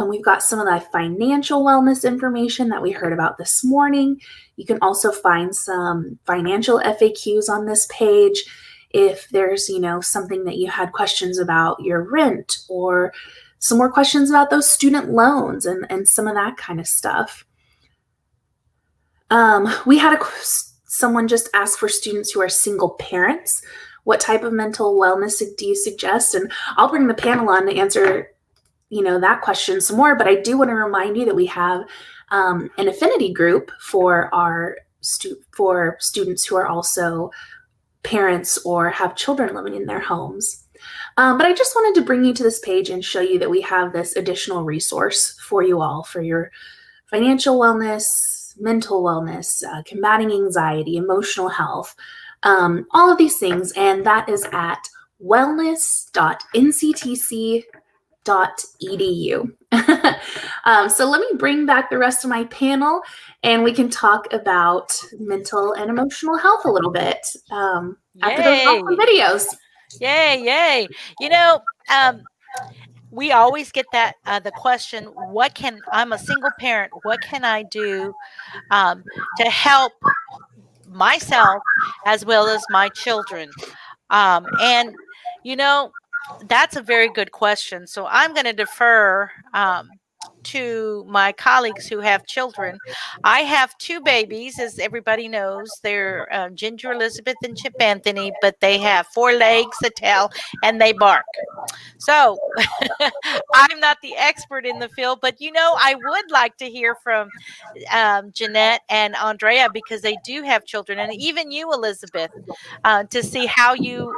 We've got some of the financial wellness information that we heard about this morning. You can also find some financial FAQs on this page. If there's, something that you had questions about your rent, or some more questions about those student loans and some of that kind of stuff. We had someone just ask for students who are single parents, what type of mental wellness do you suggest? And I'll bring the panel on to answer, that question some more. But I do want to remind you that we have an affinity group for our for students who are also parents or have children living in their homes. But I just wanted to bring you to this page and show you that we have this additional resource for you all for your financial wellness, mental wellness, combating anxiety, emotional health, all of these things. And that is at wellness.nctc.edu. So let me bring back the rest of my panel and we can talk about mental and emotional health a little bit after those awesome videos. Yay. We always get that the question, I'm a single parent, what can I do to help myself as well as my children? And that's a very good question. So I'm going to defer to my colleagues who have children. I have two babies, as everybody knows. They're Ginger Elizabeth and Chip Anthony, but they have 4 legs, a tail, and they bark. So I'm not the expert in the field, but I would like to hear from Jeanette and Andrea, because they do have children, and even you, Elizabeth, to see how you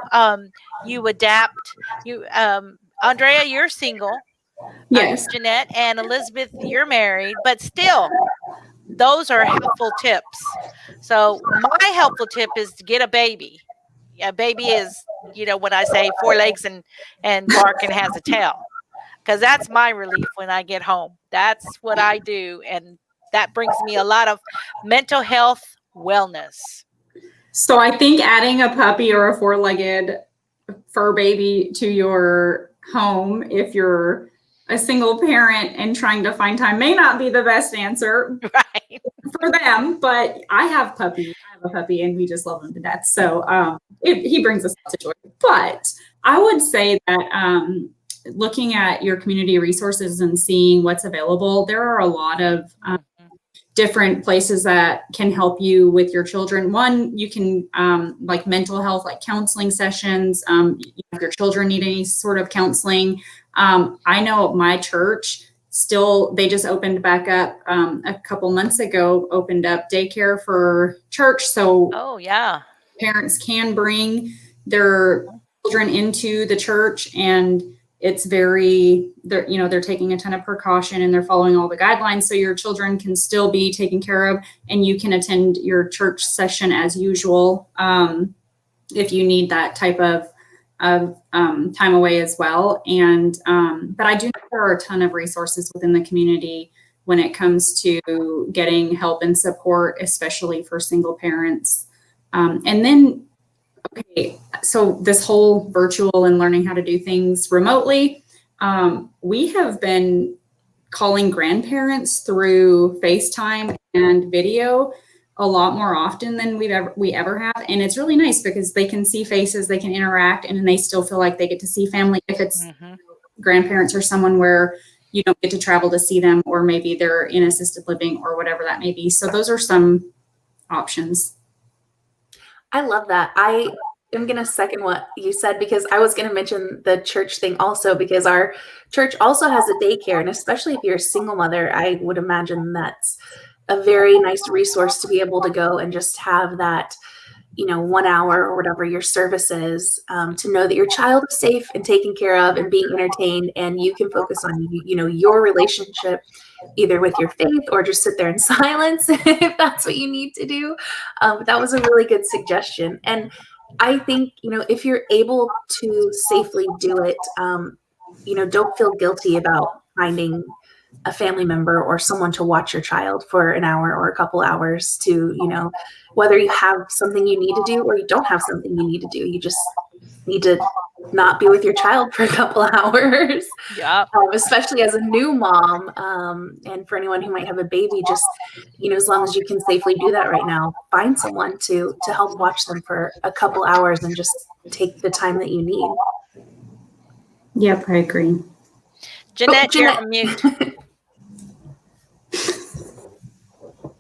adapt. Andrea, you're single. Yes. Jeanette and Elizabeth, you're married, but still, those are helpful tips. So my helpful tip is to get a baby. A baby is, when I say 4 legs and bark and has a tail, because that's my relief when I get home. That's what I do, and that brings me a lot of mental health wellness. So I think adding a puppy or a 4-legged fur baby to your home, if you're a single parent and trying to find time, may not be the best answer for them, but I have a puppy and we just love him to death. So he brings us lots of joy. But I would say that looking at your community resources and seeing what's available, there are a lot of different places that can help you with your children. One, you can like mental health, like counseling sessions. If your children need any sort of counseling. I know my church they just opened back up a couple months ago, opened up daycare for church. So parents can bring their children into the church, and it's they're taking a ton of precaution and they're following all the guidelines. So your children can still be taken care of, and you can attend your church session as usual if you need that type of time away as well. And but I do know there are a ton of resources within the community when it comes to getting help and support, especially for single parents. And then, okay, so this whole virtual and learning how to do things remotely, we have been calling grandparents through FaceTime and video a lot more often than we ever have. And it's really nice because they can see faces, they can interact, and they still feel like they get to see family. If it's grandparents or someone where you don't get to travel to see them, or maybe they're in assisted living or whatever that may be. So those are some options. I love that. I am going to second what you said, because I was going to mention the church thing also, because our church also has a daycare. And especially if you're a single mother, I would imagine that's a very nice resource to be able to go and just have that, 1 hour or whatever your service is, to know that your child is safe and taken care of and being entertained, and you can focus on, your relationship, either with your faith or just sit there in silence if that's what you need to do. That was a really good suggestion. And I think, if you're able to safely do it, don't feel guilty about finding a family member or someone to watch your child for an hour or a couple hours to, whether you have something you need to do or you don't have something you need to do, you just need to not be with your child for a couple hours. Yeah. Especially as a new mom, and for anyone who might have a baby, just, as long as you can safely do that right now, find someone to help watch them for a couple hours and just take the time that you need. Yep, I agree. Jeanette, you're on mute.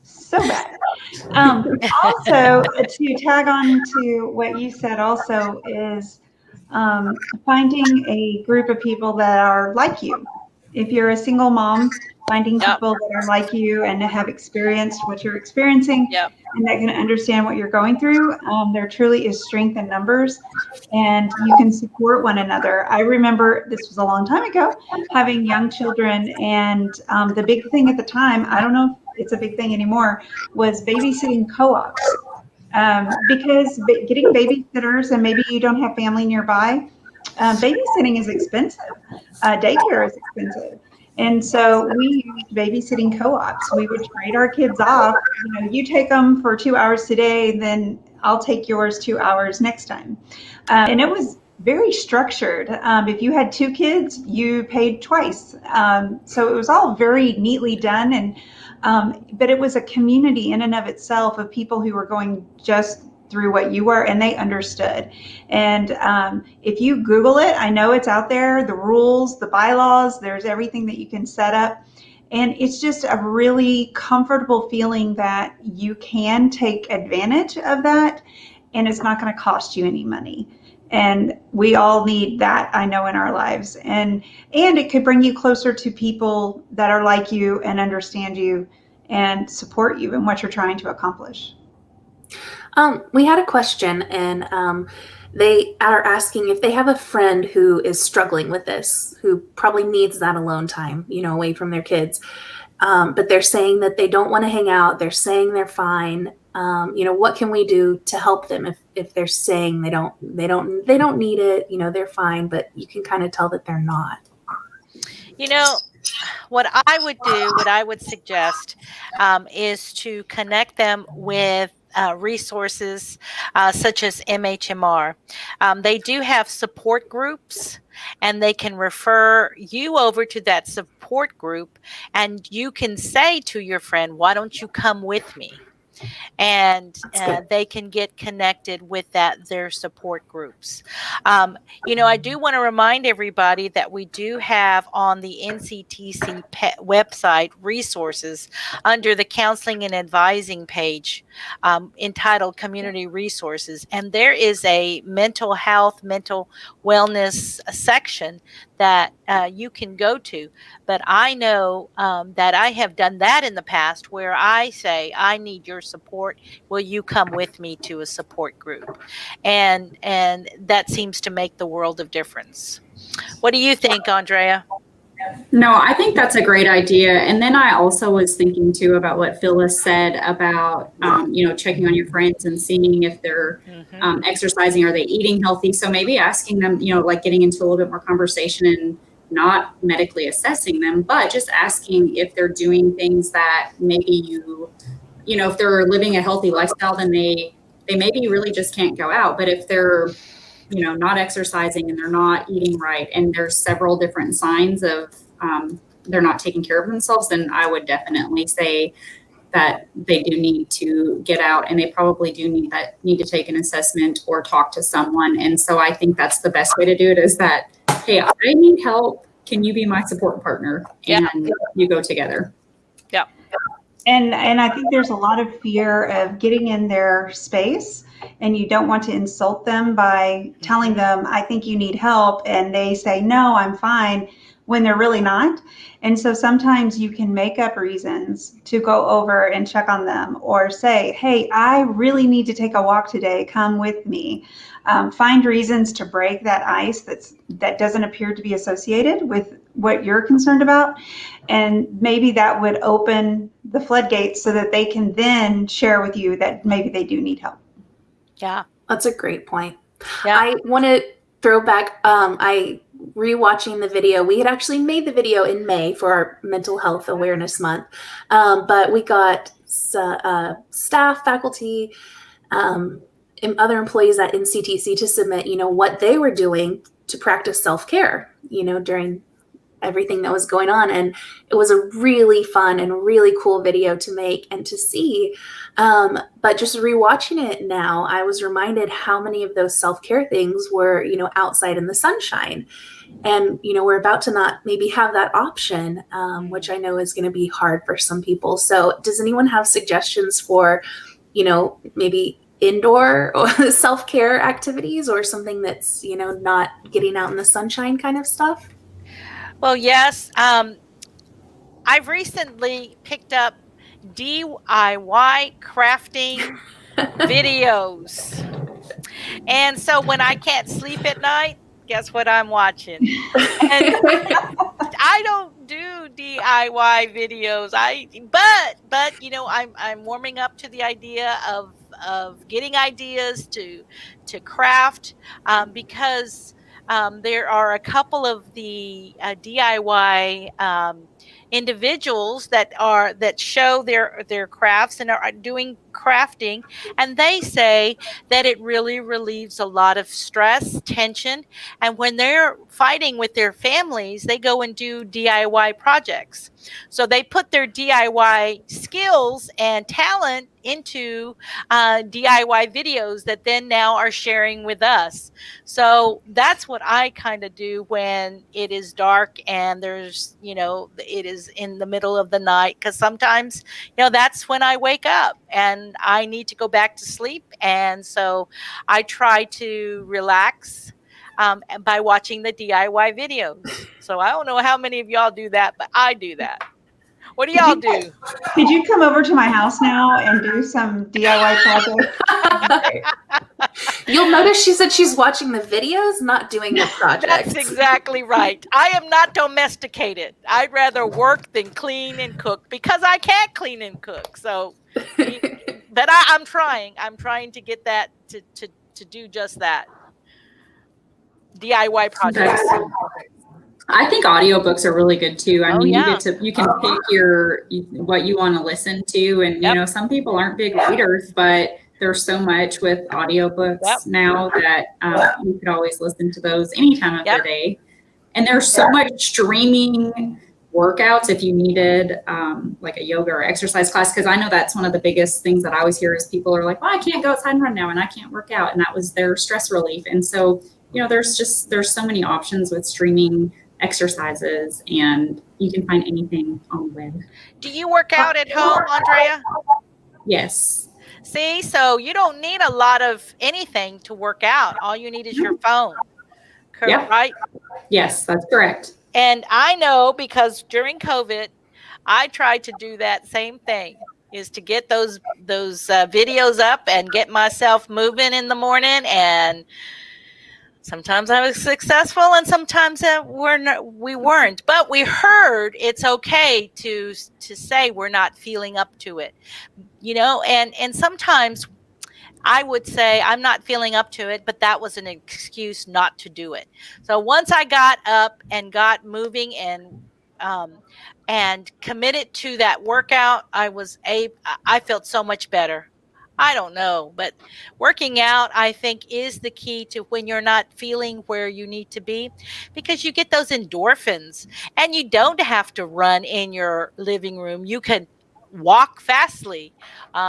So bad. Also, to tag on to what you said also is finding a group of people that are like you. If you're a single mom, finding people that are like you and have experienced what you're experiencing and that can understand what you're going through. There truly is strength in numbers, and you can support one another. I remember, this was a long time ago, having young children, and the big thing at the time, I don't know if it's a big thing anymore, was babysitting co-ops. Because getting babysitters, and maybe you don't have family nearby, babysitting is expensive. Daycare is expensive. And so we used babysitting co-ops. We would trade our kids off. You take them for 2 hours today, then I'll take yours 2 hours next time. And it was very structured. If you had 2 kids, you paid twice. So it was all very neatly done. And but it was a community in and of itself of people who were going just through what you were, and they understood. And if you Google it, I know it's out there, the rules, the bylaws, there's everything that you can set up. And it's just a really comfortable feeling that you can take advantage of that, and it's not going to cost you any money. And we all need that, I know, in our lives. And it could bring you closer to people that are like you and understand you and support you in what you're trying to accomplish. We had a question, and they are asking if they have a friend who is struggling with this, who probably needs that alone time, away from their kids. But they're saying that they don't want to hang out. They're saying they're fine. What can we do to help them if they're saying they don't need it, they're fine, but you can kind of tell that they're not. What I would do, what I would suggest, is to connect them with resources such as MHMR. They do have support groups, and they can refer you over to that support group, and you can say to your friend, why don't you come with me? And they can get connected with their support groups. I do want to remind everybody that we do have on the NCTC website resources under the counseling and advising page entitled Community Resources. And there is a mental health, mental wellness section that you can go to. But I know that I have done that in the past, where I say, I need your support. Will you come with me to a support group? And that seems to make the world of difference. What do you think, Andrea? No, I think that's a great idea. And then I also was thinking too about what Phyllis said about, checking on your friends and seeing if they're exercising, are they eating healthy? So maybe asking them, like getting into a little bit more conversation and not medically assessing them, but just asking if they're doing things that maybe if they're living a healthy lifestyle, then they maybe really just can't go out. But if they're not exercising and they're not eating right, and there's several different signs of they're not taking care of themselves, then I would definitely say that they do need to get out, and they probably do need to take an assessment or talk to someone. And so I think that's the best way to do it, is that, hey, I need help. Can you be my support partner? And you go together. Yeah. And I think there's a lot of fear of getting in their space, and you don't want to insult them by telling them, I think you need help, and they say, no, I'm fine, when they're really not. And so sometimes you can make up reasons to go over and check on them, or say, hey, I really need to take a walk today, come with me. Find reasons to break that ice that doesn't appear to be associated with what you're concerned about. And maybe that would open the floodgates so that they can then share with you that maybe they do need help. Yeah, that's a great point. Yeah. I want to throw back, rewatching the video. We had actually made the video in May for our Mental Health Awareness Month, but we got staff, faculty, other employees at NCTC to submit, what they were doing to practice self-care, during everything that was going on. And it was a really fun and really cool video to make and to see. But just rewatching it now, I was reminded how many of those self-care things were, outside in the sunshine. And, we're about to not maybe have that option, which I know is going to be hard for some people. So does anyone have suggestions for, maybe indoor self-care activities or something that's, not getting out in the sunshine kind of stuff? Well, yes. I've recently picked up DIY crafting videos. And so when I can't sleep at night, guess what I'm watching? And I don't do DIY videos. But I'm warming up to the idea of getting ideas to craft, because there are a couple of the DIY individuals that show their crafts and are doing crafting, and they say that it really relieves a lot of stress, tension, and when they're fighting with their families, they go and do DIY projects. So they put their DIY skills and talent into DIY videos that then now are sharing with us. So that's what I kind of do when it is dark and there's, it is in the middle of the night, because sometimes, that's when I wake up and I need to go back to sleep. And so I try to relax by watching the DIY videos. So I don't know how many of y'all do that, but I do that. What do y'all do? Could you come over to my house now and do some DIY projects? You'll notice she said she's watching the videos, not doing the projects. That's exactly right. I am not domesticated. I'd rather work than clean and cook, because I can't clean and cook. So, but I'm trying. I'm trying to get that to do just that. DIY projects. I think audiobooks are really good too. I mean, yeah. you can pick what you want to listen to. And, some people aren't big readers, but there's so much with audiobooks now that you could always listen to those any time of the day. And there's so much streaming workouts if you needed like a yoga or exercise class, because I know that's one of the biggest things that I always hear is people are like, well, I can't go outside and run now and I can't work out. And that was their stress relief. And so, there's so many options with streaming exercises, and you can find anything on the web. Do you work out at home, Andrea? Yes. See, so you don't need a lot of anything to work out. All you need is your phone. Yep. Right? Yes, that's correct. And I know, because during COVID, I tried to do that same thing, is to get those videos up and get myself moving in the morning. And sometimes I was successful and sometimes we weren't. But we heard it's okay to say we're not feeling up to it, and sometimes I would say I'm not feeling up to it, but that was an excuse not to do it. So once I got up and got moving and committed to that workout, I felt so much better. I don't know, but working out, I think, is the key to when you're not feeling where you need to be, because you get those endorphins, and you don't have to run in your living room. You can walk fastly.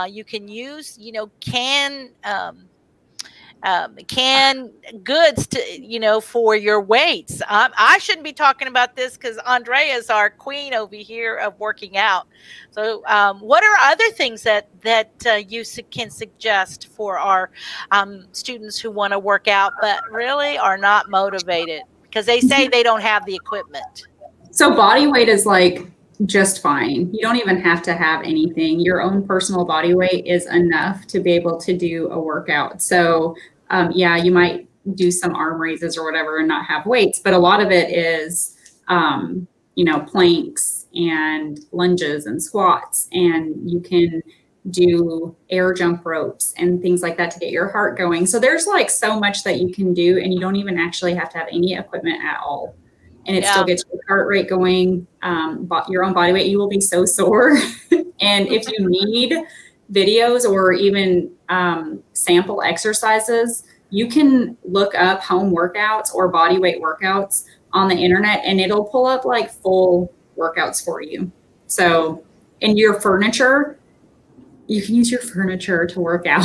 You can use, canned goods to, for your weights. I shouldn't be talking about this because Andrea is our queen over here of working out. So what are other things that you can suggest for our students who want to work out but really are not motivated because they say they don't have the equipment? So body weight is like just fine. You don't even have to have anything. Your own personal body weight is enough to be able to do a workout. So you might do some arm raises or whatever and not have weights, but a lot of it is, planks and lunges and squats, and you can do air jump ropes and things like that to get your heart going. So there's like so much that you can do, and you don't even actually have to have any equipment at all. And it still gets your heart rate going, your own body weight. You will be so sore. And if you need videos or even sample exercises, you can look up home workouts or body weight workouts on the internet, and it'll pull up like full workouts for you. So in your furniture, you can use your furniture to work out.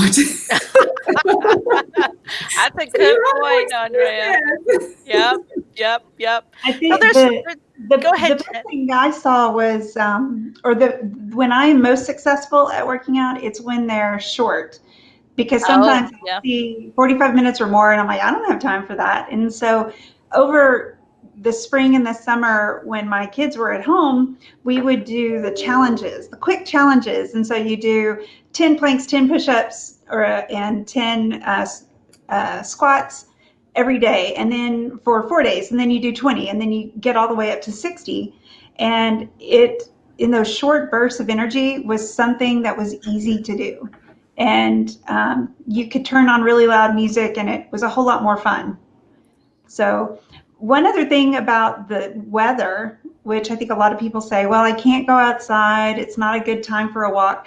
That's a good point, Andrea. Yep. I So think there's go ahead, the best thing I saw was, when I am most successful at working out, it's when they're short. Because sometimes yeah. I'll see 45 minutes or more, and I'm like, I don't have time for that. And so over the spring and the summer, when my kids were at home, we would do the challenges, the quick challenges. And so you do 10 planks, 10 push-ups, and 10 squats every day, and then for 4 days, and then you do 20, and then you get all the way up to 60. And it, in those short bursts of energy, was something that was easy to do. And you could turn on really loud music, and it was a whole lot more fun. So one other thing about the weather, which I think a lot of people say, well, I can't go outside, it's not a good time for a walk.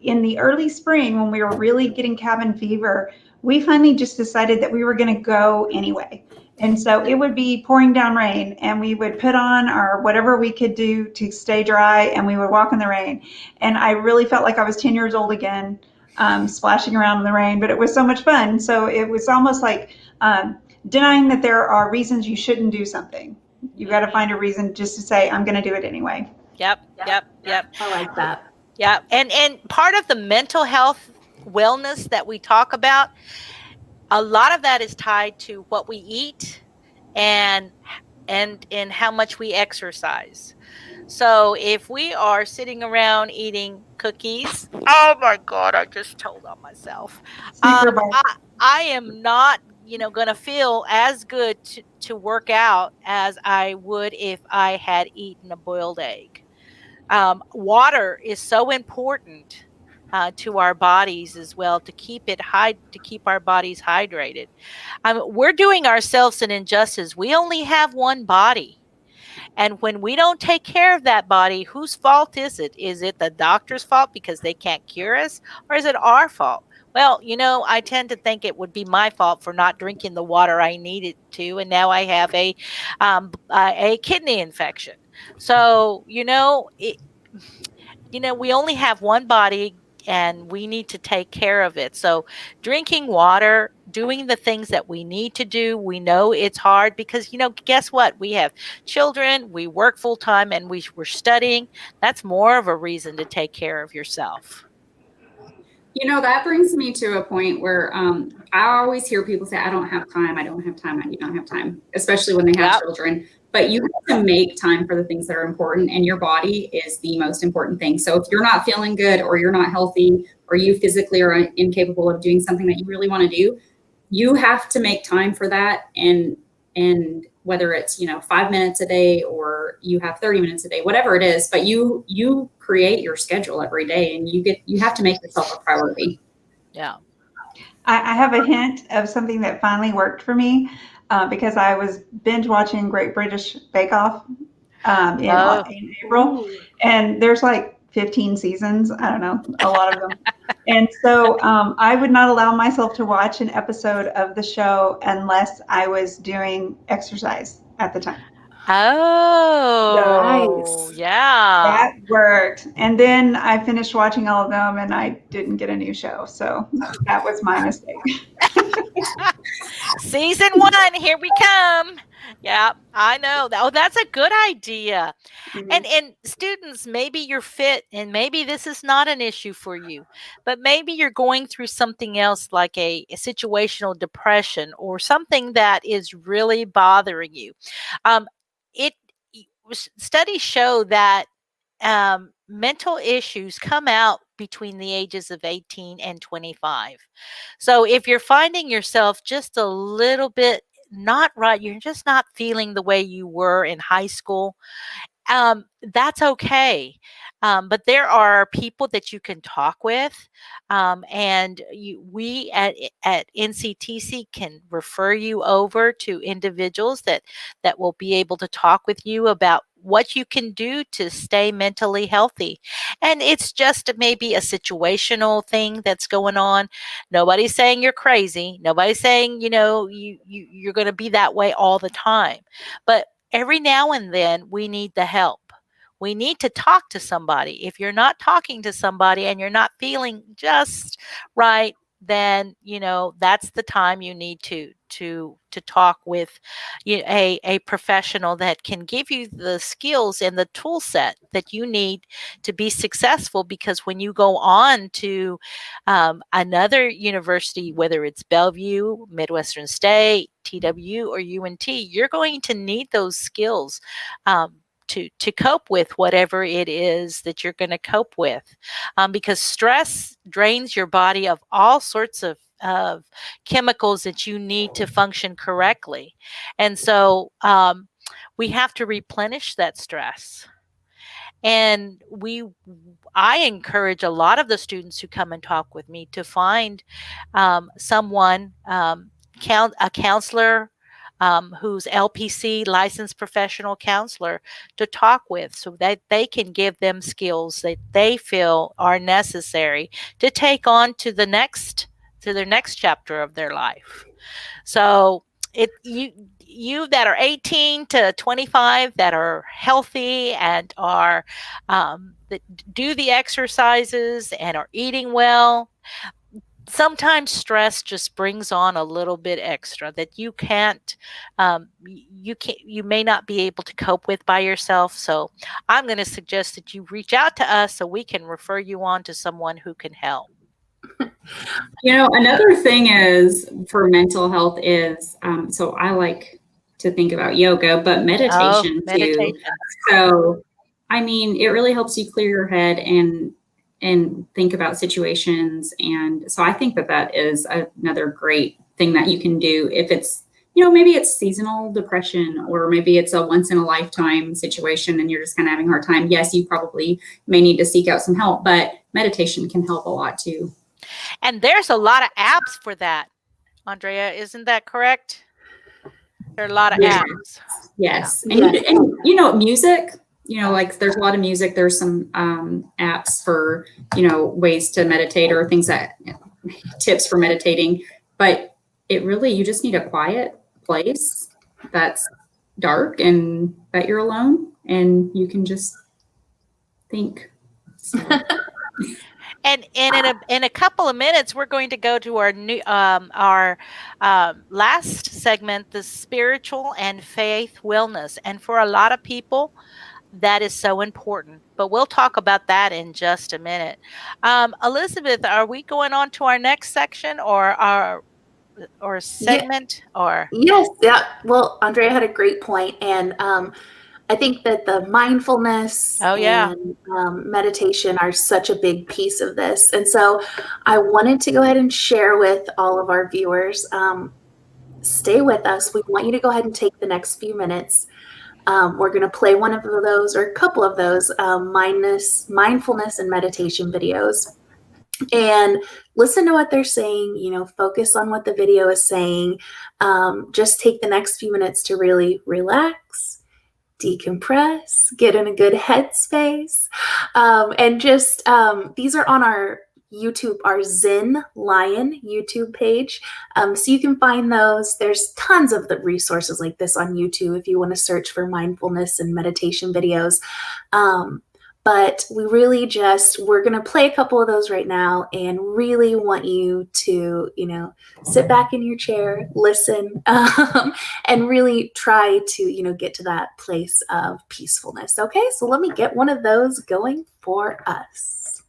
In the early spring, when we were really getting cabin fever, we finally just decided that we were going to go anyway. And so it would be pouring down rain, and we would put on our whatever we could do to stay dry, and we would walk in the rain. And I really felt like I was 10 years old again, splashing around in the rain, but it was so much fun. So it was almost like denying that there are reasons you shouldn't do something. You got to find a reason just to say, I'm going to do it anyway. Yep. I like that. Yeah. And part of the mental health wellness that we talk about, a lot of that is tied to what we eat and how much we exercise. So if we are sitting around eating cookies, oh my God, I just told on myself. I am not, going to feel as good to work out as I would if I had eaten a boiled egg. Water is so important to our bodies as well, to keep our bodies hydrated. We're doing ourselves an injustice. We only have one body. And when we don't take care of that body, whose fault is it? Is it the doctor's fault because they can't cure us? Or is it our fault? Well, I tend to think it would be my fault for not drinking the water I needed to. And now I have a kidney infection. So, we only have one body, and we need to take care of it. So drinking water, doing the things that we need to do, we know it's hard because, guess what? We have children, we work full time, and we're studying. That's more of a reason to take care of yourself. That brings me to a point where I always hear people say, I don't have time, I don't have time, especially when they have children. But you have to make time for the things that are important, and your body is the most important thing. So if you're not feeling good, or you're not healthy, or you physically are incapable of doing something that you really want to do, you have to make time for that. And whether it's 5 minutes a day, or you have 30 minutes a day, whatever it is, but you create your schedule every day, and you have to make yourself a priority. Yeah. I have a hint of something that finally worked for me, because I was binge watching Great British Bake Off in April, and there's like 15 seasons. I don't know, a lot of them. And so I would not allow myself to watch an episode of the show unless I was doing exercise at the time. Oh, yeah. That worked. And then I finished watching all of them, and I didn't get a new show. So that was my mistake. Season 1, here we come. Yeah, I know. Oh, that's a good idea. Mm-hmm. And students, maybe you're fit, and maybe this is not an issue for you, but maybe you're going through something else, like a situational depression, or something that is really bothering you. Studies show that mental issues come out between the ages of 18 and 25. So if you're finding yourself just a little bit not right, you're just not feeling the way you were in high school, that's okay. But there are people that you can talk with, and we at NCTC can refer you over to individuals that will be able to talk with you about what you can do to stay mentally healthy. And it's just maybe a situational thing that's going on. Nobody's saying you're crazy. Nobody's saying, you're going to be that way all the time. But every now and then we need the help. We need to talk to somebody. If you're not talking to somebody and you're not feeling just right, then that's the time you need to talk with a professional that can give you the skills and the tool set that you need to be successful. Because when you go on to another university, whether it's Bellevue, Midwestern State, TW, or UNT, you're going to need those skills to cope with whatever it is that you're going to cope with, because stress drains your body of all sorts of chemicals that you need to function correctly. And so we have to replenish that stress. And I encourage a lot of the students who come and talk with me to find someone, a counselor, who's LPC, licensed professional counselor, to talk with, so that they can give them skills that they feel are necessary to take on to their next chapter of their life. So you that are 18 to 25 that are healthy and are that do the exercises and are eating well, sometimes stress just brings on a little bit extra that you may not be able to cope with by yourself. So I'm going to suggest that you reach out to us so we can refer you on to someone who can help. Another thing is for mental health is, so I like to think about yoga, but meditation too. So, it really helps you clear your head and think about situations. And so I think that is another great thing that you can do if it's, maybe it's seasonal depression, or maybe it's a once in a lifetime situation and you're just kind of having a hard time. Yes, you probably may need to seek out some help, but meditation can help a lot too. And there's a lot of apps for that, Andrea. Isn't that correct? There are a lot of apps. Yes. And music, like there's a lot of music. There's some apps for, ways to meditate, or things tips for meditating. But you just need a quiet place that's dark and that you're alone and you can just think. So. And in a couple of minutes, we're going to go to our last segment, the spiritual and faith wellness. And for a lot of people, that is so important. But we'll talk about that in just a minute. Elizabeth, are we going on to our next section or segment? Yes. Yeah. Well, Andrea had a great point, and I think that the mindfulness and meditation are such a big piece of this. And so I wanted to go ahead and share with all of our viewers, stay with us. We want you to go ahead and take the next few minutes. We're going to play one of those or a couple of those mindfulness and meditation videos. And listen to what they're saying, focus on what the video is saying. Just take the next few minutes to really relax, decompress, get in a good headspace. And just, these are on our YouTube, our Zen Lion YouTube page. So you can find those. There's tons of the resources like this on YouTube if you want to search for mindfulness and meditation videos. But we really we're going to play a couple of those right now and really want you to, sit back in your chair, listen, and really try to, get to that place of peacefulness. Okay, so let me get one of those going for us.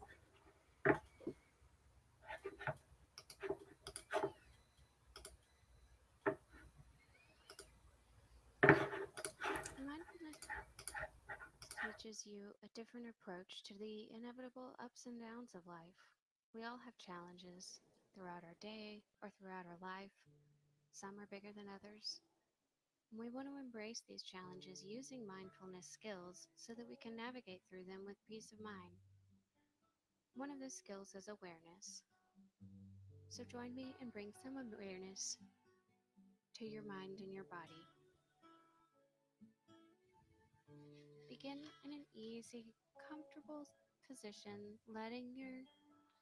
Teaches you a different approach to the inevitable ups and downs of life. We all have challenges throughout our day or throughout our life. Some are bigger than others. And we want to embrace these challenges using mindfulness skills so that we can navigate through them with peace of mind. One of those skills is awareness. So join me and bring some awareness to your mind and your body. begin in an easy, comfortable position, letting your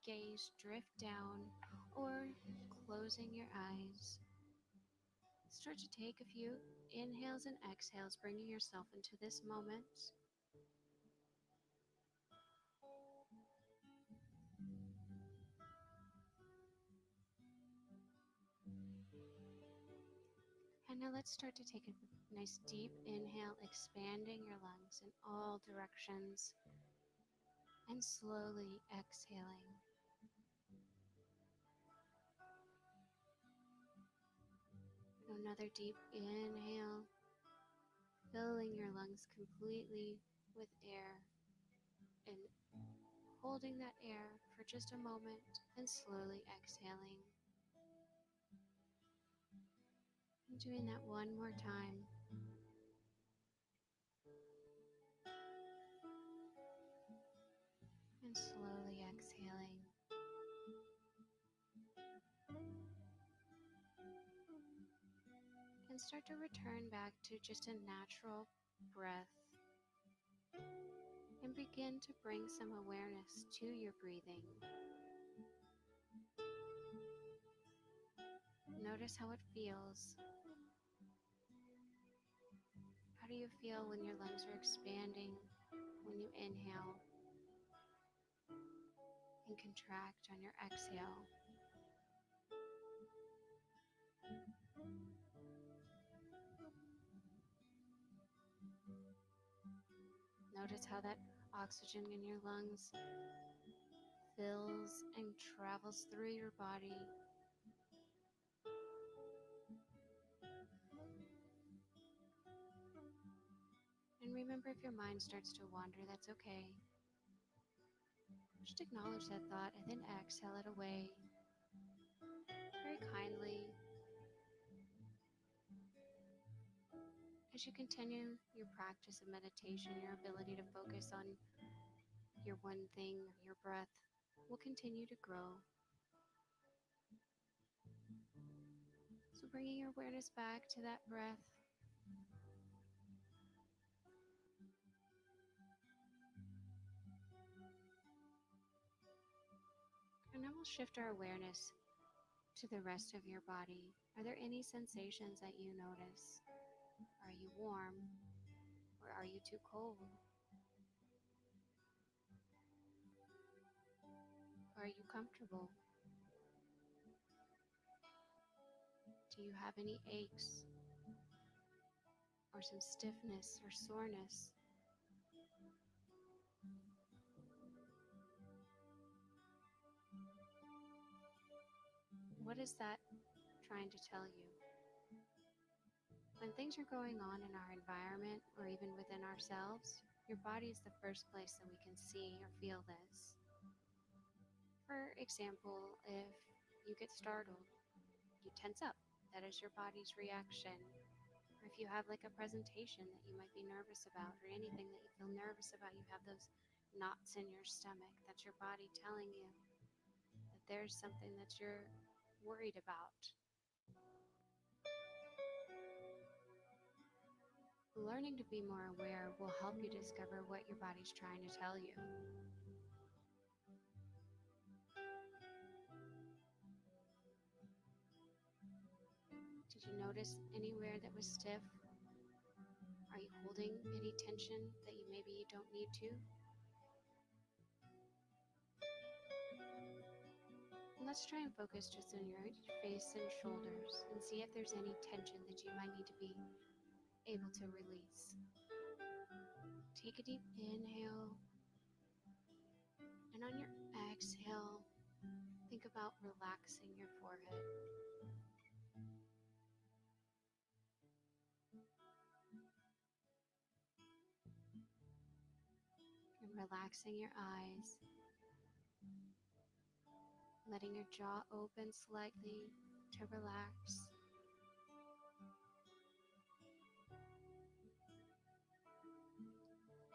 gaze drift down or closing your eyes. Start to take a few inhales and exhales, bringing yourself into this moment. And now let's start to take a nice deep inhale, expanding your lungs in all directions, and slowly exhaling. Another deep inhale, filling your lungs completely with air and holding that air for just a moment and slowly exhaling. And doing that one more time. And slowly exhaling. And start to return back to just a natural breath. And begin to bring some awareness to your breathing. Notice how it feels. How do you feel when your lungs are expanding, when you inhale, and contract on your exhale? Notice how that oxygen in your lungs fills and travels through your body. And remember, if your mind starts to wander, that's okay. Just acknowledge that thought and then exhale it away very kindly. As you continue your practice of meditation, your ability to focus on your one thing, your breath, will continue to grow. So bringing your awareness back to that breath. And now we'll shift our awareness to the rest of your body. Are there any sensations that you notice? Are you warm or are you too cold? Are you comfortable? Do you have any aches or some stiffness or soreness? What is that trying to tell you? When things are going on in our environment or even within ourselves, your body is the first place that we can see or feel this. For example, if you get startled, you tense up. That is your body's reaction. Or if you have like a presentation that you might be nervous about, or anything that you feel nervous about, you have those knots in your stomach. That's your body telling you that there's something that you're worried about. Learning to be more aware will help you discover what your body's trying to tell you. Did you notice anywhere that was stiff? Are you holding any tension that maybe you don't need to? And let's try and focus just on your face and shoulders and see if there's any tension that you might need to be able to release. Take a deep inhale, and on your exhale, think about relaxing your forehead. And relaxing your eyes, letting your jaw open slightly to relax.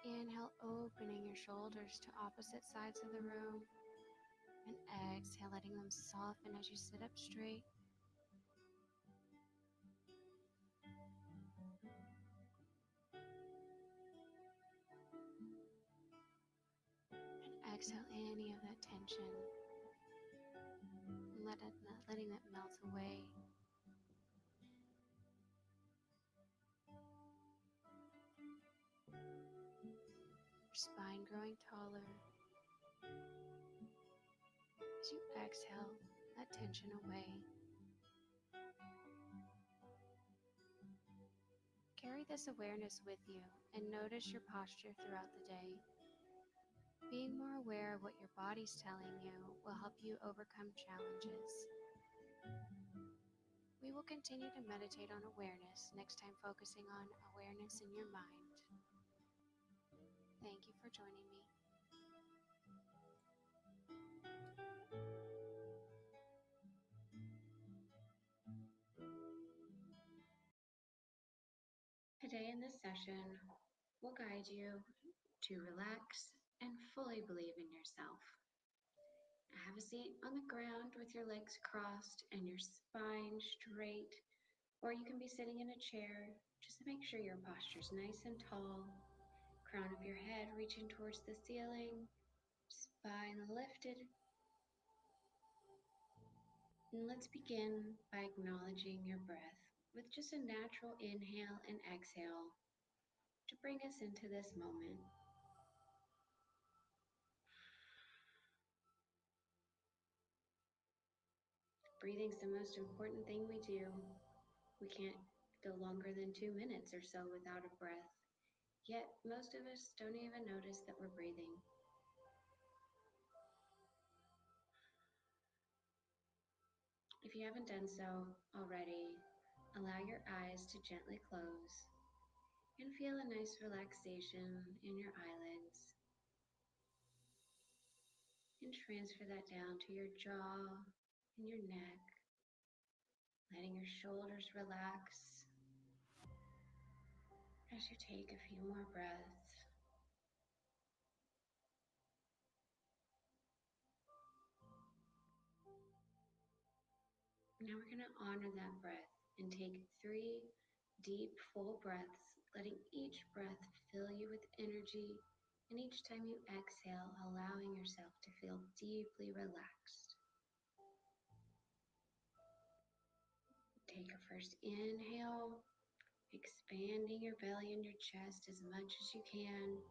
Inhale, opening your shoulders to opposite sides of the room. And exhale, letting them soften as you sit up straight. exhale any of that tension, and letting it melt away. Your spine growing taller as you exhale that tension away. Carry this awareness with you and notice your posture throughout the day. Being more aware of what your body's telling you will help you overcome challenges. We will continue to meditate on awareness, next time focusing on awareness in your mind. Thank you for joining me. Today in this session, we'll guide you to relax and fully believe in yourself. Have a seat on the ground with your legs crossed and your spine straight, or you can be sitting in a chair just to make sure your posture's nice and tall, crown of your head reaching towards the ceiling, spine lifted. And let's begin by acknowledging your breath with just a natural inhale and exhale to bring us into this moment. Breathing's the most important thing we do. We can't go longer than 2 minutes or so without a breath. Yet most of us don't even notice that we're breathing. If you haven't done so already, allow your eyes to gently close and feel a nice relaxation in your eyelids. And transfer that down to your jaw and your neck, letting your shoulders relax as you take a few more breaths. Now we're going to honor that breath and take 3 deep, full breaths, letting each breath fill you with energy, and each time you exhale, allowing yourself to feel deeply relaxed. Take a first inhale, expanding your belly and your chest as much as you can,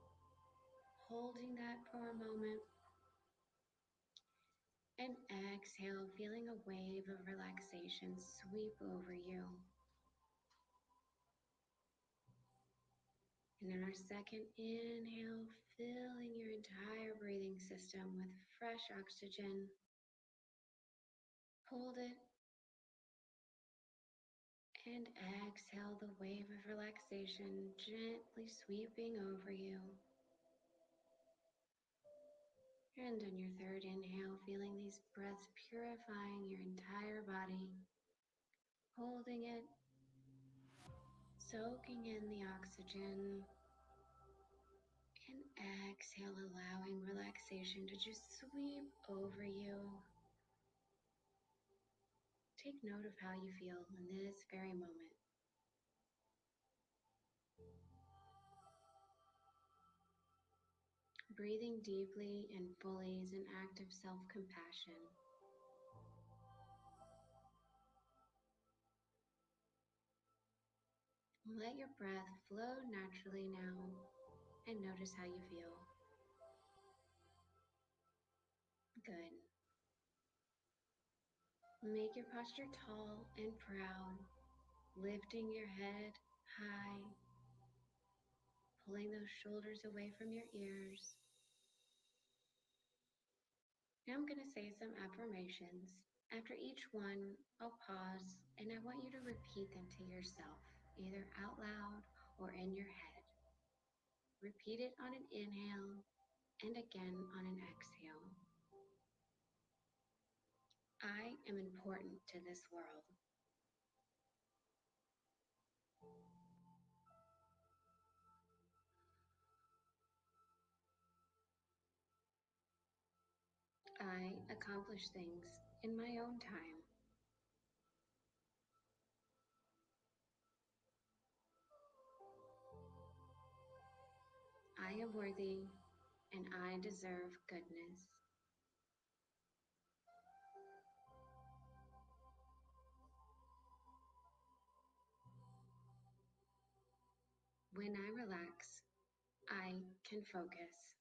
holding that for a moment, and exhale, feeling a wave of relaxation sweep over you. And then our second inhale, filling your entire breathing system with fresh oxygen. Hold it. And exhale, the wave of relaxation gently sweeping over you. And on your third inhale, feeling these breaths purifying your entire body. Holding it. Soaking in the oxygen. And exhale, allowing relaxation to just sweep over you. Take note of how you feel in this very moment. Breathing deeply and fully is an act of self-compassion. Let your breath flow naturally now and notice how you feel. Good. Make your posture tall and proud, lifting your head high, pulling those shoulders away from your ears. Now I'm going to say some affirmations. After each one, I'll pause and I want you to repeat them to yourself, either out loud or in your head. Repeat it on an inhale and again on an exhale. I am important to this world. I accomplish things in my own time. I am worthy and I deserve goodness. When I relax, I can focus.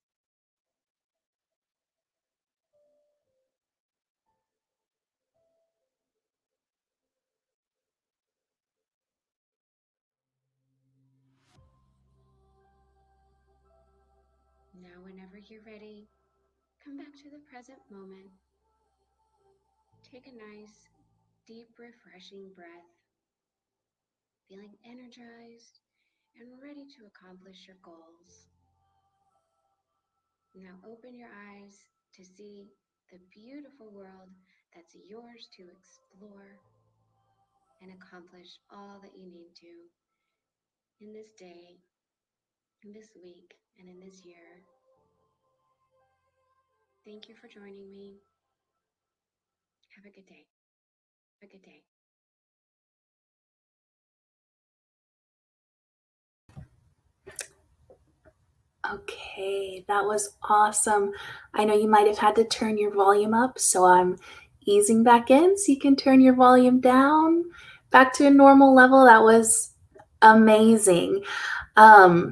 Now, whenever you're ready, come back to the present moment. Take a nice, deep, refreshing breath, feeling energized and ready to accomplish your goals. Now open your eyes to see the beautiful world that's yours to explore and accomplish all that you need to in this day, in this week, and in this year. Thank you for joining me. Have a good day. Have a good day. Okay, that was awesome. I know you might have had to turn your volume up, so I'm easing back in so you can turn your volume down back to a normal level. That was amazing. I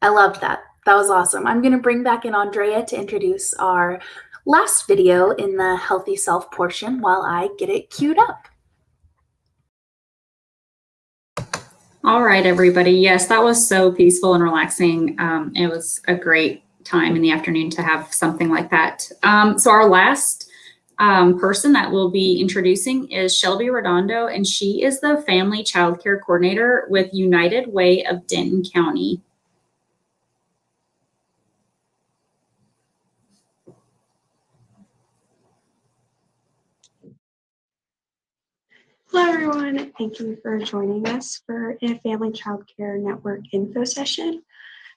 loved that. That was awesome. I'm going to bring back in Andrea to introduce our last video in the Healthy Self portion while I get it queued up. All right, everybody. Yes, that was so peaceful and relaxing. It was a great time in the afternoon to have something like that. So our last person that we'll be introducing is Shelby Redondo, and she is the Family Child Care Coordinator with United Way of Denton County. Hello, everyone. Thank you for joining us for a Family Child Care Network info session.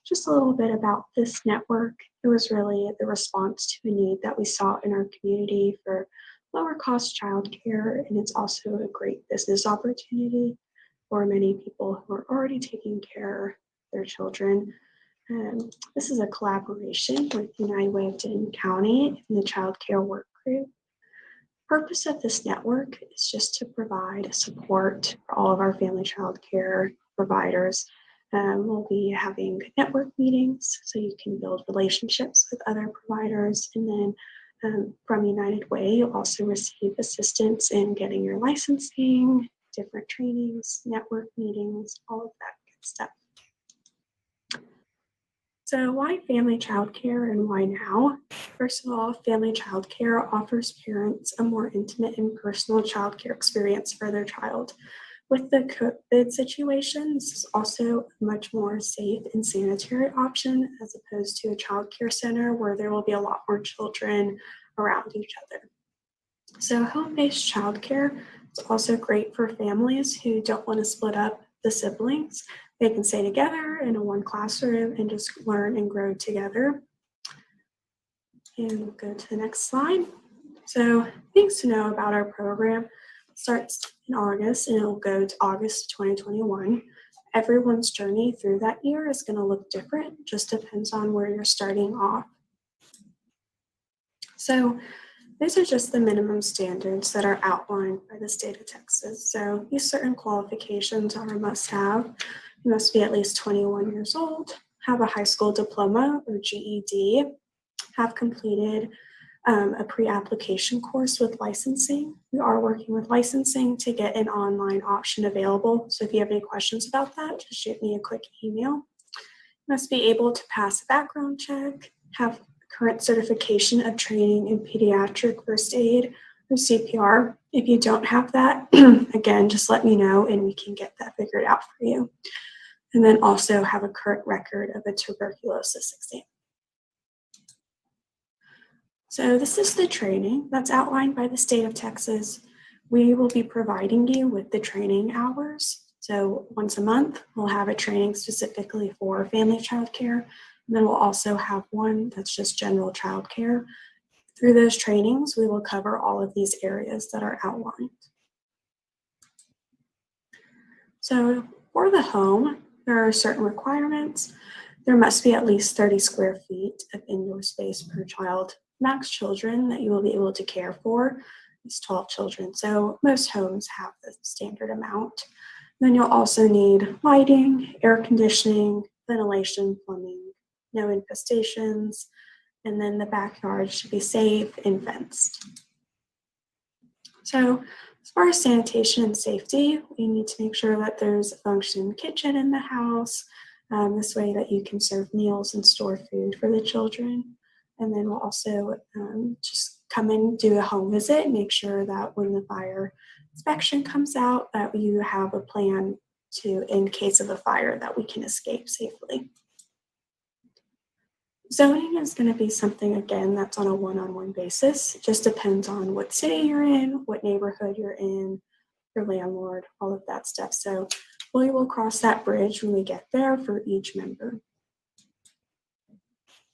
Just a little bit about this network. It was really the response to a need that we saw in our community for lower cost childcare, and it's also a great business opportunity for many people who are already taking care of their children. This is a collaboration with United Way of Denton County and the Child Care Work Group. Purpose of this network is just to provide support for all of our family child care providers. We'll be having network meetings so you can build relationships with other providers. And then from United Way, you'll also receive assistance in getting your licensing, different trainings, network meetings, all of that good stuff. So why family childcare and why now? First of all, family childcare offers parents a more intimate and personal childcare experience for their child. With the COVID situation, this is also a much more safe and sanitary option as opposed to a childcare center where there will be a lot more children around each other. So home-based childcare is also great for families who don't want to split up the siblings. They can stay together in a one classroom and just learn and grow together. And we'll go to the next slide. So things to know about our program. It starts in August and it'll go to August 2021. Everyone's journey through that year is going to look different, just depends on where you're starting off. So these are just the minimum standards that are outlined by the state of Texas. So these certain qualifications are a must-have. You must be at least 21 years old, have a high school diploma or GED, have completed a pre-application course with licensing. We are working with licensing to get an online option available. So if you have any questions about that, just shoot me a quick email. You must be able to pass a background check, have current certification of training in pediatric first aid or CPR. If you don't have that, again, just let me know and we can get that figured out for you. And then also have a current record of a tuberculosis exam. So this is the training that's outlined by the state of Texas. We will be providing you with the training hours. So once a month, we'll have a training specifically for family child care. And then we'll also have one that's just general child care. Through those trainings, we will cover all of these areas that are outlined. So for the home, there are certain requirements. There must be at least 30 square feet of indoor space per child. Max children that you will be able to care for is 12 children. So most homes have the standard amount. Then you'll also need lighting, air conditioning, ventilation, plumbing, no infestations, and then the backyard should be safe and fenced. So as far as sanitation and safety, we need to make sure that there's a functioning kitchen in the house. This way that you can serve meals and store food for the children. And then we'll also just come in, do a home visit, make sure that when the fire inspection comes out, that you have a plan to, in case of a fire, that we can escape safely. Zoning is going to be something, again, that's on a one-on-one basis. It just depends on what city you're in, what neighborhood you're in, your landlord, all of that stuff. So we will cross that bridge when we get there for each member.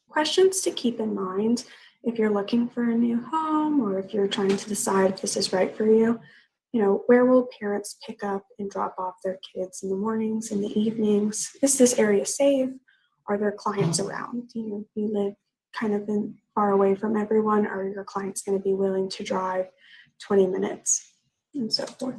Questions to keep in mind if you're looking for a new home or if you're trying to decide if this is right for you. Where will parents pick up and drop off their kids in the mornings and the evenings? Is this area safe? Are there clients around? You live kind of far away from everyone. Are your clients going to be willing to drive 20 minutes and so forth?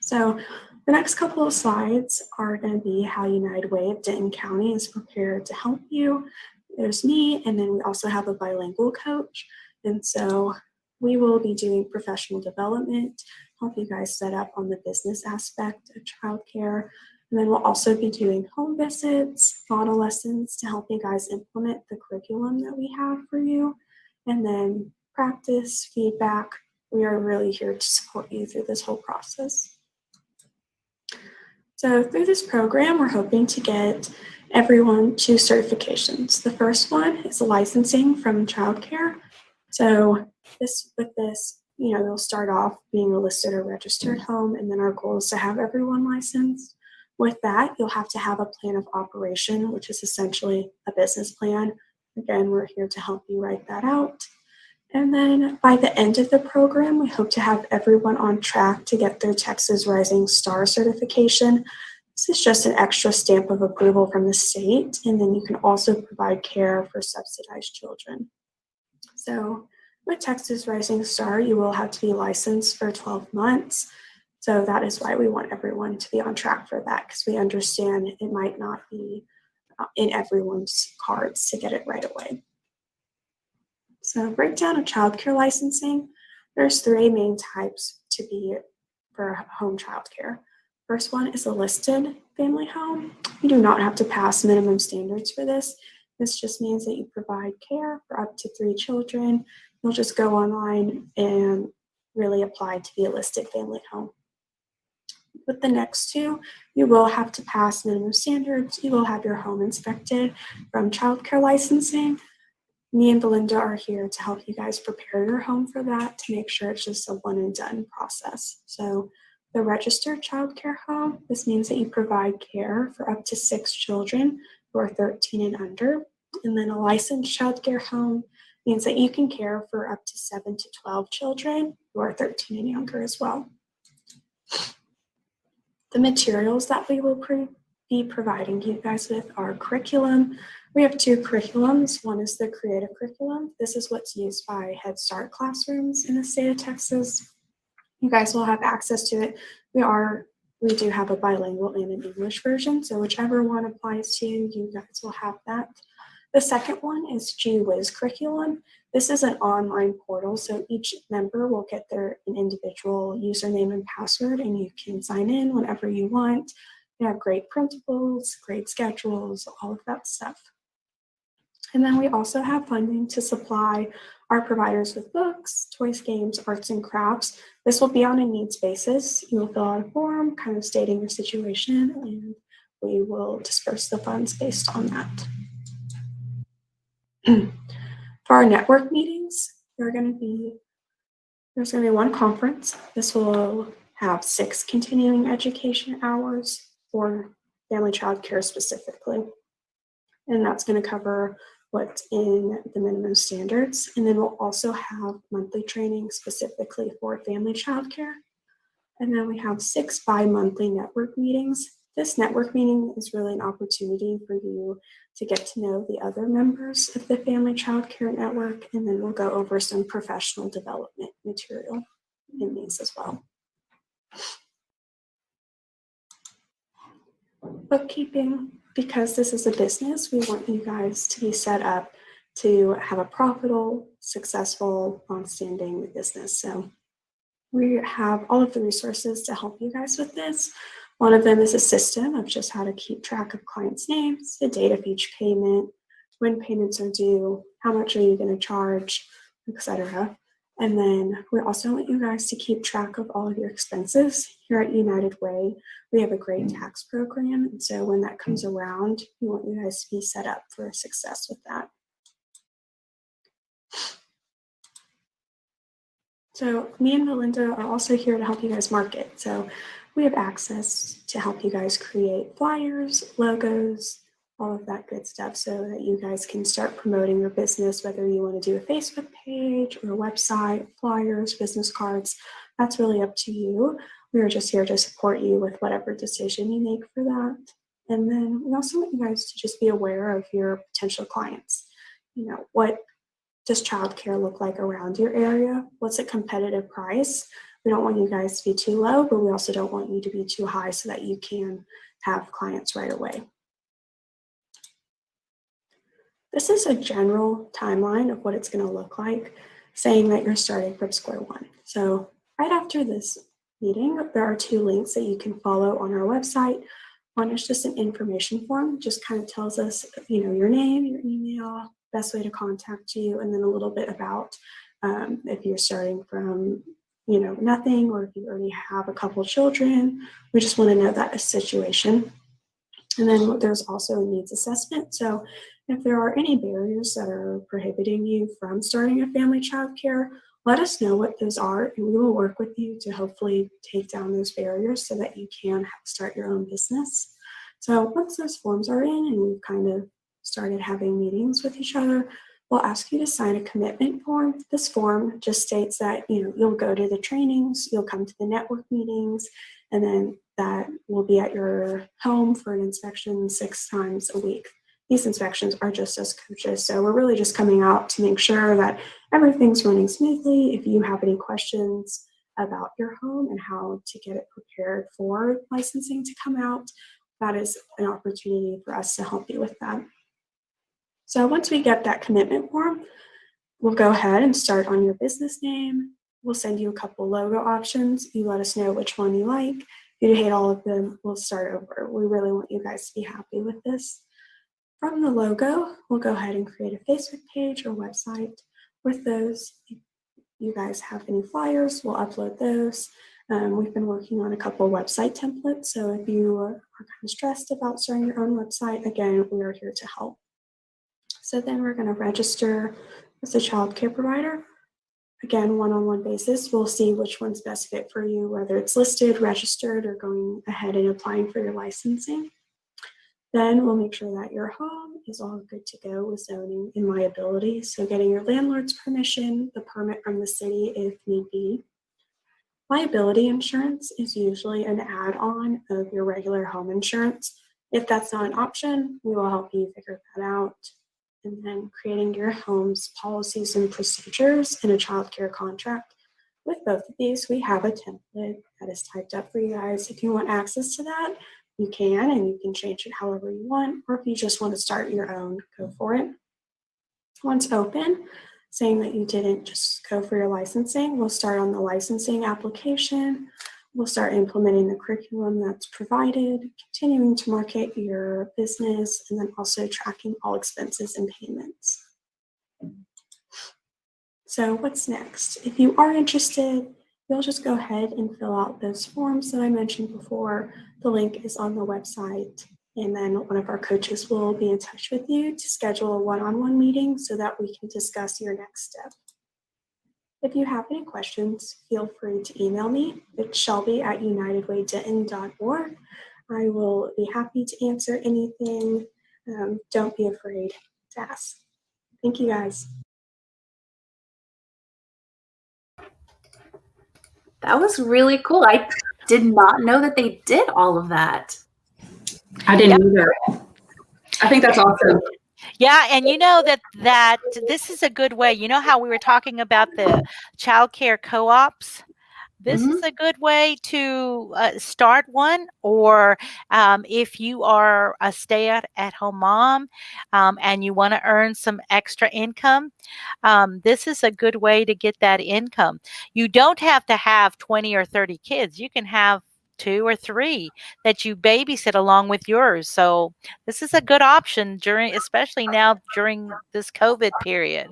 So the next couple of slides are going to be how United Way of Denton County is prepared to help you. There's me, and then we also have a bilingual coach. And so we will be doing professional development, help you guys set up on the business aspect of childcare. And then we'll also be doing home visits, model lessons to help you guys implement the curriculum that we have for you. And then practice, feedback. We are really here to support you through this whole process. So through this program, we're hoping to get everyone 2 certifications. The first one is licensing from childcare. So with this, you'll start off being a listed or registered home, and then our goal is to have everyone licensed. With that, you'll have to have a plan of operation, which is essentially a business plan. Again, we're here to help you write that out. And then by the end of the program, we hope to have everyone on track to get their Texas Rising Star certification. This is just an extra stamp of approval from the state, and then you can also provide care for subsidized children. So with Texas Rising Star, you will have to be licensed for 12 months. So that is why we want everyone to be on track for that, because we understand it might not be in everyone's cards to get it right away. So breakdown of childcare licensing, there's 3 main types to be for home childcare. First one is a listed family home. You do not have to pass minimum standards for this. This just means that you provide care for up to 3 children. You'll just go online and really apply to be a listed family home. With the next 2, you will have to pass minimum standards. You will have your home inspected from childcare licensing. Me and Belinda are here to help you guys prepare your home for that, to make sure it's just a one and done process. So the registered childcare home, this means that you provide care for up to 6 children who are 13 and under. And then a licensed childcare home means that you can care for up to 7 to 12 children who are 13 and younger as well. The materials that we will be providing you guys with are curriculum. We have 2 curriculums. One is the creative curriculum. This is what's used by Head Start classrooms in the state of Texas. You guys will have access to it. We do have a bilingual and an English version, so whichever one applies to you, you guys will have that. The second one is GWiz curriculum. This is an online portal, so each member will get an individual username and password, and you can sign in whenever you want. They have great printables, great schedules, all of that stuff. And then we also have funding to supply our providers with books, toys, games, arts, and crafts. This will be on a needs basis. You will fill out a form kind of stating your situation, and we will disperse the funds based on that. For our network meetings, there's going to be 1 conference. This will have 6 continuing education hours for family child care specifically. And that's going to cover what's in the minimum standards. And then we'll also have monthly training specifically for family child care. And then we have 6 bi-monthly network meetings. This network meeting is really an opportunity for you to get to know the other members of the Family Child Care Network, and then we'll go over some professional development material in these as well. Bookkeeping, because this is a business, we want you guys to be set up to have a profitable, successful, long-standing business. So we have all of the resources to help you guys with this. One of them is a system of just how to keep track of clients' names, the date of each payment, when payments are due, how much are you going to charge, etc. And then we also want you guys to keep track of all of your expenses. Here at United Way, we have a great tax program. And so when that comes around, we want you guys to be set up for success with that. So me and Melinda are also here to help you guys market. So we have access to help you guys create flyers, logos, all of that good stuff so that you guys can start promoting your business, whether you want to do a Facebook page or a website, flyers, business cards. That's really up to you. We are just here to support you with whatever decision you make for that. And then we also want you guys to just be aware of your potential clients. You know, what does childcare look like around your area? What's a competitive price? We don't want you guys to be too low, but we also don't want you to be too high so that you can have clients right away. This is a general timeline of what it's going to look like, saying that you're starting from square one. So right after this meeting, there are 2 links that you can follow on our website. One is just an information form, just kind of tells us, you know, your name, your email, best way to contact you, and then a little bit about if you're starting from, you know, nothing, or if you already have a couple children. We just want to know that situation. And then there's also a needs assessment. So if there are any barriers that are prohibiting you from starting a family child care, let us know what those are, and we will work with you to hopefully take down those barriers so that you can start your own business. So once those forms are in and we've kind of started having meetings with each other, we'll ask you to sign a commitment form. This form just states that, you know, you'll go to the trainings, you'll come to the network meetings, and then that will be at your home for an inspection 6 times a week. These inspections are just as coaches, so we're really just coming out to make sure that everything's running smoothly. If you have any questions about your home and how to get it prepared for licensing to come out, that is an opportunity for us to help you with that. So once we get that commitment form, we'll go ahead and start on your business name. We'll send you a couple logo options. You let us know which one you like. If you hate all of them, we'll start over. We really want you guys to be happy with this. From the logo, we'll go ahead and create a Facebook page or website with those. If you guys have any flyers, we'll upload those. We've been working on a couple website templates, so if you are kind of stressed about starting your own website, again, we are here to help. So then we're going to register as a child care provider. Again, one-on-one basis, we'll see which one's best fit for you, whether it's listed, registered, or going ahead and applying for your licensing. Then we'll make sure that your home is all good to go with zoning and liability. So getting your landlord's permission, the permit from the city if need be. Liability insurance is usually an add-on of your regular home insurance. If that's not an option, we will help you figure that out. And then creating your home's policies and procedures in a child care contract. With both of these, we have a template that is typed up for you guys. If you want access to that, you can, and you can change it however you want, or if you just want to start your own, go for it. Once open, saying that you didn't just go for your licensing, we'll start on the licensing application. We'll start implementing the curriculum that's provided, continuing to market your business, and then also tracking all expenses and payments. So what's next? If you are interested, you'll just go ahead and fill out those forms that I mentioned before. The link is on the website, and then one of our coaches will be in touch with you to schedule a one-on-one meeting so that we can discuss your next step. If you have any questions, feel free to email me. It's shelby@unitedwaydenton.org. I will be happy to answer anything. Don't be afraid to ask. Thank you, guys. That was really cool. I did not know that they did all of that. I didn't either. I think that's awesome. Yeah, and you know that this is a good way. You know how we were talking about the childcare co-ops? This is a good way to start one, or if you are a stay-at-home mom and you want to earn some extra income, this is a good way to get that income. You don't have to have 20 or 30 kids. You can have 2 or 3 that you babysit along with yours. So this is a good option especially now during this COVID period.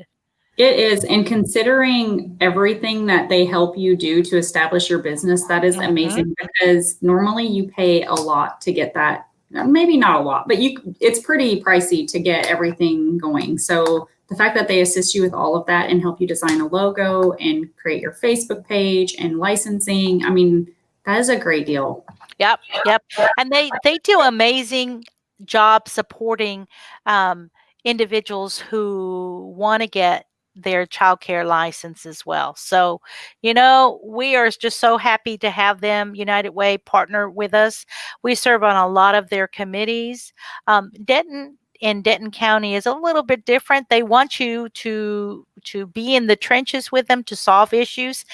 It is. And considering everything that they help you do to establish your business, that is amazing, because normally you pay a lot to get that. Maybe not a lot, but it's pretty pricey to get everything going. So the fact that they assist you with all of that and help you design a logo and create your Facebook page and licensing, I mean, that is a great deal. Yep. And they do amazing job supporting individuals who want to get their childcare license as well. So, you know, we are just so happy to have them, United Way, partner with us. We serve on a lot of their committees. Denton County is a little bit different. They want you to be in the trenches with them to solve issues.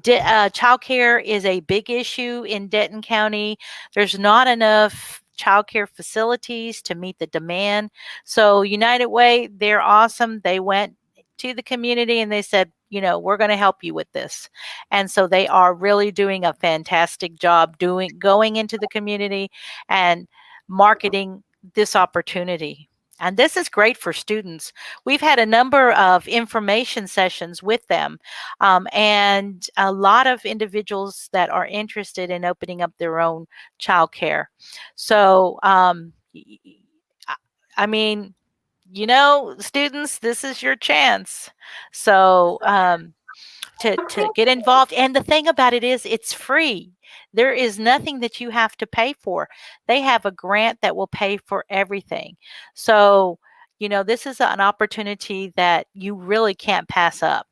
Childcare is a big issue in Denton County. There's not enough childcare facilities to meet the demand. So United Way, they're awesome. They went to the community and they said, you know, we're going to help you with this. And so they are really doing a fantastic job going into the community and marketing this opportunity. And this is great for students. We've had a number of information sessions with them, and a lot of individuals that are interested in opening up their own childcare. So, I mean, you know, students, this is your chance. So, to get involved. And the thing about it is it's free. There is nothing that you have to pay for. They have a grant that will pay for everything. So, you know, this is an opportunity that you really can't pass up.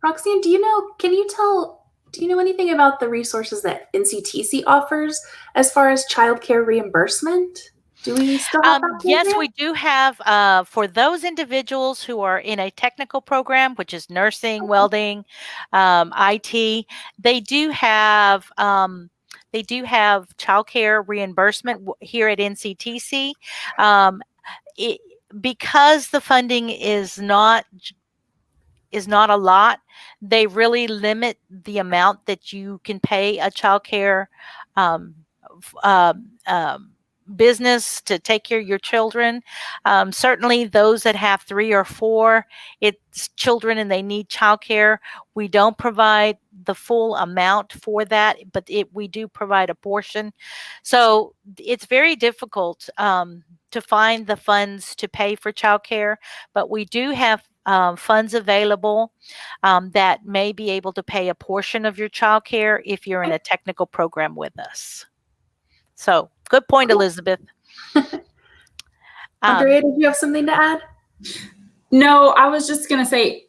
Roxanne, do you know anything about the resources that NCTC offers as far as childcare reimbursement? Do we still have that Yes, program? we do have for those individuals who are in a technical program, which is nursing, welding, IT. They do have childcare reimbursement here at NCTC. Um, it, because the funding is not a lot, they really limit the amount that you can pay a childcare um, business to take care of your children. Certainly, those that have 3 or 4 children and they need childcare, we don't provide the full amount for that, but we do provide a portion. So it's very difficult to find the funds to pay for childcare, but we do have funds available that may be able to pay a portion of your childcare if you're in a technical program with us. So good point, Elizabeth. Andrea, did you have something to add? No, I was just going to say,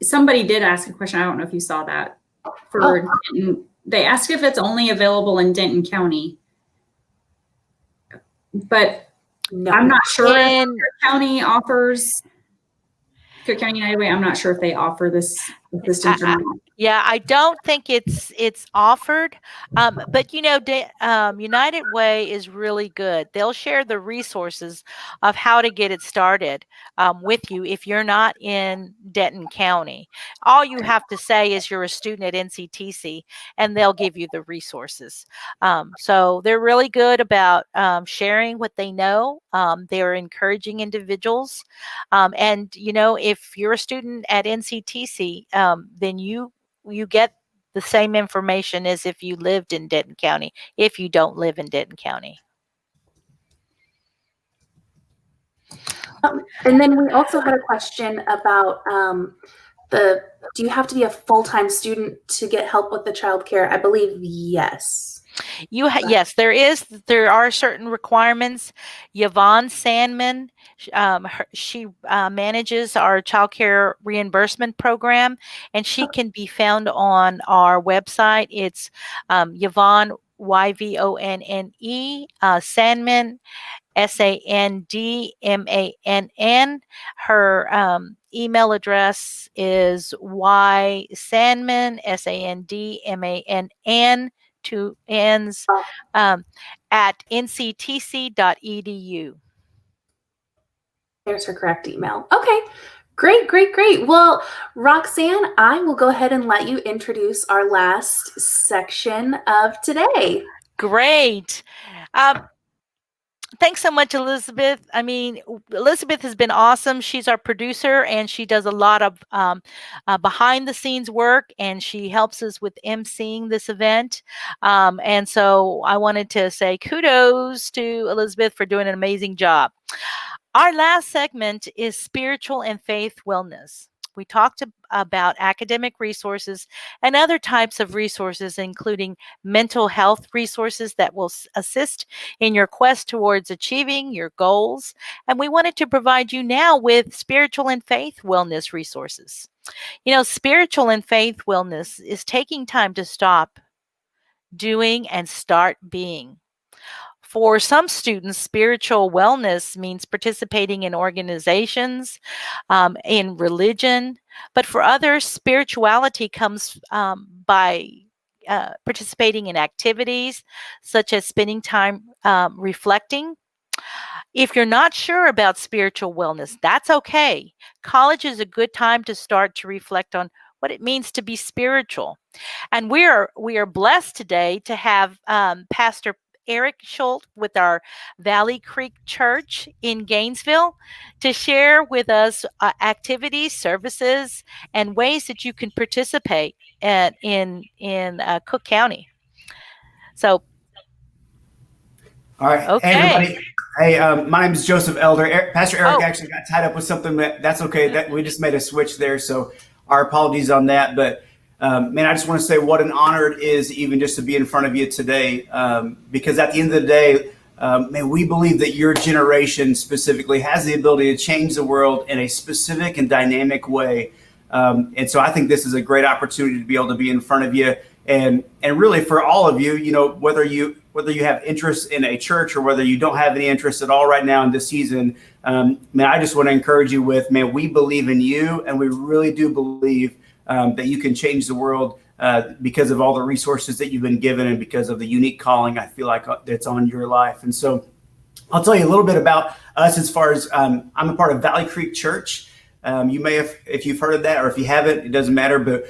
somebody did ask a question. I don't know if you saw that. They asked if it's only available in Denton County, but I'm not sure if Cook County offers. Cook County United Way, I'm not sure if they offer this assistance or not. Yeah, I don't think it's offered, but you know, United Way is really good. They'll share the resources of how to get it started with you if you're not in Denton County. All you have to say is you're a student at NCTC, and they'll give you the resources. So they're really good about sharing what they know. They're encouraging individuals, and you know, if you're a student at NCTC, then you get the same information as if you lived in Denton County, if you don't live in Denton County. And then we also had a question about do you have to be a full-time student to get help with the childcare? I believe yes. Yes, there are certain requirements. Yvonne Sandman, she manages our childcare reimbursement program, and she can be found on our website. It's Yvonne Yvonne, Sandman, Sandmann. Her email address is ysandman, Sandmann, two N's, at nctc.edu. There's her correct email. Okay, great, great, great. Well, Roxanne, I will go ahead and let you introduce our last section of today. Great. Thanks so much, Elizabeth. I mean, Elizabeth has been awesome. She's our producer, and she does a lot of behind the scenes work, and she helps us with emceeing this event. And so I wanted to say kudos to Elizabeth for doing an amazing job. Our last segment is spiritual and faith wellness. We talked about academic resources and other types of resources, including mental health resources that will assist in your quest towards achieving your goals. And we wanted to provide you now with spiritual and faith wellness resources. You know, spiritual and faith wellness is taking time to stop doing and start being. For some students, spiritual wellness means participating in organizations, in religion. But for others, spirituality comes by participating in activities such as spending time reflecting. If you're not sure about spiritual wellness, that's okay. College is a good time to start to reflect on what it means to be spiritual. And we are blessed today to have Pastor Eric Schultz with our Valley Creek Church in Gainesville to share with us activities, services, and ways that you can participate in Cook County. So, all right. Okay. Hey, everybody. Hey, my name is Joseph Elder. Pastor Eric actually got tied up with something. That's okay. That we just made a switch there, so our apologies on that. But man, I just want to say what an honor it is even just to be in front of you today, because at the end of the day, man, we believe that your generation specifically has the ability to change the world in a specific and dynamic way. And so I think this is a great opportunity to be able to be in front of you. And really for all of you, you know, whether you have interest in a church or whether you don't have any interest at all right now in this season, man, I just want to encourage you with, man, we believe in you, and we really do believe that you can change the world because of all the resources that you've been given and because of the unique calling I feel like that's on your life. And so I'll tell you a little bit about us as far as I'm a part of Valley Creek Church. You may have, if you've heard of that, or if you haven't, it doesn't matter, but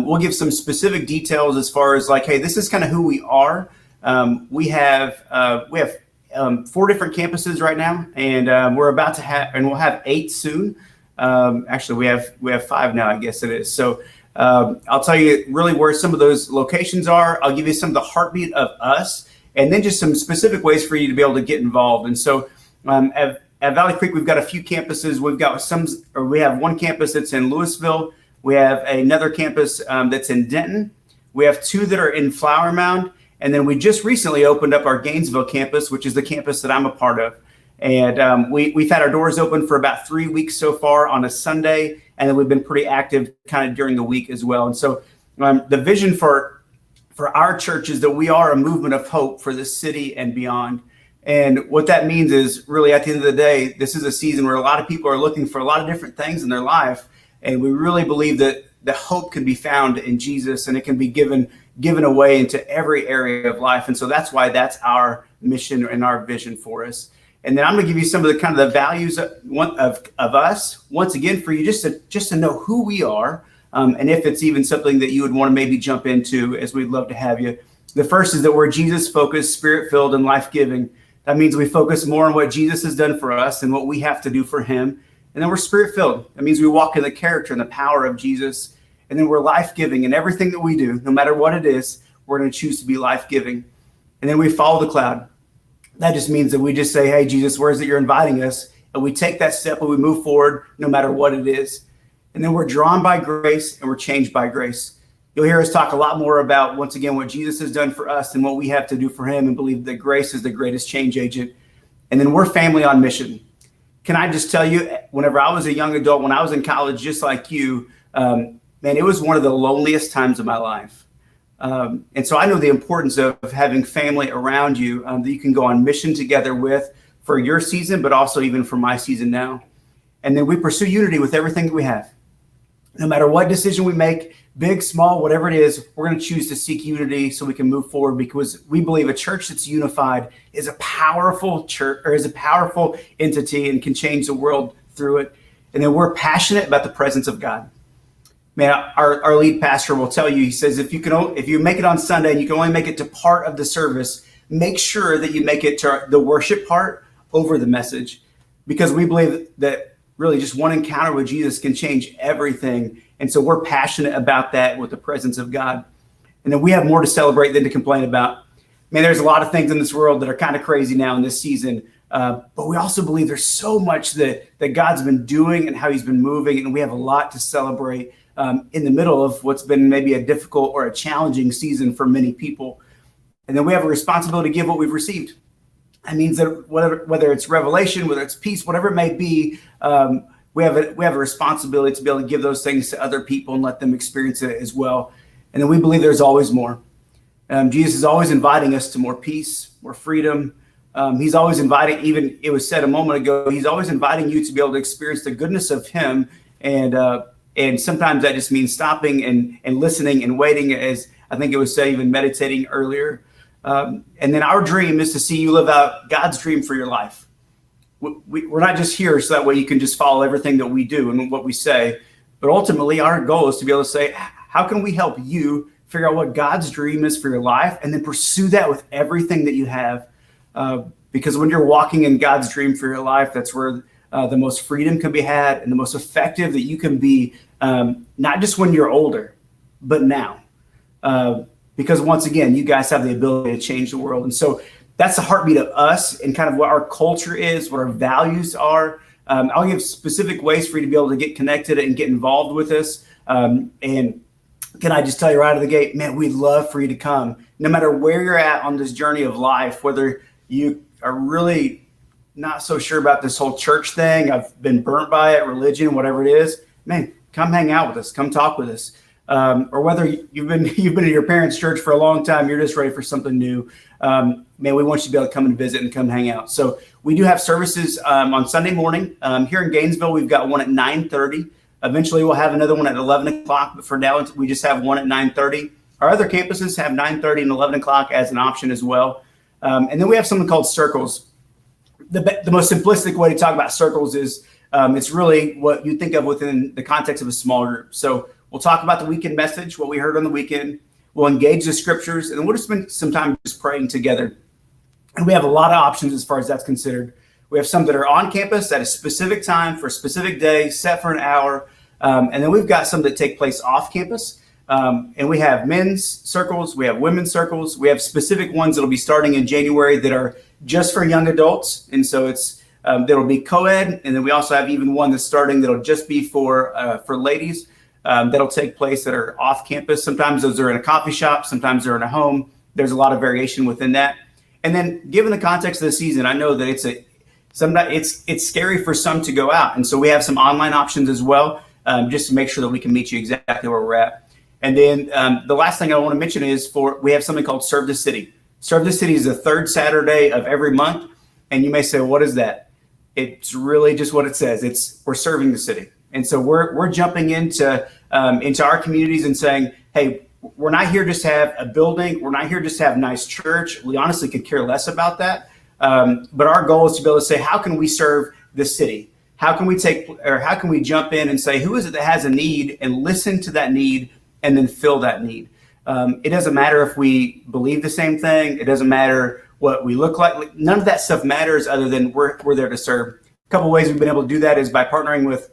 we'll give some specific details as far as like, hey, this is kind of who we are. We have 4 different campuses right now, and we're about to have, and we'll have 8 soon. Actually, we have 5 now, I guess it is. So I'll tell you really where some of those locations are. I'll give you some of the heartbeat of us, and then just some specific ways for you to be able to get involved. And so at Valley Creek, we've got a few campuses. We have one campus that's in Louisville. We have another campus that's in Denton. We have 2 that are in Flower Mound. And then we just recently opened up our Gainesville campus, which is the campus that I'm a part of. And we've had our doors open for about 3 weeks so far on a Sunday. And then we've been pretty active kind of during the week as well. And so the vision for our church is that we are a movement of hope for the city and beyond. And what that means is really at the end of the day, this is a season where a lot of people are looking for a lot of different things in their life. And we really believe that the hope can be found in Jesus, and it can be given away into every area of life. And so that's why that's our mission and our vision for us. And then I'm going to give you some of the kind of the values of us, once again, for you just to know who we are. And if it's even something that you would want to maybe jump into, as we'd love to have you. The first is that we're Jesus focused, spirit filled, and life giving. That means we focus more on what Jesus has done for us and what we have to do for him. And then we're spirit filled. That means we walk in the character and the power of Jesus. And then we're life giving in everything that we do, no matter what it is, we're going to choose to be life giving. And then we follow the cloud. That just means that we just say, hey, Jesus, where is it you're inviting us? And we take that step and we move forward no matter what it is. And then we're drawn by grace and we're changed by grace. You'll hear us talk a lot more about, once again, what Jesus has done for us and what we have to do for him, and believe that grace is the greatest change agent. And then we're family on mission. Can I just tell you, whenever I was a young adult, when I was in college, just like you, man, it was one of the loneliest times of my life. And so I know the importance of having family around you that you can go on mission together with for your season, but also even for my season now. And then we pursue unity with everything that we have. No matter what decision we make, big, small, whatever it is, we're going to choose to seek unity so we can move forward, because we believe a church that's unified is a powerful church, or is a powerful entity, and can change the world through it. And then we're passionate about the presence of God. Man, our lead pastor will tell you, he says, if you make it on Sunday and you can only make it to part of the service, make sure that you make it to the worship part over the message, because we believe that really just one encounter with Jesus can change everything. And so we're passionate about that with the presence of God. And then we have more to celebrate than to complain about. Man, there's a lot of things in this world that are kind of crazy now in this season. But we also believe there's so much that God's been doing and how he's been moving. And we have a lot to celebrate in the middle of what's been maybe a difficult or a challenging season for many people. And then we have a responsibility to give what we've received. That means that whether it's revelation, whether it's peace, whatever it may be, we have a responsibility to be able to give those things to other people and let them experience it as well. And then we believe there's always more. Jesus is always inviting us to more peace, more freedom. He's always inviting, even it was said a moment ago, he's always inviting you to be able to experience the goodness of him. And sometimes that just means stopping and listening and waiting, as I think it was said, even meditating earlier. And then our dream is to see you live out God's dream for your life. We're not just here so that way you can just follow everything that we do and what we say, but ultimately our goal is to be able to say, how can we help you figure out what God's dream is for your life, and then pursue that with everything that you have? Because when you're walking in God's dream for your life, that's where the most freedom can be had and the most effective that you can be, not just when you're older, but now. Because once again, you guys have the ability to change the world. And so that's the heartbeat of us and kind of what our culture is, what our values are. I'll give specific ways for you to be able to get connected and get involved with us. And can I just tell you right out of the gate, man, we'd love for you to come. No matter where you're at on this journey of life, whether you are really not so sure about this whole church thing, I've been burnt by it, religion, whatever it is, man, come hang out with us, come talk with us. Or whether you've been in your parents' church for a long time, you're just ready for something new. Man, we want you to be able to come and visit and come hang out. So we do have services on Sunday morning. Here in Gainesville, we've got one at 9:30. Eventually, we'll have another one at 11 o'clock. But for now, we just have one at 9:30. Our other campuses have 9:30 and 11 o'clock as an option as well. And then we have something called circles. The most simplistic way to talk about circles is it's really what you think of within the context of a small group. So we'll talk about the weekend message, what we heard on the weekend. We'll engage the scriptures, and then we'll just spend some time just praying together. And we have a lot of options as far as that's considered. We have some that are on campus at a specific time for a specific day, set for an hour. And then we've got some that take place off campus. And we have men's circles, we have women's circles. We have specific ones that'll be starting in January that are just for young adults. And so it's that'll be co-ed. And then we also have even one that's starting that'll just be for ladies. That'll take place that are off campus. Sometimes those are in a coffee shop. Sometimes they're in a home. There's a lot of variation within that. And then given the context of the season, I know that it's scary for some to go out. And so we have some online options as well, just to make sure that we can meet you exactly where we're at. And then the last thing I want to mention is we have something called Serve the City. Serve the City is the third Saturday of every month. And you may say, what is that? It's really just what it says. We're serving the city. And so we're jumping into our communities and saying, hey, we're not here just to have a building. We're not here just to have a nice church. We honestly could care less about that. But our goal is to be able to say, how can we serve the city? How can we jump in and say, who is it that has a need, and listen to that need and then fill that need? It doesn't matter if we believe the same thing. It doesn't matter what we look like. None of that stuff matters other than we're there to serve. A couple of ways we've been able to do that is by partnering with,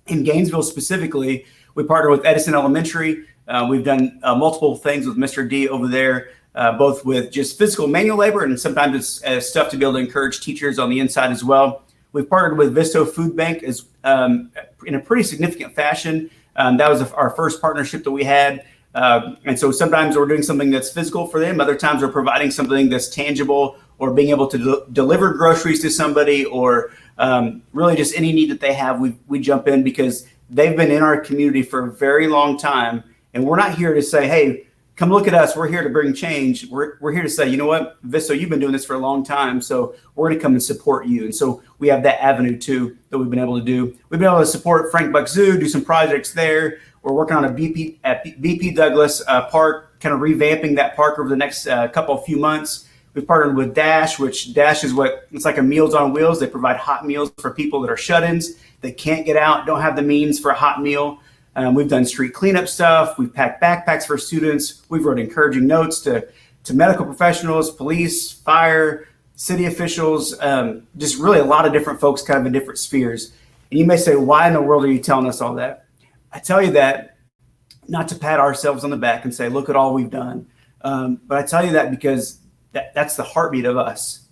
in Gainesville specifically, we partner with Edison Elementary. We've done multiple things with Mr. D over there, both with just physical manual labor, and sometimes it's stuff to be able to encourage teachers on the inside as well. We've partnered with Visto Food Bank in a pretty significant fashion. That was our first partnership that we had. And so sometimes we're doing something that's physical for them. Other times we're providing something that's tangible, or being able to deliver groceries to somebody, or really just any need that they have. We jump in because they've been in our community for a very long time. And we're not here to say, hey, come look at us. We're here to bring change. We're here to say, you know what, Visto, you've been doing this for a long time, so we're going to come and support you. And so we have that avenue too that we've been able to do. We've been able to support Frank Buck Zoo, do some projects there. We're working on a BP Douglas park, kind of revamping that park over the next few months. We've partnered with Dash, which Dash is it's like a Meals on Wheels. They provide hot meals for people that are shut-ins. They can't get out, don't have the means for a hot meal. We've done street cleanup stuff. We've packed backpacks for students. We've wrote encouraging notes to medical professionals, police, fire, city officials, just really a lot of different folks kind of in different spheres. And you may say, why in the world are you telling us all that? I tell you that not to pat ourselves on the back and say, look at all we've done. But I tell you that because that's the heartbeat of us.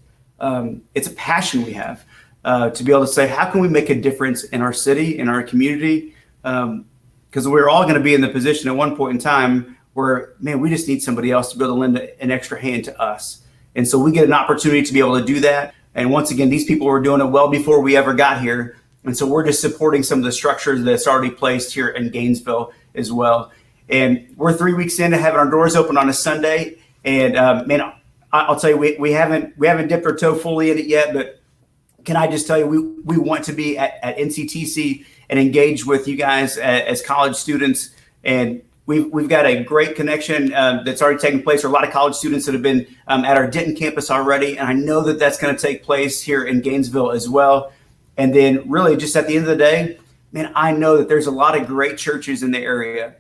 It's a passion we have to be able to say, how can we make a difference in our city, in our community? Because we're all going to be in the position at one point in time where, man, we just need somebody else to be able to lend an extra hand to us. And so we get an opportunity to be able to do that. And once again, these people were doing it well before we ever got here. And so we're just supporting some of the structures that's already placed here in Gainesville as well. And we're 3 weeks into having our doors open on a Sunday. And man, I'll tell you, we haven't dipped our toe fully in it yet, but can I just tell you, we want to be at NCTC and engage with you guys as college students. And we've got a great connection that's already taken place. There are a lot of college students that have been at our Denton campus already. And I know that that's going to take place here in Gainesville as well. And then really just at the end of the day, man, I know that there's a lot of great churches in the area.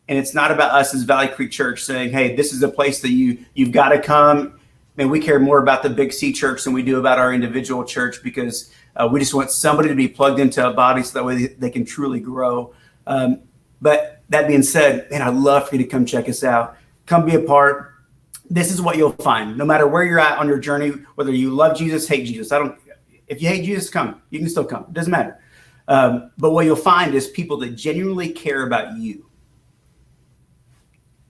And it's not about us as Valley Creek Church saying, hey, this is a place that you've got to come. Man, we care more about the Big C Church than we do about our individual church, because we just want somebody to be plugged into a body so that way they can truly grow. But that being said, man, I'd love for you to come check us out. Come be a part. This is what you'll find. No matter where you're at on your journey, whether you love Jesus, hate Jesus. If you hate Jesus, come. You can still come. It doesn't matter. But what you'll find is people that genuinely care about you.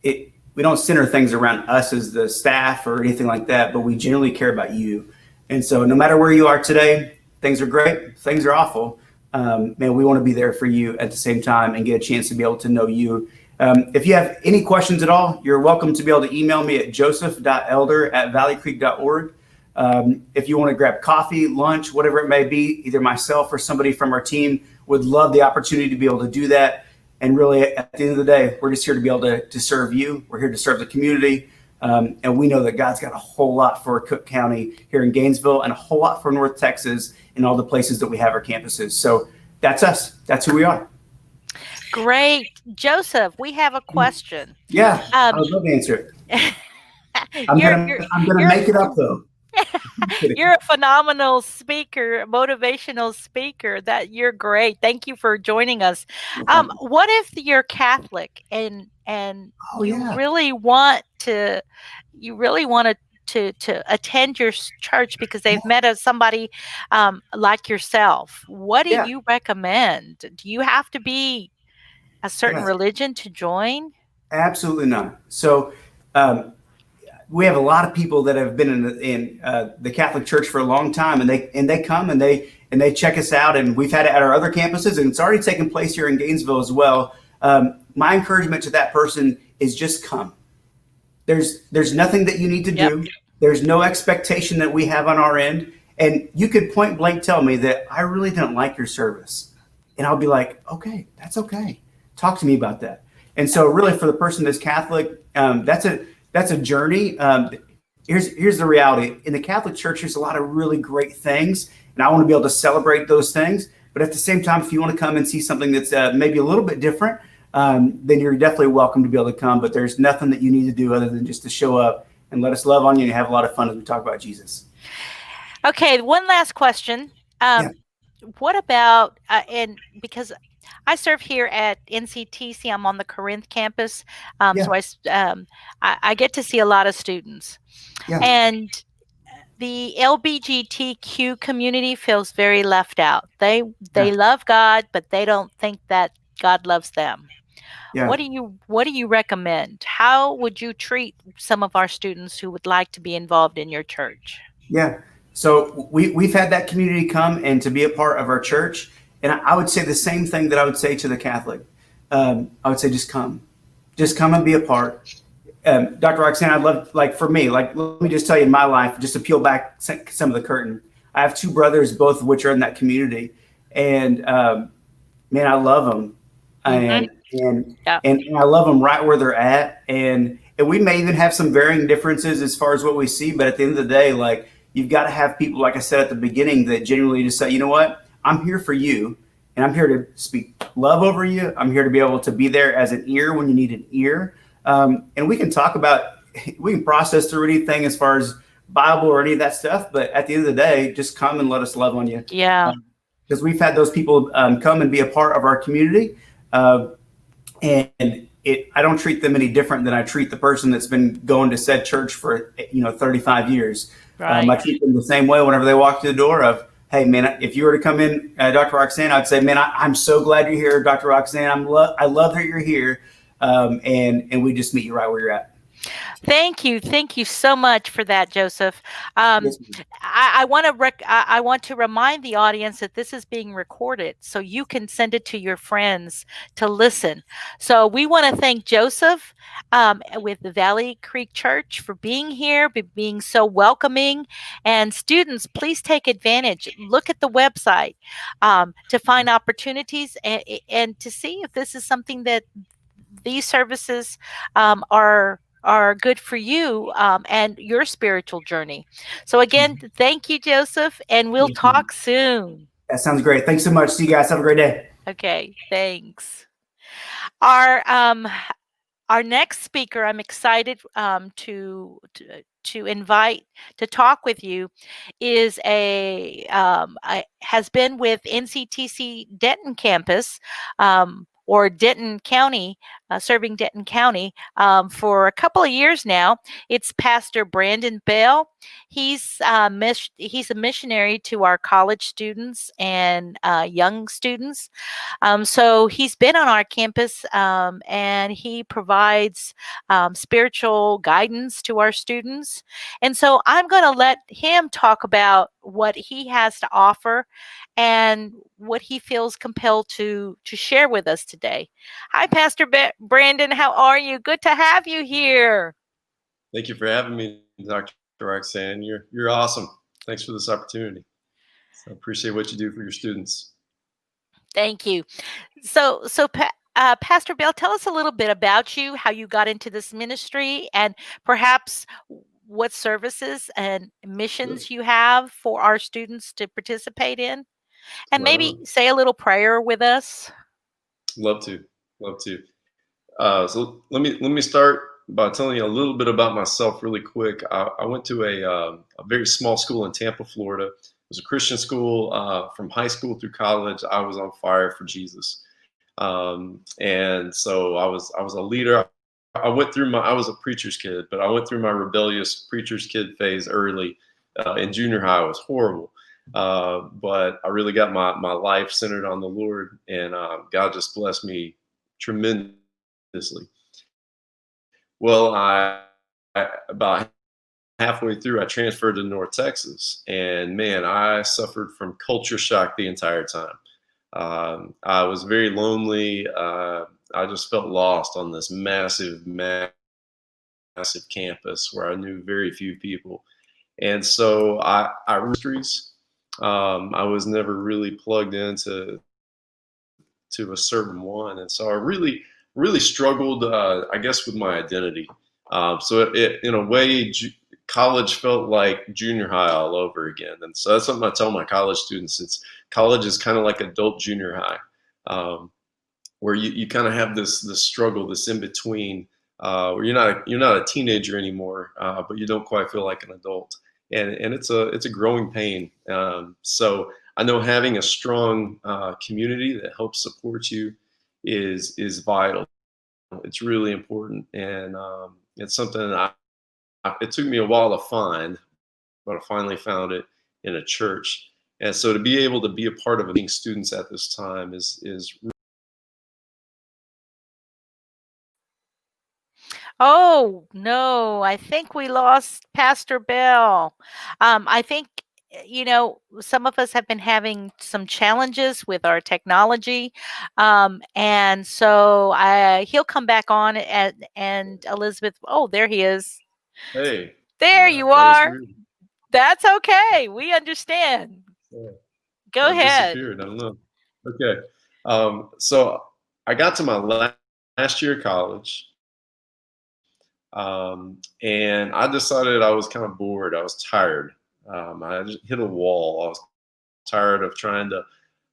We don't center things around us as the staff or anything like that, but we genuinely care about you. And so no matter where you are today, things are great, things are awful. Man, we want to be there for you at the same time and get a chance to be able to know you. If you have any questions at all, you're welcome to be able to email me at joseph.elder@valleycreek.org. If you want to grab coffee, lunch, whatever it may be, either myself or somebody from our team would love the opportunity to be able to do that. And really, at the end of the day, we're just here to be able to serve you. We're here to serve the community. And we know that God's got a whole lot for Cook County here in Gainesville and a whole lot for North Texas and all the places that we have our campuses. So that's us. That's who we are. Great. Joseph, we have a question. Yeah, I would love to answer it. I'm gonna make it up, though. You're a phenomenal speaker, motivational speaker. That you're great. Thank you for joining us. What if you're Catholic and you really want to attend your church because they've met somebody like yourself? What do you recommend? Do you have to be a certain religion to join? Absolutely not. So we have a lot of people that have been in the Catholic Church for a long time, and they come and they check us out, and we've had it at our other campuses, and it's already taken place here in Gainesville as well. My encouragement to that person is just come. There's nothing that you need to do. There's no expectation that we have on our end, and you could point blank tell me that I really didn't like your service, and I'll be like, okay, that's okay. Talk to me about that. And so, really, for the person that's Catholic, that's a journey. Here's the reality. In the Catholic Church, there's a lot of really great things, and I want to be able to celebrate those things. But at the same time, if you want to come and see something that's maybe a little bit different, then you're definitely welcome to be able to come. But there's nothing that you need to do other than just to show up and let us love on you and have a lot of fun as we talk about Jesus. Okay, one last question. What about, and because I serve here at NCTC, I'm on the Corinth campus, so I get to see a lot of students. And the LGBTQ community feels very left out. They love God, but they don't think that God loves them. What do you recommend? How would you treat some of our students who would like to be involved in your church? Yeah. So we've had that community come and to be a part of our church. And I would say the same thing that I would say to the Catholic. I would say, just come and be a part. Dr. Roxanne, I'd love, like for me, like let me just tell you in my life, just to peel back some of the curtain. I have two brothers, both of which are in that community, and man, I love them, and Yeah. and I love them right where they're at, and we may even have some varying differences as far as what we see, but at the end of the day, like you've got to have people, like I said at the beginning, that genuinely just say, you know what, I'm here for you, and I'm here to speak love over you. I'm here to be able to be there as an ear when you need an ear, and we can talk about, we can process through anything as far as Bible or any of that stuff, but at the end of the day, just come and let us love on you. Yeah. Because we've had those people come and be a part of our community, and I don't treat them any different than I treat the person that's been going to said church for 35 years. Right. I treat them the same way whenever they walk through the door of, hey man, if you were to come in, Dr. Roxanne, I'd say, man, I'm so glad you're here, Dr. Roxanne. I love that you're here, and we just meet you right where you're at. Thank you so much for that, Joseph. Yes, I want to remind the audience that this is being recorded, so you can send it to your friends to listen. So we want to thank Joseph with the Valley Creek Church for being here, being so welcoming. And students, please take advantage. Look at the website to find opportunities and to see if this is something that these services are good for you and your spiritual journey. So again, thank you, Joseph, and we'll talk soon. That sounds great. Thanks so much. See you guys. Have a great day. Okay, thanks. Our next speaker, I'm excited to invite to talk with you, is has been with NCTC Denton campus or Denton County, serving Denton County for a couple of years now. It's Pastor Brandon Bell. He's a missionary to our college students and young students. So he's been on our campus and he provides spiritual guidance to our students. And so I'm going to let him talk about what he has to offer and what he feels compelled to share with us today. Hi, Pastor Brandon. How are you? Good to have you here. Thank you for having me, Dr. Roxanne. You're awesome. Thanks for this opportunity. So I appreciate what you do for your students. Thank you. So Pastor Bell, tell us a little bit about you, how you got into this ministry, and perhaps what services and missions you have for our students to participate in. And maybe say a little prayer with us. Love to. So let me start by telling you a little bit about myself really quick. I went to a very small school in Tampa, Florida. It was a Christian school. From high school through college, I was on fire for Jesus. And so I was a leader. I was a preacher's kid, but I went through my rebellious preacher's kid phase early. In junior high, it was horrible. But I really got my life centered on the Lord, and God just blessed me tremendously. Well, I about halfway through, I transferred to North Texas, and man, I suffered from culture shock the entire time. I was very lonely. I just felt lost on this massive campus where I knew very few people. And so I was never really plugged into a certain one. And so I really struggled, I guess, with my identity. So it in a way, college felt like junior high all over again. And so that's something I tell my college students. College is kind of like adult junior high, where you kind of have this struggle, this in between, where you're not a teenager anymore, but you don't quite feel like an adult, and it's a growing pain. So I know having a strong community that helps support you is vital. It's really important, and it's something that it took me a while to find, but I finally found it in a church. And so to be able to be a part of being students at this time is Oh, no, I think we lost Pastor Bell. I think some of us have been having some challenges with our technology. And so he'll come back on and Elizabeth, oh, there he is. Hey. There you That was are. weird. That's okay. We understand. Yeah. Go I ahead. disappeared. I don't know. Okay. So I got to my last year of college. And I decided I was kind of bored. I was tired. I just hit a wall. I was tired of trying to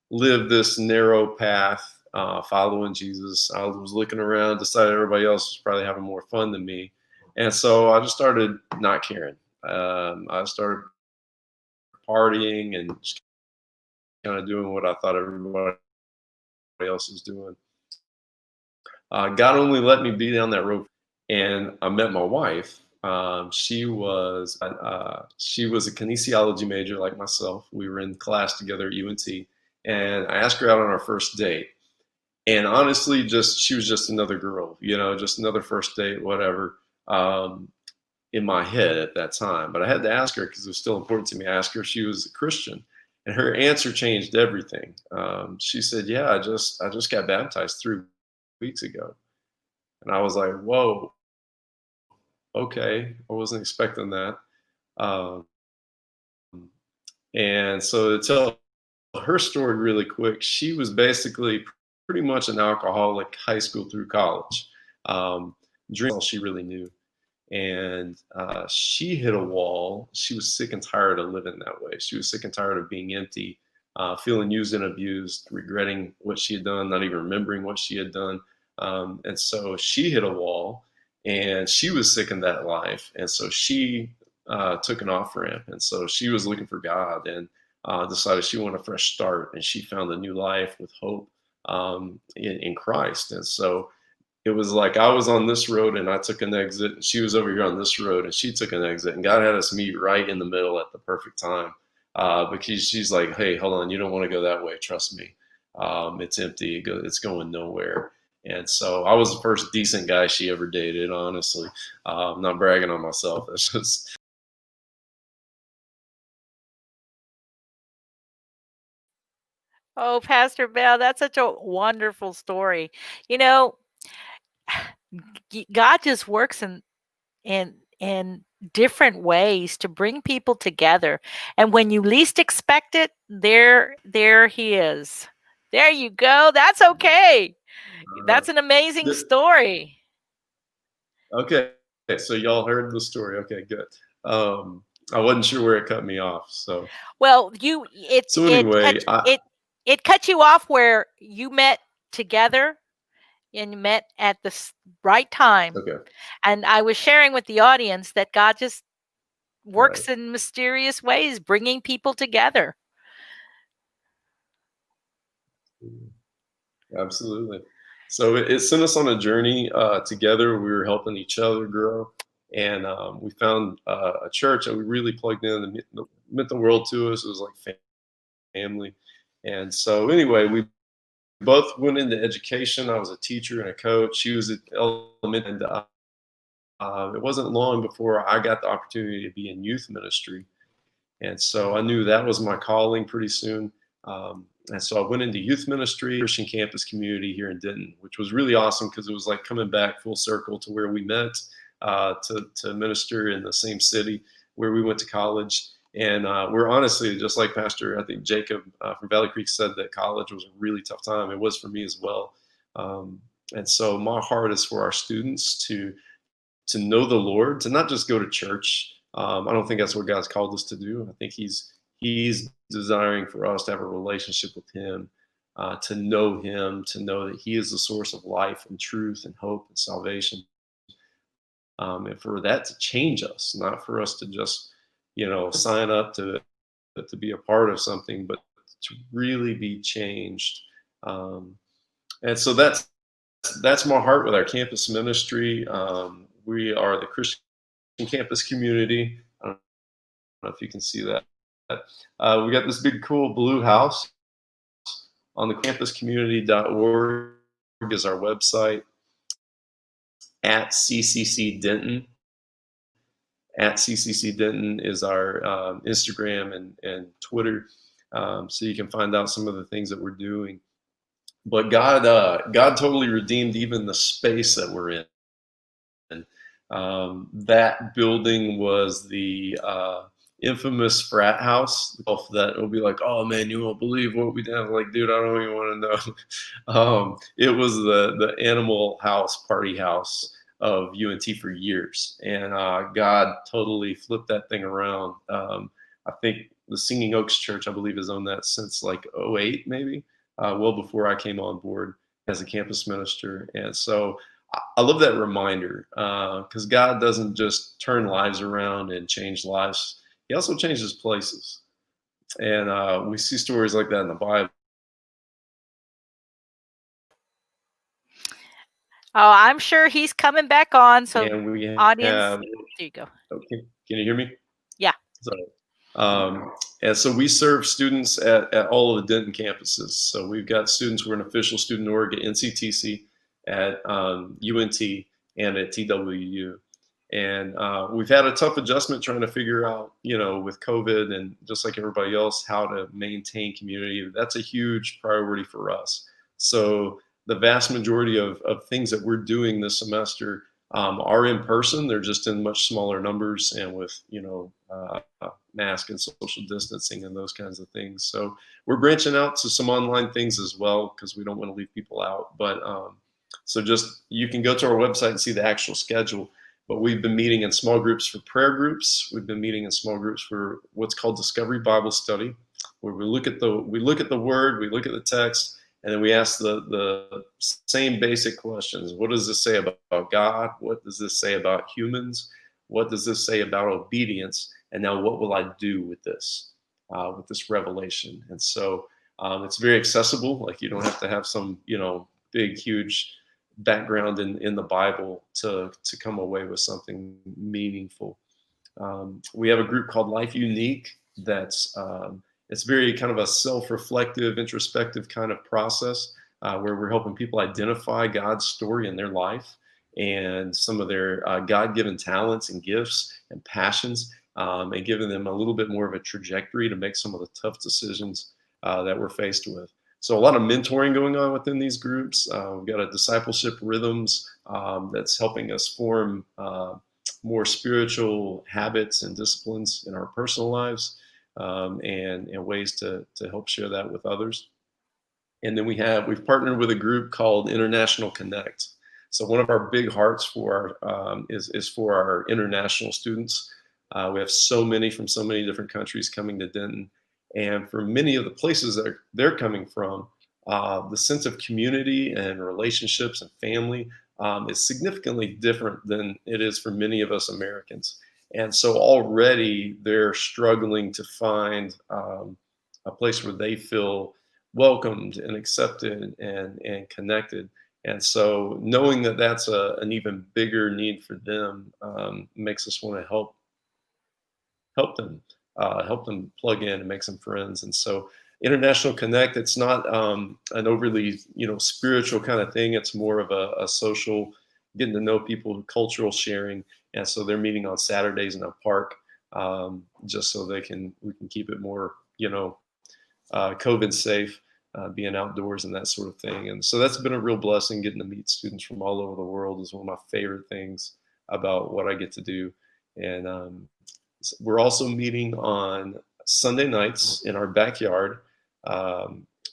live this narrow path, following Jesus. I was looking around, decided everybody else was probably having more fun than me. And so I just started not caring. I started partying and just kind of doing what I thought everybody else was doing. God only let me be down that road, and I met my wife. She was a kinesiology major like myself. We were in class together at UNT, and I asked her out on our first date. And honestly, she was just another girl, just another first date, whatever, in my head at that time. But I had to ask her because it was still important to me. I asked her if she was a Christian, and her answer changed everything. She said, "Yeah, I just got baptized 3 weeks ago." And I was like, "Whoa, okay, I wasn't expecting that." Um, and so to tell her story really quick, she was basically pretty much an alcoholic high school through college. Drinking all she really knew. And she hit a wall. She was sick and tired of living that way. She was sick and tired of being empty, feeling used and abused, regretting what she had done, not even remembering what she had done. And so she hit a wall, and she was sick in that life. And so she took an off ramp. And so she was looking for God and decided she wanted a fresh start. And she found a new life with hope in Christ. And so it was like I was on this road and I took an exit, and she was over here on this road and she took an exit, and God had us meet right in the middle at the perfect time, because she's like, "Hey, hold on, you don't want to go that way. Trust me, it's empty. It's going nowhere." And so I was the first decent guy she ever dated. Honestly, I'm not bragging on myself. It's just Oh, Pastor Bell, that's such a wonderful story. You know, God just works in different ways to bring people together. And when you least expect it, there he is. There you go. That's okay. That's an amazing story. okay. So y'all heard the story. Okay, good. I wasn't sure where it cut me off. So Well, so anyway, it cut you off where you met together and you met at the right time. okay. And I was sharing with the audience that God just works Right. in mysterious ways, bringing people together. Absolutely. So it sent us on a journey together. We were helping each other grow, and we found a church that we really plugged in. That meant the world to us. It was like family. And so anyway, we both went into education. I was a teacher and a coach. She was at elementary, and it wasn't long before I got the opportunity to be in youth ministry. And so I knew that was my calling pretty soon. And so I went into youth ministry, Christian campus community here in Denton, which was really awesome because it was like coming back full circle to where we met, to minister in the same city where we went to college. And we're honestly, just like Pastor, I think Jacob from Valley Creek said, that college was a really tough time. It was for me as well. And so my heart is for our students to know the Lord, to not just go to church. I don't think that's what God's called us to do. I think He's desiring for us to have a relationship with Him, to know Him, to know that He is the source of life and truth and hope and salvation, and for that to change us, not for us to just, sign up to be a part of something, but to really be changed. And so that's my heart with our campus ministry. We are the Christian campus community. I don't know if you can see that. We got this big cool blue house on the campuscommunity.org is our website, at CCC Denton. At CCC Denton is our Instagram and Twitter, so you can find out some of the things that we're doing. But God totally redeemed even the space that we're in. That building was the infamous frat house that will be like, oh man, you won't believe what we did. Like, dude, I don't even want to know. It was the animal house, party house of UNT for years. And God totally flipped that thing around. I think the Singing Oaks Church, I believe, has owned that since like '08, maybe, well before I came on board as a campus minister. And so I love that reminder, because God doesn't just turn lives around and change lives. He also changes places. And we see stories like that in the Bible. Oh, I'm sure he's coming back on. So, And we audience, have, there you go. okay, can you hear me? Yeah. Sorry. And so we serve students at all of the Denton campuses. So we've got students, we're an official student org at NCTC, at UNT, and at TWU. And we've had a tough adjustment trying to figure out, with COVID and just like everybody else, how to maintain community. That's a huge priority for us. So the vast majority of things that we're doing this semester are in person. They're just in much smaller numbers and with, mask and social distancing and those kinds of things. So we're branching out to some online things as well, because we don't want to leave people out. But so just, you can go to our website and see the actual schedule. But we've been meeting in small groups for prayer groups. We've been meeting in small groups for what's called Discovery Bible Study, where we look at the word, we look at the text, and then we ask the same basic questions. What does this say about God? What does this say about humans? What does this say about obedience? And now what will I do with this revelation? And so it's very accessible. Like, you don't have to have some, big, huge background in the Bible to come away with something meaningful. We have a group called Life Unique that's it's very kind of a self-reflective, introspective kind of process where we're helping people identify God's story in their life and some of their God-given talents and gifts and passions, and giving them a little bit more of a trajectory to make some of the tough decisions that we're faced with. So a lot of mentoring going on within these groups. We've got a discipleship rhythms that's helping us form more spiritual habits and disciplines in our personal lives, and ways to help share that with others. And then we've partnered with a group called International Connect. So one of our big hearts for is for our international students. We have so many from so many different countries coming to Denton. And for many of the places that they're coming from, the sense of community and relationships and family is significantly different than it is for many of us Americans. And so already they're struggling to find a place where they feel welcomed and accepted and connected. And so knowing that that's an even bigger need for them makes us want to help them plug in and make some friends. And so International Connect, it's not an overly spiritual kind of thing. It's more of a social, getting to know people, cultural sharing. And so they're meeting on Saturdays in a park, just so we can keep it more COVID safe, being outdoors and that sort of thing. And so that's been a real blessing. Getting to meet students from all over the world is one of my favorite things about what I get to do. And we're also meeting on Sunday nights in our backyard.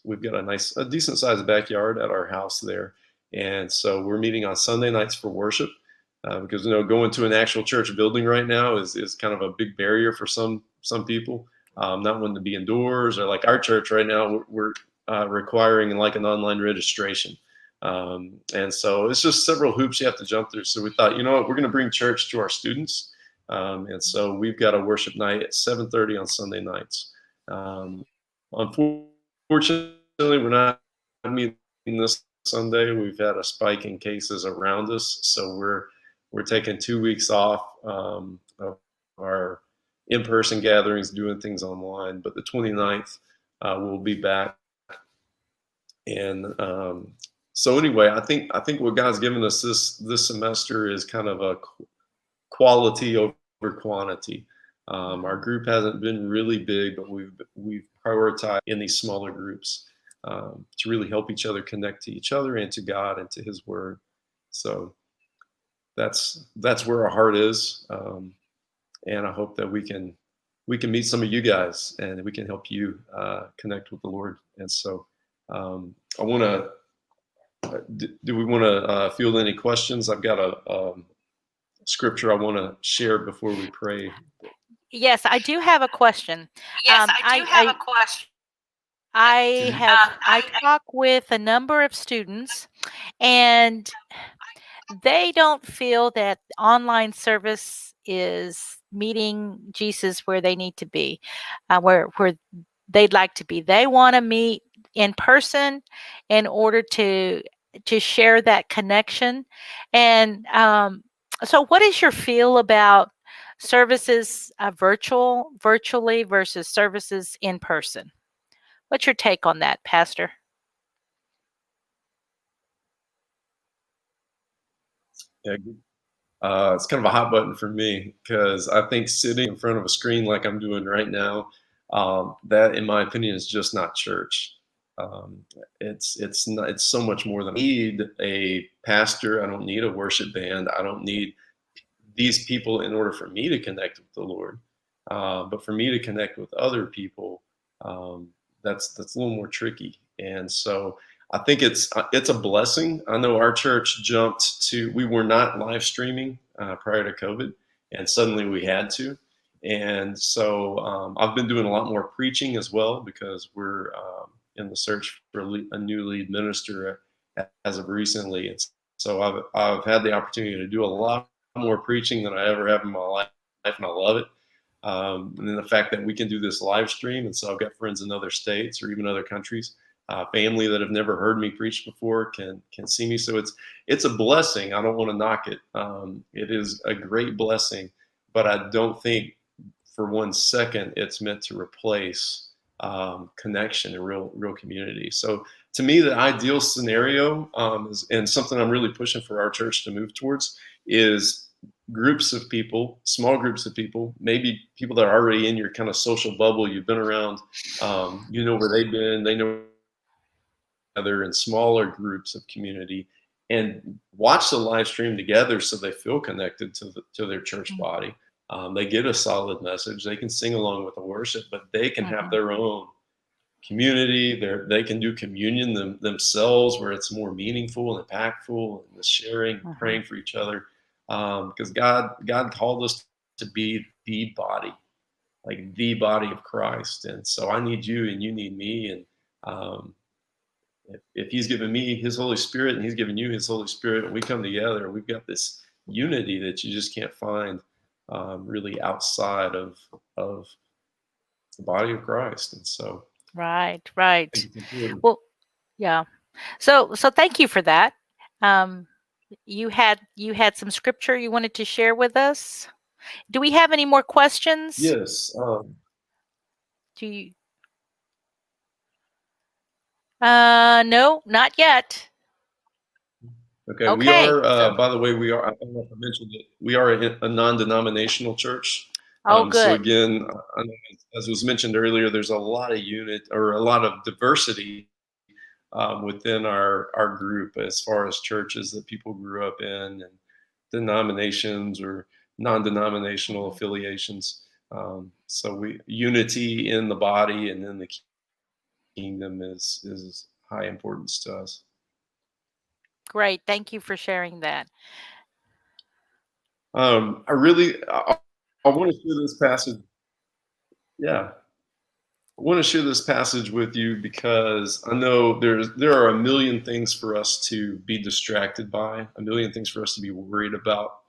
We've got a decent sized backyard at our house there. And so we're meeting on Sunday nights for worship, because going to an actual church building right now is kind of a big barrier for some people. Not wanting to be indoors, or like our church right now, we're requiring like an online registration. And so it's just several hoops you have to jump through. So we thought, we're going to bring church to our students. And so we've got a worship night at 7:30 on Sunday nights. Unfortunately, we're not meeting this Sunday. We've had a spike in cases around us. So we're taking 2 weeks off of our in-person gatherings, doing things online. But the 29th, we'll be back. And so anyway, I think what God's given us this semester is kind of a quality over quantity. Our group hasn't been really big, but we've prioritized in these smaller groups to really help each other connect to each other and to God and to His Word. So that's where our heart is, and I hope that we can meet some of you guys and we can help you connect with the Lord. And so I want to. Do we want to field any questions? I've got a scripture I want to share before we pray. Yes, I do have a question. Yes, I do have a question. I talk with a number of students, and they don't feel that online service is meeting Jesus where they need to be, where they'd like to be. They want to meet in person in order to share that connection. And so, what is your feel about services virtually versus services in person? What's your take on that, Pastor? Yeah, it's kind of a hot button for me because I think sitting in front of a screen like I'm doing right now, that, in my opinion, is just not church. It's not, it's so much more than I need a pastor. I don't need a worship band. I don't need these people in order for me to connect with the Lord. But for me to connect with other people, that's a little more tricky. And so I think it's a blessing. I know our church jumped to, we were not live streaming prior to COVID, and suddenly we had to. And so I've been doing a lot more preaching as well because we're in the search for a new lead minister as of recently. And so I've had the opportunity to do a lot more preaching than I ever have in my life, and I love it. And then the fact that we can do this live stream, and so I've got friends in other states or even other countries, family that have never heard me preach before can see me. So it's a blessing. I don't want to knock it. It is a great blessing, but I don't think for 1 second it's meant to replace connection and real community. So to me, the ideal scenario is, and something I'm really pushing for our church to move towards, is groups of people, small groups of people, maybe people that are already in your kind of social bubble. You've been around, you know where they've been, they know other in smaller groups of community, and watch the live stream together so they feel connected to their church body. They get a solid message. They can sing along with the worship, but they can have their own community. They can do communion themselves, where it's more meaningful and impactful, and the sharing, praying for each other. Because God called us to be the body, like the body of Christ. And so I need you and you need me. And if He's given me His Holy Spirit and He's given you His Holy Spirit, and we come together, we've got this unity that you just can't find really outside of the body of Christ. And so Right. I think it's important. Well, yeah. So thank you for that. You had some scripture you wanted to share with us. Do we have any more questions? Yes. Do you? No, not yet. Okay. We are, by the way, I don't know if I mentioned it, we are a non-denominational church. Oh, good. So again, I know, as was mentioned earlier, there's a lot of diversity within our group as far as churches that people grew up in, and denominations or non-denominational affiliations. So unity in the body and in the kingdom is high importance to us. Great. Thank you for sharing that. I want to share this passage. Yeah. I want to share this passage with you because I know there are a million things for us to be distracted by, a million things for us to be worried about.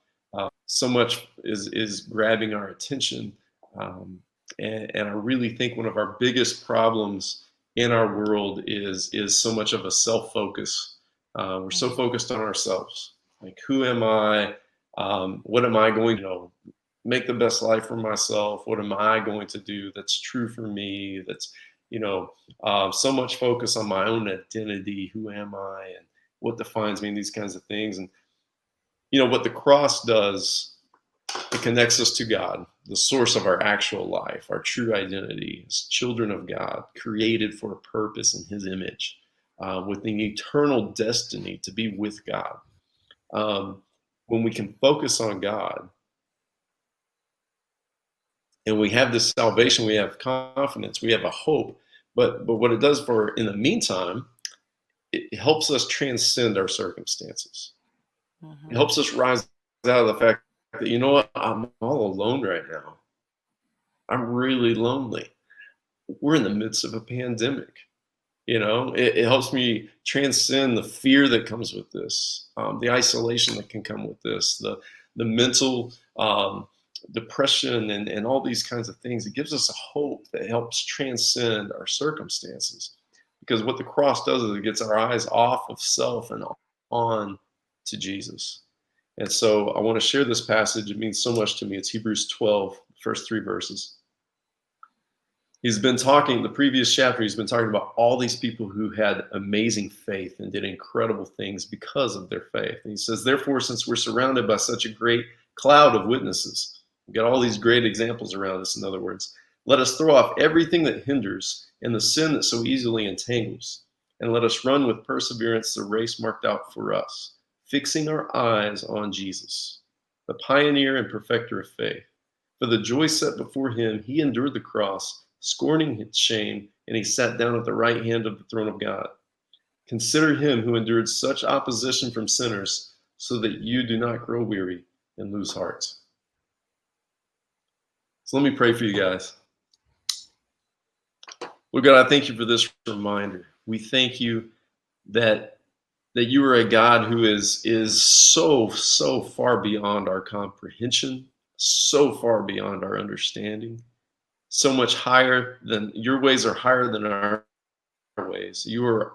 So much is grabbing our attention. And I really think one of our biggest problems in our world is so much of a self-focus. We're so focused on ourselves. Like, who am I? What am I going to make the best life for myself? What am I going to do that's true for me? That's, so much focus on my own identity. Who am I? And what defines me, and these kinds of things. And, what the cross does It connects us to God, the source of our actual life, our true identity as children of God, created for a purpose in His image, with an eternal destiny to be with God. When we can focus on God and we have this salvation, we have confidence, we have a hope. But what it does for, in the meantime, it helps us transcend our circumstances. It helps us rise out of the fact that, you know what, I'm all alone right now. I'm really lonely. We're in the midst of a pandemic. It helps me transcend the fear that comes with this, the isolation that can come with this, the mental depression and all these kinds of things. It gives us a hope that helps transcend our circumstances. Because what the cross does is it gets our eyes off of self and on to Jesus. And so I want to share this passage. It means so much to me. It's Hebrews 12, first 3 verses. He's been talking, the previous chapter, he's been talking about all these people who had amazing faith and did incredible things because of their faith. And he says, therefore, since we're surrounded by such a great cloud of witnesses, we've got all these great examples around us, in other words, let us throw off everything that hinders and the sin that so easily entangles, and let us run with perseverance the race marked out for us, fixing our eyes on Jesus, the pioneer and perfecter of faith. For the joy set before him, he endured the cross, scorning its shame, and he sat down at the right hand of the throne of God. Consider him who endured such opposition from sinners, so that you do not grow weary and lose heart. So let me pray for you guys. Lord God, I thank you for this reminder. We thank you that you are a God who is so far beyond our comprehension, so far beyond our understanding, so much higher than your ways are higher than our ways. You are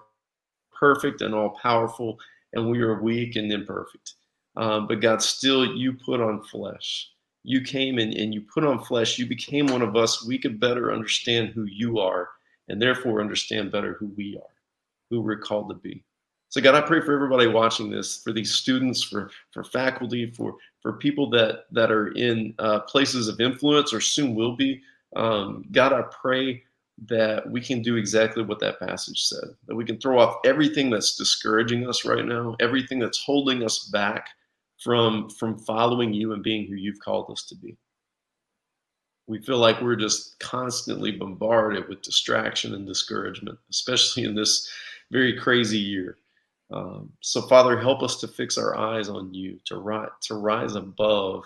perfect and all powerful, and we are weak and imperfect. But God, still you put on flesh. You came and you put on flesh. You became one of us. We could better understand who you are, and therefore understand better who we are, who we're called to be. So God, I pray for everybody watching this, for these students, for faculty, for people that are in places of influence or soon will be. God, I pray that we can do exactly what that passage said, that we can throw off everything that's discouraging us right now, everything that's holding us back from following you and being who you've called us to be. We feel like we're just constantly bombarded with distraction and discouragement, especially in this very crazy year. So Father, help us to fix our eyes on you, to rise above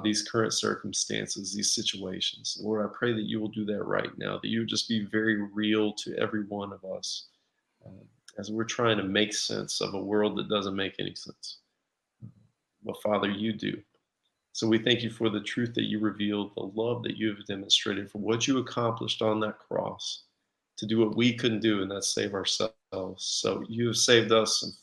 these current circumstances, these situations. Lord, I pray that you will do that right now, that you would just be very real to every one of us as we're trying to make sense of a world that doesn't make any sense. But Father, you do. So we thank you for the truth that you revealed, the love that you have demonstrated, for what you accomplished on that cross to do what we couldn't do, and that's save ourselves. So you have saved us, and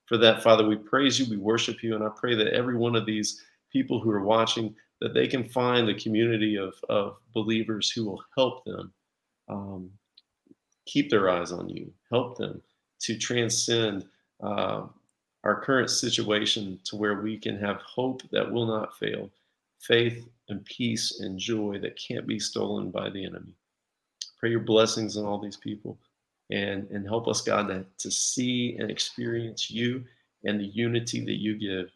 for that, Father, we praise you, we worship you, and I pray that every one of these people who are watching, that they can find a community of believers who will help them keep their eyes on you, help them to transcend our current situation to where we can have hope that will not fail, faith and peace and joy that can't be stolen by the enemy. Pray your blessings on all these people and help us, God, to see and experience you and the unity that you give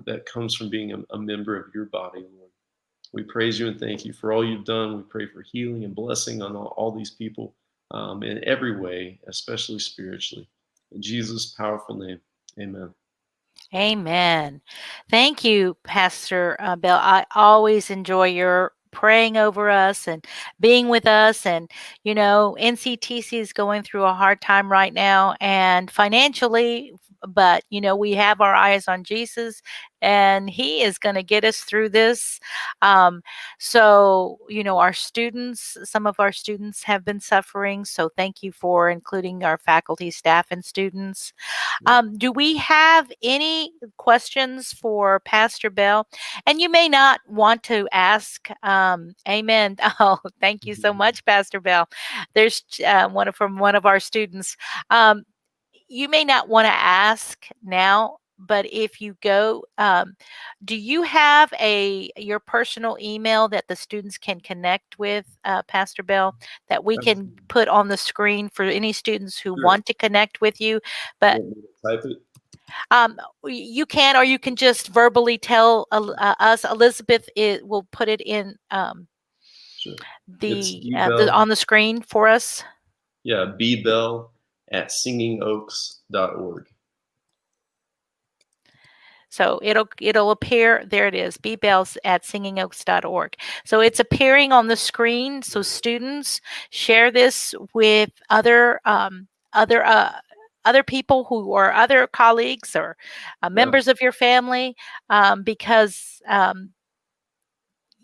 that comes from being a member of your body, Lord. We praise you and thank you for all you've done. We pray for healing and blessing on all these people in every way, especially spiritually. In Jesus' powerful name, amen. Amen. Thank you, Pastor Bell. I always enjoy your praying over us and being with us. And, NCTC is going through a hard time right now and financially, but, we have our eyes on Jesus and he is going to get us through this. So, our students, some of our students have been suffering. So thank you for including our faculty, staff, and students. Do we have any questions for Pastor Bell? And you may not want to ask. Amen. Oh, thank you so much, Pastor Bell. There's from one of our students. You may not want to ask now, but if you go, do you have your personal email that the students can connect with, Pastor Bell, that we can put on the screen for any students who Sure. want to connect with you? But Want me to type it? you can, or you can just verbally tell us. Elizabeth will put it in Sure. It's on the screen for us. Yeah, bbell@singingoaks.org. So it'll appear, there it is, bbells@singingoaks.org. So it's appearing on the screen. So students, share this with other people who are other colleagues or members of your family, because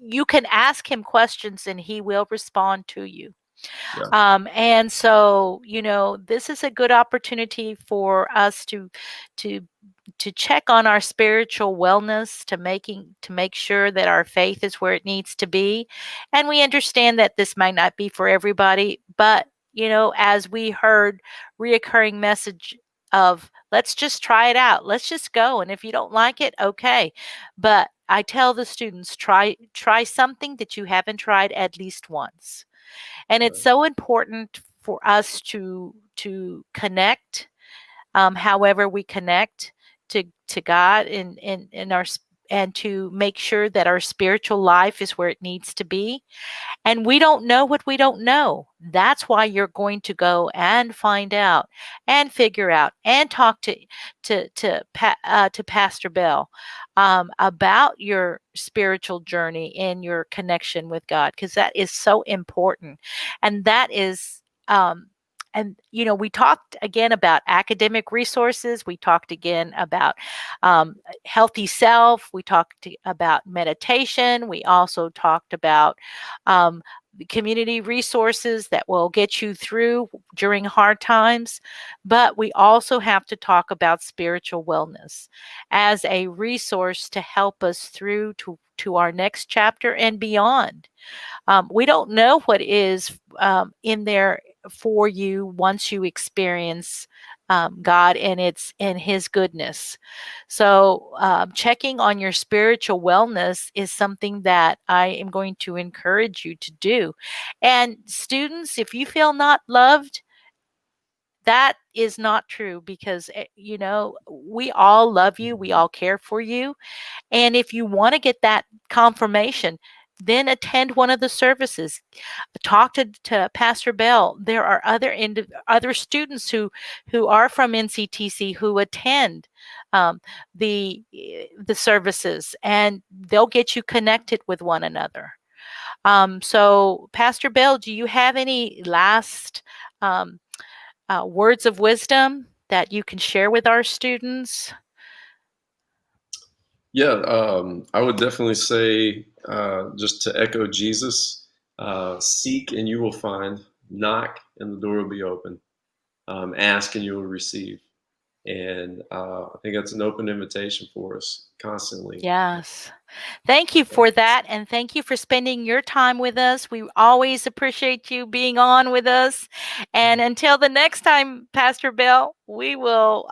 you can ask him questions and he will respond to you. Yeah. And so, this is a good opportunity for us to check on our spiritual wellness, to make sure that our faith is where it needs to be. And we understand that this might not be for everybody, but as we heard reoccurring message of, let's just try it out. Let's just go. And if you don't like it, okay. But I tell the students, try something that you haven't tried at least once. And it's so important for us to connect, however we connect to God and to make sure that our spiritual life is where it needs to be. And we don't know what we don't know. That's why you're going to go and find out and figure out and talk to Pastor Bell about your spiritual journey and your connection with God, because that is so important. And that is we talked again about academic resources. We talked again about healthy self. We talked about meditation. We also talked about community resources that will get you through during hard times. But we also have to talk about spiritual wellness as a resource to help us through to our next chapter and beyond. We don't know what is in there for you once you experience God and His goodness. So, checking on your spiritual wellness is something that I am going to encourage you to do. And students, if you feel not loved, that is not true, because we all love you, we all care for you. And if you want to get that confirmation, then attend one of the services. Talk to Pastor Bell. There are other students who are from NCTC who attend the services, and they'll get you connected with one another. So, Pastor Bell, do you have any last words of wisdom that you can share with our students? Yeah, I would definitely say, just to echo Jesus, seek and you will find, knock and the door will be open, ask and you will receive. And I think that's an open invitation for us constantly. Yes. Thank you for that. And thank you for spending your time with us. We always appreciate you being on with us. And until the next time, Pastor Bell, we will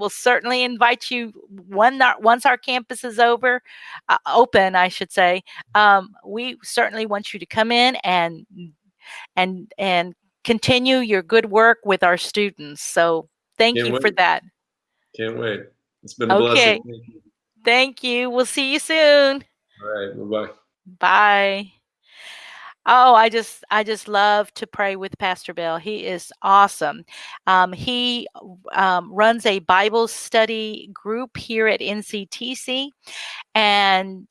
certainly invite you once our campus is open, I should say. We certainly want you to come in and continue your good work with our students. So thank Can't you for wait. that. Can't wait. It's been a Okay. blessing. Thank you. Thank you. We'll see you soon. All right. Bye-bye. Bye. Oh, I just love to pray with Pastor Bill. He is awesome. He runs a Bible study group here at NCTC, and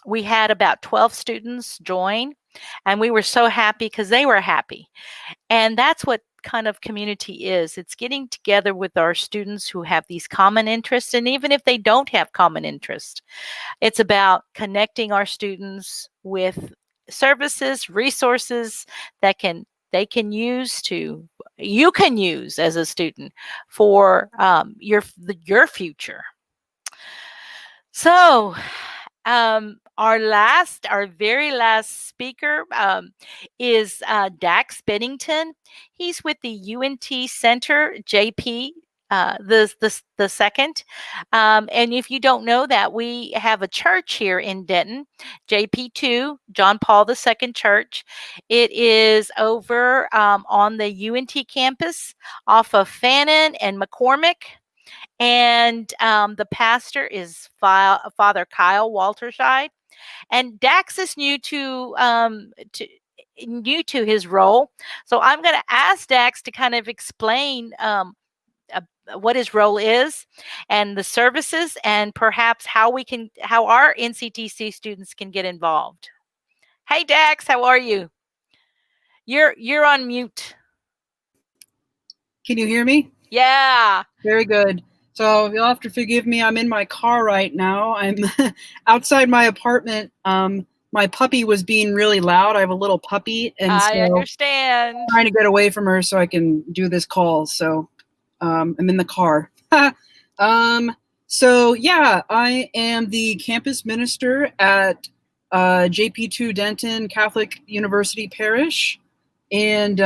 we had about 12 students join, and we were so happy because they were happy. And that's what kind of community is. It's getting together with our students who have these common interests, and even if they don't have common interests, it's about connecting our students with services, resources that you can use as a student for your future. So, our very last speaker is Dax Bennington. He's with the UNT Center, JP. the second. And if you don't know that, we have a church here in Denton, JP2, John Paul II Church. It is over on the UNT campus off of Fannin and McCormick. And the pastor is Father Kyle Walterscheid. And Dax is new to his role. So I'm going to ask Dax to kind of explain what his role is and the services, and perhaps how our NCTC students can get involved. Hey Dax, how are you? You're on mute. Can you hear me? Yeah. Very good. So you'll have to forgive me. I'm in my car right now. I'm outside my apartment. My puppy was being really loud. I have a little puppy, and I understand. I'm trying to get away from her so I can do this call. So I'm in the car. So yeah, I am the campus minister at JP2 Denton Catholic University Parish, and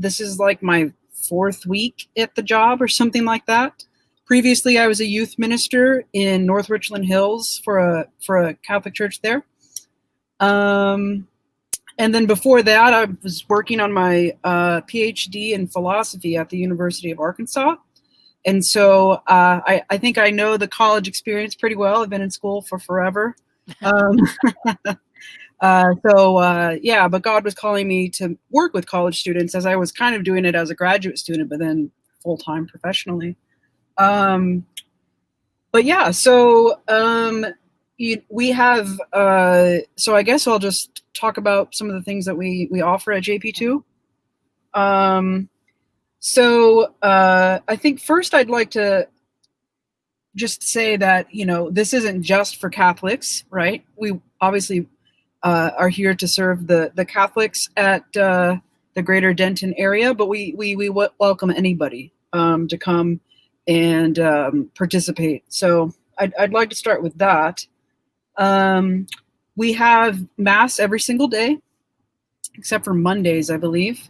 this is like my 4th week at the job or something like that. Previously, I was a youth minister in North Richland Hills for a Catholic church there. And then before that, I was working on my PhD in philosophy at the University of Arkansas. And so I think I know the college experience pretty well. I've been in school for forever. Yeah, but God was calling me to work with college students, as I was kind of doing it as a graduate student, but then full-time professionally. But yeah, so we have, so I guess I'll just talk about some of the things that we offer at JP2. I think first I'd like to just say that, this isn't just for Catholics, right? We obviously are here to serve the Catholics at the greater Denton area, but we welcome anybody to come and participate. So I'd like to start with that. We have Mass every single day, except for Mondays, I believe.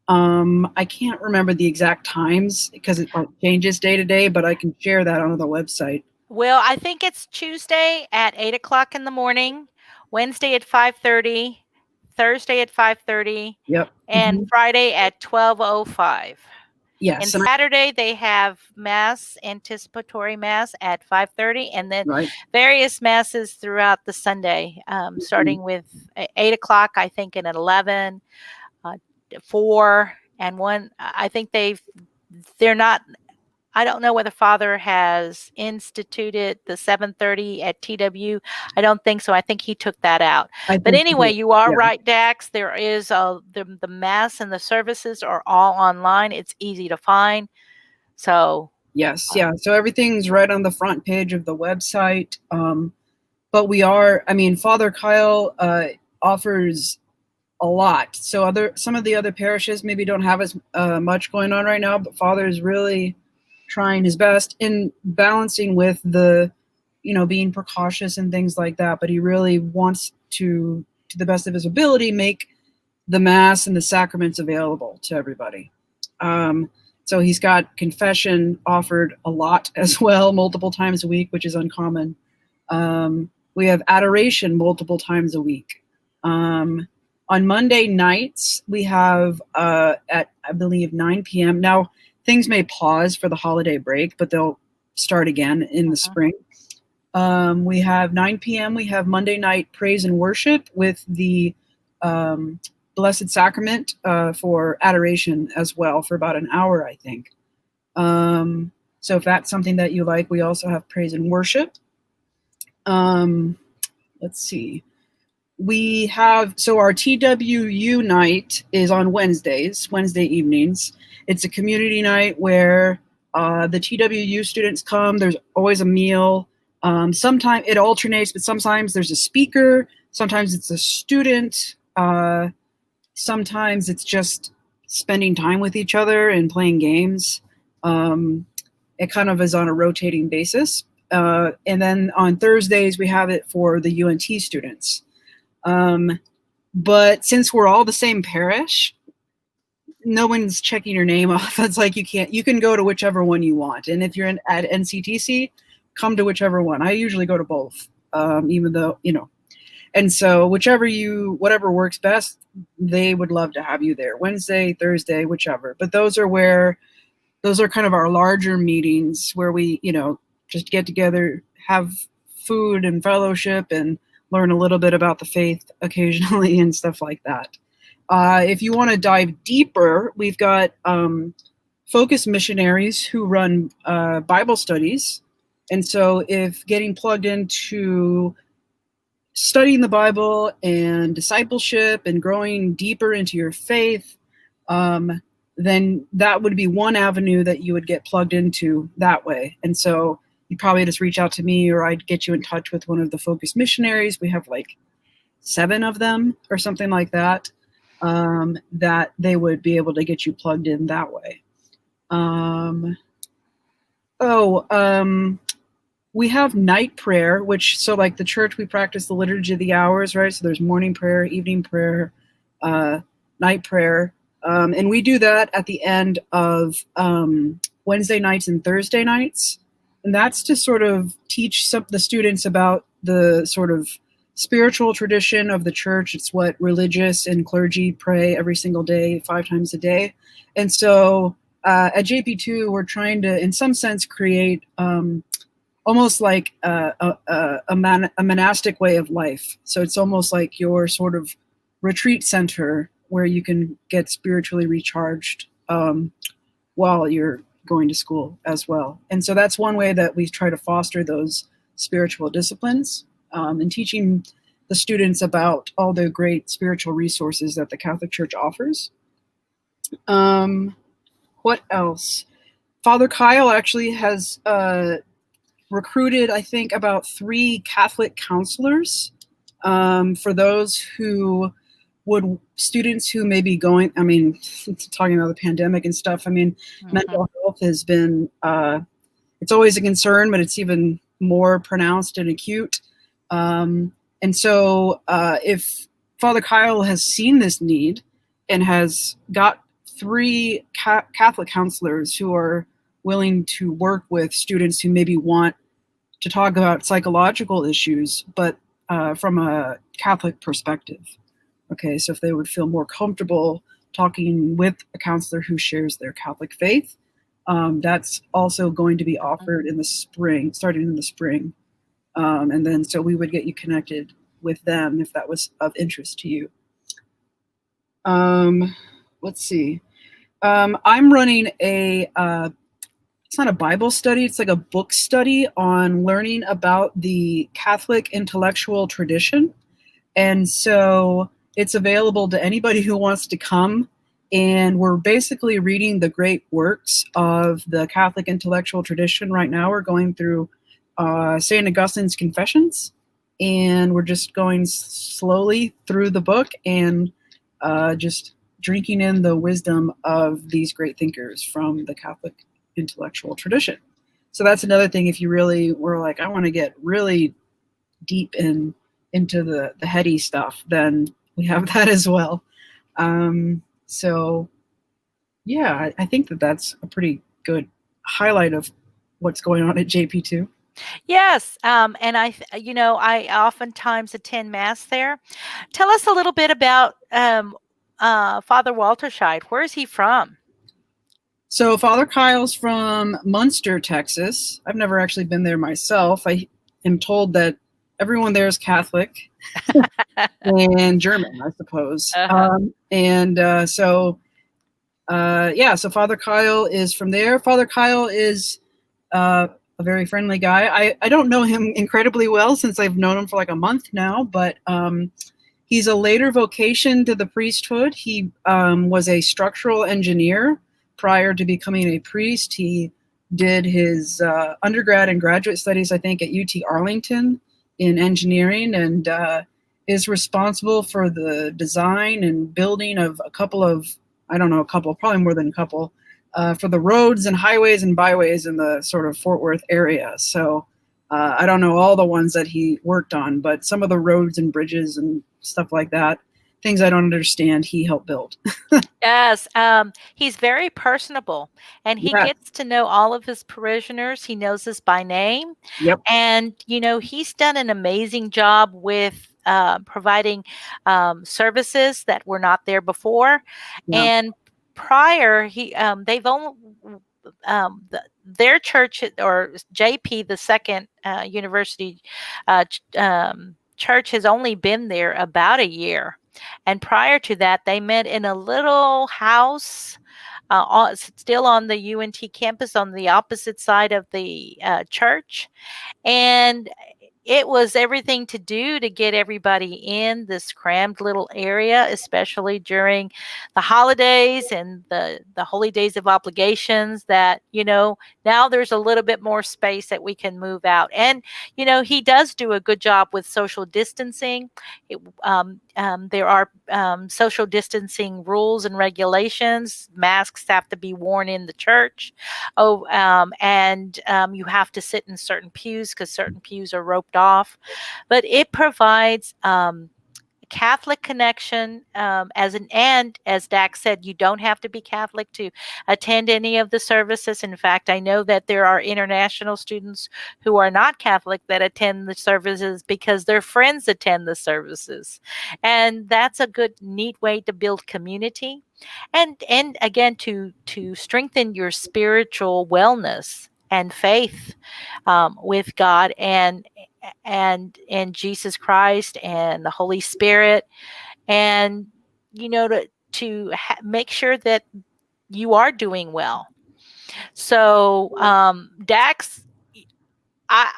I can't remember the exact times because it changes day to day, but I can share that on the website. Well, I think it's Tuesday at 8 o'clock in the morning, Wednesday at 5:30, Thursday at 5:30, Yep. and Friday at 12:05. Yes. And Saturday they have Mass, anticipatory Mass at 5:30, and then various Masses throughout the Sunday, starting with 8 o'clock, I think, and at 11, 4, and 1. I think they're not. I don't know whether Father has instituted the 7:30 at TW. I don't think so. I think he took that out. But anyway, you are right, Dax. There is the Mass and the services are all online. It's easy to find. So yes, yeah. So everything's right on the front page of the website. But Father Kyle offers a lot. So some of the other parishes maybe don't have as much going on right now, but Father is really trying his best in balancing with the, being precautious and things like that. But he really wants to the best of his ability, make the Mass and the sacraments available to everybody. So he's got confession offered a lot as well, multiple times a week, which is uncommon. We have adoration multiple times a week. On Monday nights, we have at, I believe, 9 p.m. Now, things may pause for the holiday break, but they'll start again in the spring. We have 9 p.m. We have Monday night praise and worship with the Blessed Sacrament for adoration as well for about an hour, I think. So if that's something that you like, we also have praise and worship. Let's see. We have, so our TWU night is on Wednesday evenings. It's a community night where the TWU students come. There's always a meal. Sometimes it alternates, but sometimes there's a speaker. Sometimes it's a student. Sometimes it's just spending time with each other and playing games. It kind of is on a rotating basis. And then on Thursdays, we have it for the UNT students. But since we're all the same parish, no one's checking your name off. It's like you can go to whichever one you want. And if you're at NCTC, come to whichever one. I usually go to both, even though, and so whatever works best, they would love to have you there. Wednesday, Thursday, whichever. But those are kind of our larger meetings where we, just get together, have food and fellowship and learn a little bit about the faith occasionally and stuff like that. If you want to dive deeper, we've got focus missionaries who run Bible studies. And so if getting plugged into studying the Bible and discipleship and growing deeper into your faith, then that would be one avenue that you would get plugged into that way. And so you probably just reach out to me, or I'd get you in touch with one of the focus missionaries. We have like 7 of them or something like that, that they would be able to get you plugged in that way. We have night prayer, so like the church, we practice the liturgy of the hours, right? So there's morning prayer, evening prayer, night prayer. And we do that at the end of Wednesday nights and Thursday nights. And that's to sort of teach the students about the sort of spiritual tradition of the church. It's what religious and clergy pray every single day, 5 times a day. And so at JP2, we're trying to, in some sense, create almost like a monastic way of life. So it's almost like your sort of retreat center where you can get spiritually recharged while you're going to school as well. And so that's one way that we try to foster those spiritual disciplines, and teaching the students about all the great spiritual resources that the Catholic Church offers. What else? Father Kyle actually has recruited, I think, about 3 Catholic counselors for those students who may be going, talking about the pandemic and stuff. Mental health has been, it's always a concern, but it's even more pronounced and acute. And so if Father Kyle has seen this need and has got 3 Catholic counselors who are willing to work with students who maybe want to talk about psychological issues, but from a Catholic perspective. Okay, so if they would feel more comfortable talking with a counselor who shares their Catholic faith, that's also going to be offered in the spring, starting in the spring. And then so we would get you connected with them if that was of interest to you. Let's see. I'm running it's not a Bible study, it's like a book study on learning about the Catholic intellectual tradition. And so it's available to anybody who wants to come. And we're basically reading the great works of the Catholic intellectual tradition right now. We're going through St. Augustine's Confessions, and we're just going slowly through the book and just drinking in the wisdom of these great thinkers from the Catholic intellectual tradition. So that's another thing. If you really were like, I want to get really deep into the heady stuff, then we have that as well. So yeah, I think that's a pretty good highlight of what's going on at JP2. Yes, and I oftentimes attend Mass there. Tell us a little bit about Father Walterscheid. Where is he from? So Father Kyle's from Munster, Texas. I've never actually been there myself. I am told that everyone there is Catholic and German, I suppose. So Father Kyle is from there. Father Kyle is a very friendly guy. I don't know him incredibly well since I've known him for like a month now, but he's a later vocation to the priesthood. He was a structural engineer prior to becoming a priest. He did his undergrad and graduate studies, I think, at UT Arlington in engineering, and is responsible for the design and building of probably more than a couple, for the roads and highways and byways in the sort of Fort Worth area. So I don't know all the ones that he worked on, but some of the roads and bridges and stuff like that things I don't understand, he helped build. Yes, he's very personable, and he Yeah. gets to know all of his parishioners. He knows us by name, Yep. and he's done an amazing job with providing services that were not there before. Yeah. And prior, they've only their church, or JP the second university church, has only been there about a year. And prior to that, they met in a little house, still on the UNT campus on the opposite side of the church. And it was everything to do to get everybody in this crammed little area, especially during the holidays and the holy days of obligations, that, now there's a little bit more space that we can move out. And, he does do a good job with social distancing. There are social distancing rules and regulations. Masks have to be worn in the church. And you have to sit in certain pews because certain pews are roped off. But it provides Catholic connection, and as Dax said, you don't have to be Catholic to attend any of the services. In fact, I know that there are international students who are not Catholic that attend the services because their friends attend the services. And that's a good, neat way to build community. And again, to strengthen your spiritual wellness and faith with God and Jesus Christ and the Holy Spirit, and to make sure that you are doing well. So Dax,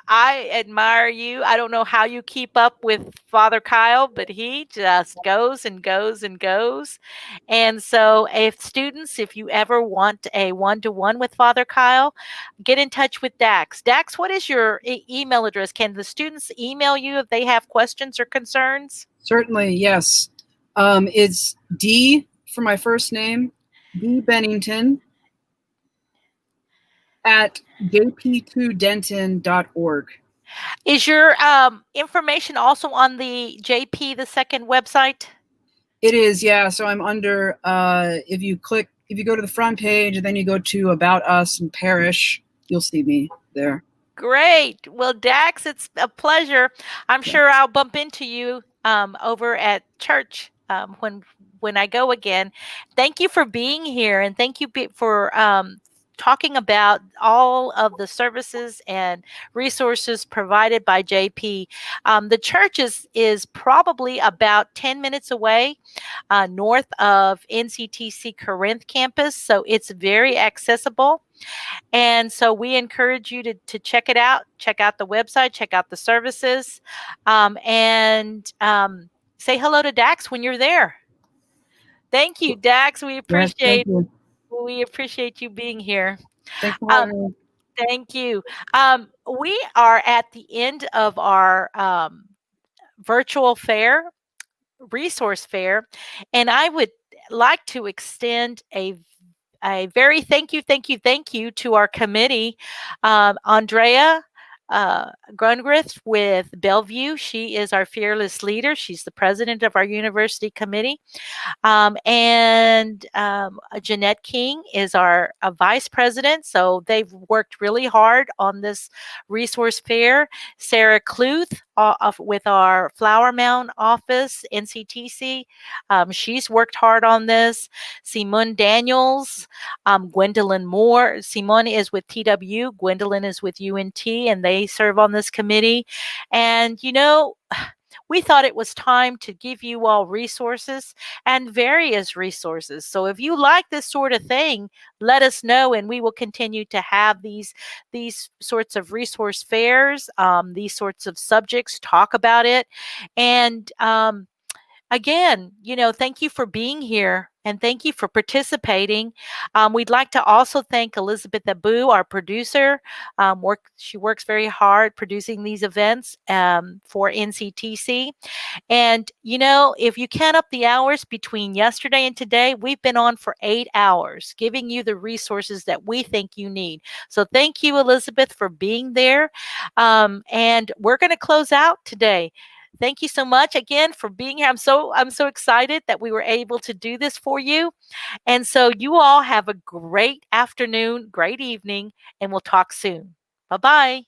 I admire you. I don't know how you keep up with Father Kyle, but he just goes and goes and goes. And so if you ever want a one-to-one with Father Kyle, get in touch with Dax. Dax, what is your email address? Can the students email you if they have questions or concerns? Certainly, yes. It's D for my first name, D Bennington at jp2denton.org. Is your information also on the JP the second website? It is, yeah. So I'm under, if you go to the front page and then you go to About Us and Parish, you'll see me there. Great. Well, Dax, it's a pleasure. I'm sure I'll bump into you over at church when I go again. Thank you for being here, and thank you for talking about all of the services and resources provided by JP. The church is probably about 10 minutes away, north of NCTC Corinth campus, so it's very accessible. And so we encourage you to check it out, check out the website, check out the services, and say hello to Dax when you're there. Thank you, Dax. We appreciate you being here. Thanks for having me. Thank you. We are at the end of our virtual resource fair, and I would like to extend a very thank you to our committee. Andrea Grungrith with Bellevue. She is our fearless leader. She's the president of our university committee. And Jeanette King is our vice president. So they've worked really hard on this resource fair. Sarah Cluth with our Flower Mound office, NCTC. She's worked hard on this. Simone Daniels, Gwendolyn Moore. Simone is with TW. Gwendolyn is with UNT, and they serve on this committee. And, we thought it was time to give you all resources and various resources. So if you like this sort of thing, let us know, and we will continue to have these sorts of resource fairs, these sorts of subjects, talk about it. And again, thank you for being here, and thank you for participating. We'd like to also thank Elizabeth Abu, our producer. She works very hard producing these events for NCTC. And, if you count up the hours between yesterday and today, we've been on for 8 hours, giving you the resources that we think you need. So thank you, Elizabeth, for being there. And we're going to close out today. Thank you so much again for being here. I'm so excited that we were able to do this for you. And so you all have a great afternoon, great evening, and we'll talk soon. Bye-bye.